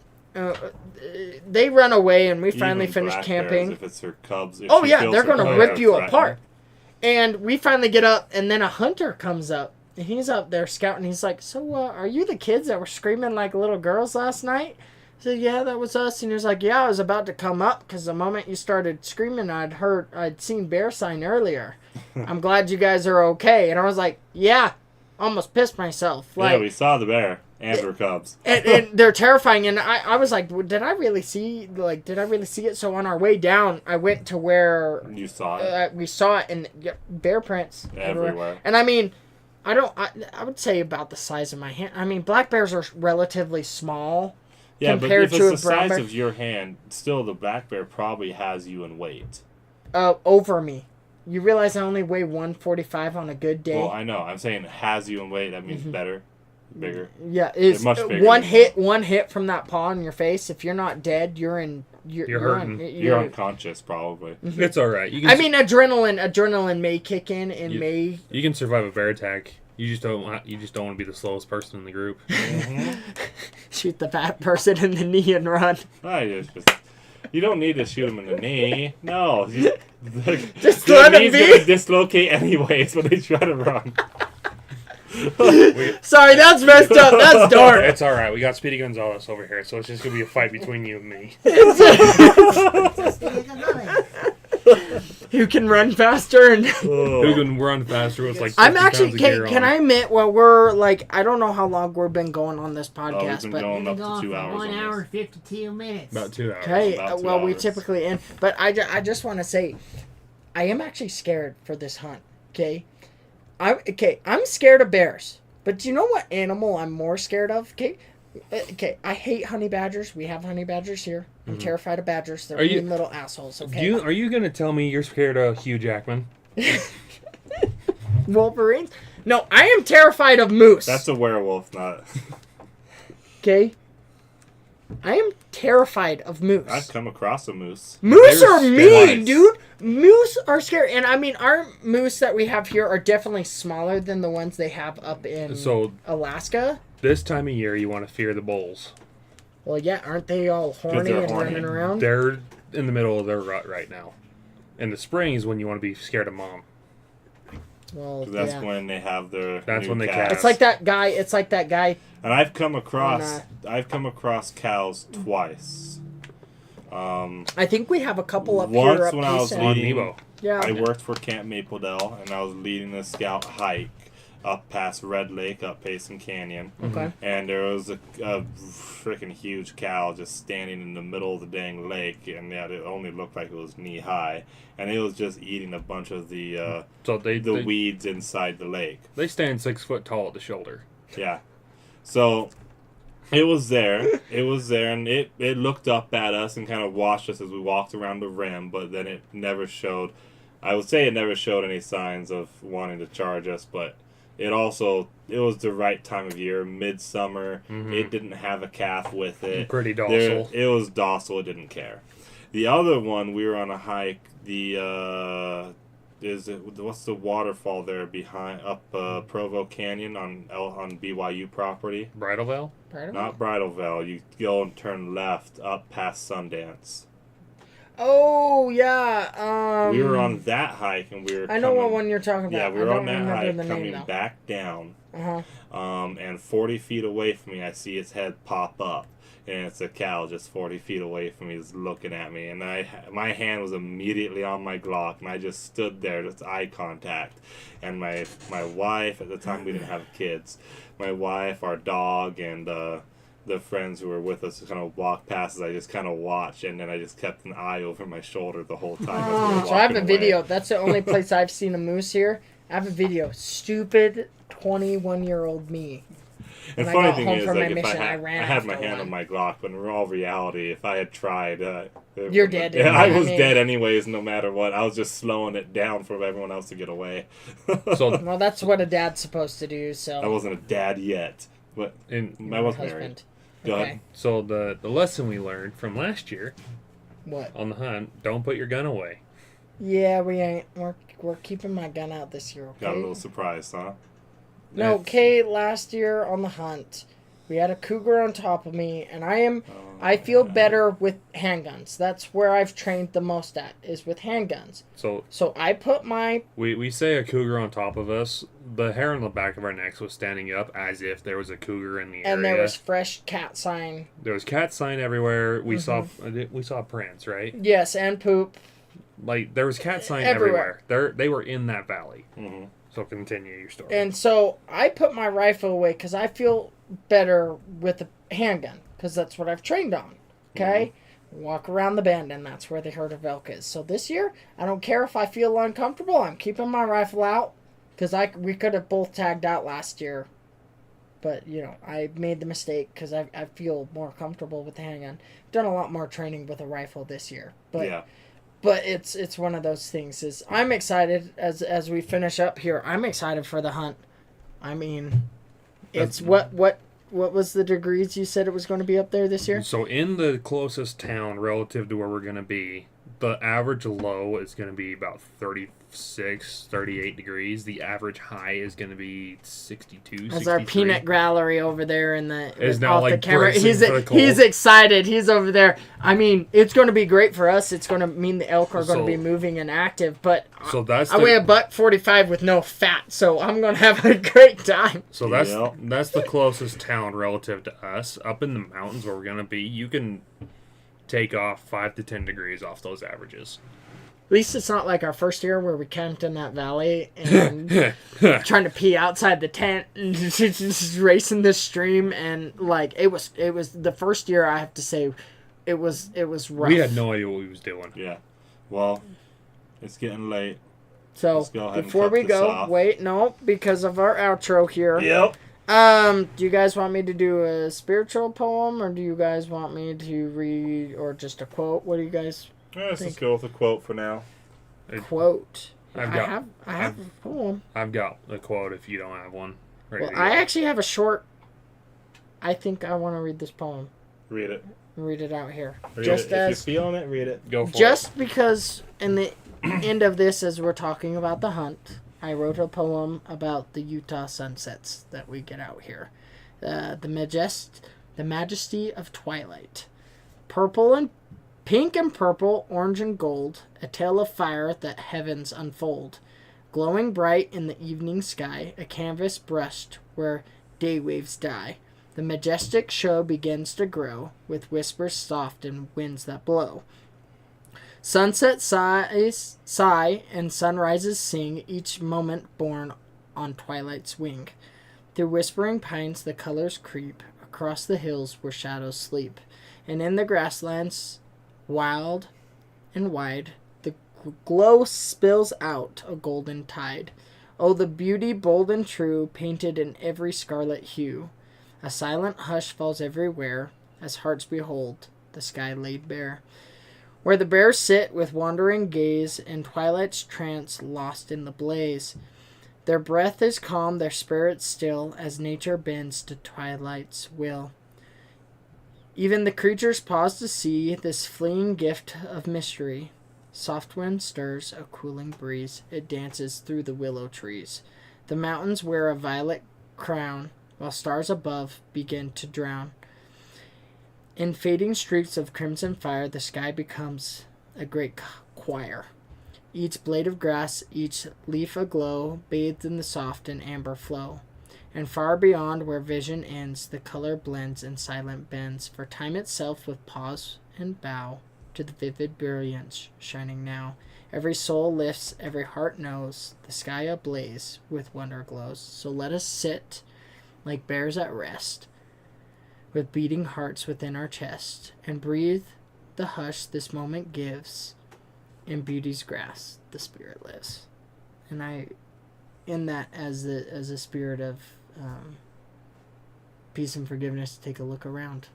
They run away, and we finally even finish black camping. bears, if it's her cubs, if Oh she yeah, feels they're her gonna cubs rip are you threatening. apart. And we finally get up, and then a hunter comes up, and he's up there scouting. He's like, "So, are you the kids that were screaming like little girls last night?" I said, "Yeah, that was us." And he was like, "Yeah, I was about to come up because the moment you started screaming, I'd seen bear sign earlier. I'm glad you guys are okay." And I was like, "Yeah, almost pissed myself." Yeah, Like, we saw the bear and her cubs. and they're terrifying. And I was like, did I really see it? So on our way down, I went to where You saw it we saw it, and bear prints everywhere. And I mean, I would say about the size of my hand. I mean, black bears are relatively small. Yeah, but compared if to it's a the brown size bear. of your hand, still the black bear probably has you in weight. Over me. You realize I only weigh 145 on a good day. Well, I know. I'm saying has you in weight. That means better, bigger. Yeah, is much bigger one than hit from that paw in your face. If you're not dead, you're hurting. You're unconscious, probably. It's all right. You can, I mean, adrenaline may kick in and you can survive a bear attack. You just don't want to be the slowest person in the group. shoot the fat person in the knee and run. You don't need to shoot him in the knee. No. Just their let him knee's be. gonna dislocate anyways when they try to run. Sorry, that's messed up. That's dark. It's all right. We got Speedy Gonzalez over here, so it's just gonna be a fight between you and me. Who can run faster? And Who can run faster with like 50 I'm actually. pounds of gear Can on? I admit? Well, we're like, I don't know how long we've been going on this Oh, we've podcast, been but going up Gone to 2 for hours. 1 on hour this. 52 minutes. About 2 hours. okay. about 2 Well, we hours. typically end, but I just want to say, I am actually scared for this hunt. Okay, I'm scared of bears. But do you know what animal I'm more scared of? Okay, I hate honey badgers. We have honey badgers here. I'm terrified of badgers. They're Are you- mean little assholes. Okay, Are you gonna tell me you're scared of Hugh Jackman? Wolverines? No, I am terrified of moose. That's a werewolf, not. Okay, I am terrified of moose. I've come across a moose. Moose They're are mean, scary. dude. Moose are scary, and I mean, our moose that we have here are definitely smaller than the ones they have up in So Alaska. this time of year, you want to fear the bulls. Well, yeah, aren't they all horny they're and horny. running around? They're in the middle of their rut right now. In the spring is when you want to be scared of mom. Well, That's yeah. when they have their. That's new when they calves. It's like that guy. It's like that guy. And I've come across. Nah. I've come across cows twice. I think we have a couple up Once here. Up when I was east On eating- Nebo. Yeah. I worked for Camp Mapledale, and I was leading a scout hike up past Red Lake, up Payson Canyon. Okay. And there was a freaking huge cow just standing in the middle of the dang lake, and yeah, it only looked like it was knee high, and it was just eating a bunch of the So they weeds inside the lake. they stand 6 foot tall at the shoulder. Yeah. So it was there. And it looked up at us and kind of watched us as we walked around the rim, but then it never showed. I would say it never showed any signs of wanting to charge us, but it was the right time of year, midsummer. It didn't have a calf with it. Pretty docile. It was docile. It didn't care. The other one, we were on a hike. What's the waterfall there behind Provo Canyon on BYU property? Bridal Veil? Not Bridal Veil. You go and turn left up past Sundance. Oh yeah. We were on that hike, and we were. I know what one you're talking about. Yeah, we were I on don't that remember hike, the coming name, though. back down. Uh-huh. And 40 feet away from me, I see its head pop up, and it's a cow just 40 feet away from me, is looking at me, and my hand was immediately on my Glock, and I just stood there, just eye contact, and my wife, at the time we didn't have kids, my wife, our dog, and the friends who were with us kind of walked past as I just kind of watched, and then I just kept an eye over my shoulder the whole time. As we were So I have a walking video. away. That's the only place I've seen a moose here. I have a video. Stupid 21-year-old me. And When I funny got thing home is, from like, my if mission, I I ran had my after hand one. on my Glock, but in all reality, if I had tried, You're dead Yeah, I anyway, was I mean. dead anyways, no matter what. I was just slowing it down for everyone else to get away. So Well, that's what a dad's supposed to do. So I wasn't a dad yet, but in I was married. husband. Go Okay. ahead. so the lesson we learned from last year What? on the hunt: don't put your gun away. Yeah, we ain't. We're keeping my gun out this year. Okay. Got a little surprised, huh? No, okay. Last year on the hunt, we had a cougar on top of me, and I feel better with handguns. That's where I've trained the most at, is with handguns. So I put my we say a cougar on top of us. The hair on the back of our necks was standing up as if there was a cougar in the area. and there was fresh cat sign. There was cat sign everywhere. We saw prints, right? Yes, and poop. Like there was cat sign Everywhere. everywhere. They were in that valley. Mm-hmm. So continue your story. And so I put my rifle away because I feel better with a handgun because that's what I've trained on. Okay? Walk around the bend, and that's where the herd of elk is. So this year, I don't care if I feel uncomfortable. I'm keeping my rifle out because we could have both tagged out last year. But, I made the mistake because I feel more comfortable with the handgun. Done a lot more training with a rifle this year. But Yeah. But it's one of those things. Is I'm excited as we finish up here. I'm excited for the hunt. I mean, it's what was the degrees you said it was going to be up there this year? So in the closest town relative to where we're going to be, the average low is going to be about 36, 38 degrees. The average high is going to be 62, As 63. our peanut gallery over there in the Is now, off the like, camera. bracing He's for the cold. he's excited. He's over there. I mean, it's going to be great for us. It's going to mean the elk are going to So- be moving and active. But So that's I weigh $145 with no fat, so I'm going to have a great time. So that's Yep. that's the closest town relative to us. Up in the mountains where we're gonna be, you can take off 5 to 10 degrees off those averages. At least it's not like our first year where we camped in that valley and trying to pee outside the tent and just racing this stream, and like it was the first year. I have to say, it was rough. We had no idea what we was doing. Yeah. Well, it's getting late. So Let's go ahead and before cut we this go, off. wait, no, because of our outro here. Yep. Do you guys want me to do a spiritual poem, or do you guys want me to read, or just a quote? What do you guys Let's just go with a quote for now. quote? I've I got- have a poem. I've got a quote if you don't have one. Ready Well, to go. I actually have a short. I think I want to read this poem. Read it. Read it out here. Read Just it. as If you're feeling it, read it. Go for just because in the end of this, as we're talking about the hunt, I wrote a poem about the Utah sunsets that we get out here. The majesty of twilight. Purple and pink and purple, orange and gold, a tale of fire that heavens unfold. Glowing bright in the evening sky, a canvas brushed where day waves die. The majestic show begins to grow, with whispers soft and winds that blow. Sunset sigh and sunrises sing, each moment born on twilight's wing. Through whispering pines the colors creep, across the hills where shadows sleep, and in the grasslands, wild and wide, the glow spills out a golden tide. Oh, the beauty bold and true, painted in every scarlet hue. A silent hush falls everywhere, as hearts behold the sky laid bare. Where the bears sit with wandering gaze, in twilight's trance lost in the blaze. Their breath is calm, their spirit still, as nature bends to twilight's will. Even the creatures pause to see this fleeing gift of mystery. Soft wind stirs a cooling breeze, it dances through the willow trees. The mountains wear a violet crown, while stars above begin to drown. In fading streaks of crimson fire, the sky becomes a great choir. Each blade of grass, each leaf aglow, bathed in the soft and amber flow. And far beyond where vision ends, the color blends in silent bends, for time itself with pause and bow to the vivid brilliance shining now. Every soul lifts, every heart knows, the sky ablaze with wonder glows. So let us sit like bears at rest, with beating hearts within our chest, and breathe the hush this moment gives. In beauty's grass the spirit lives. And I in that as a spirit of peace and forgiveness, take a look around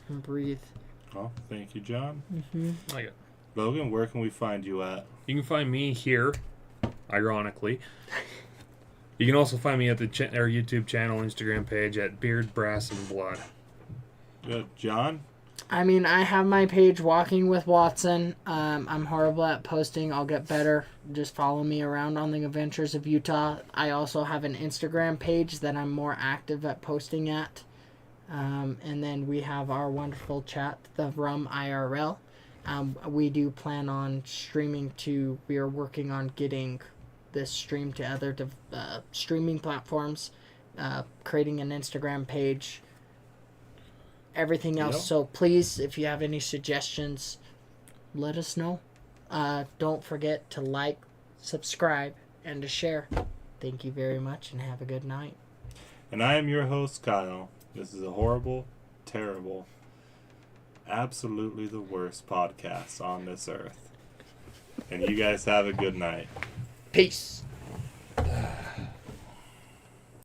and breathe. Well, thank you, John. Like it. Logan, where can we find you at? You can find me here, ironically. You can also find me at our YouTube channel, Instagram page at Beard, Brass, and Blood. Good. John? I mean, I have my page, Walking with Watson. I'm horrible at posting. I'll get better. Just follow me around on the adventures of Utah. I also have an Instagram page that I'm more active at posting at. And then we have our wonderful chat, the Rum IRL. We do plan on streaming to, we are working on getting this stream to other streaming platforms, creating an Instagram page, everything else. Yep. So please, if you have any suggestions, let us know. Don't forget to like, subscribe, and to share. Thank you very much, and have a good night. And I am your host, Kyle. This is a horrible, terrible, absolutely the worst podcast on this earth. And you guys have a good night. Peace.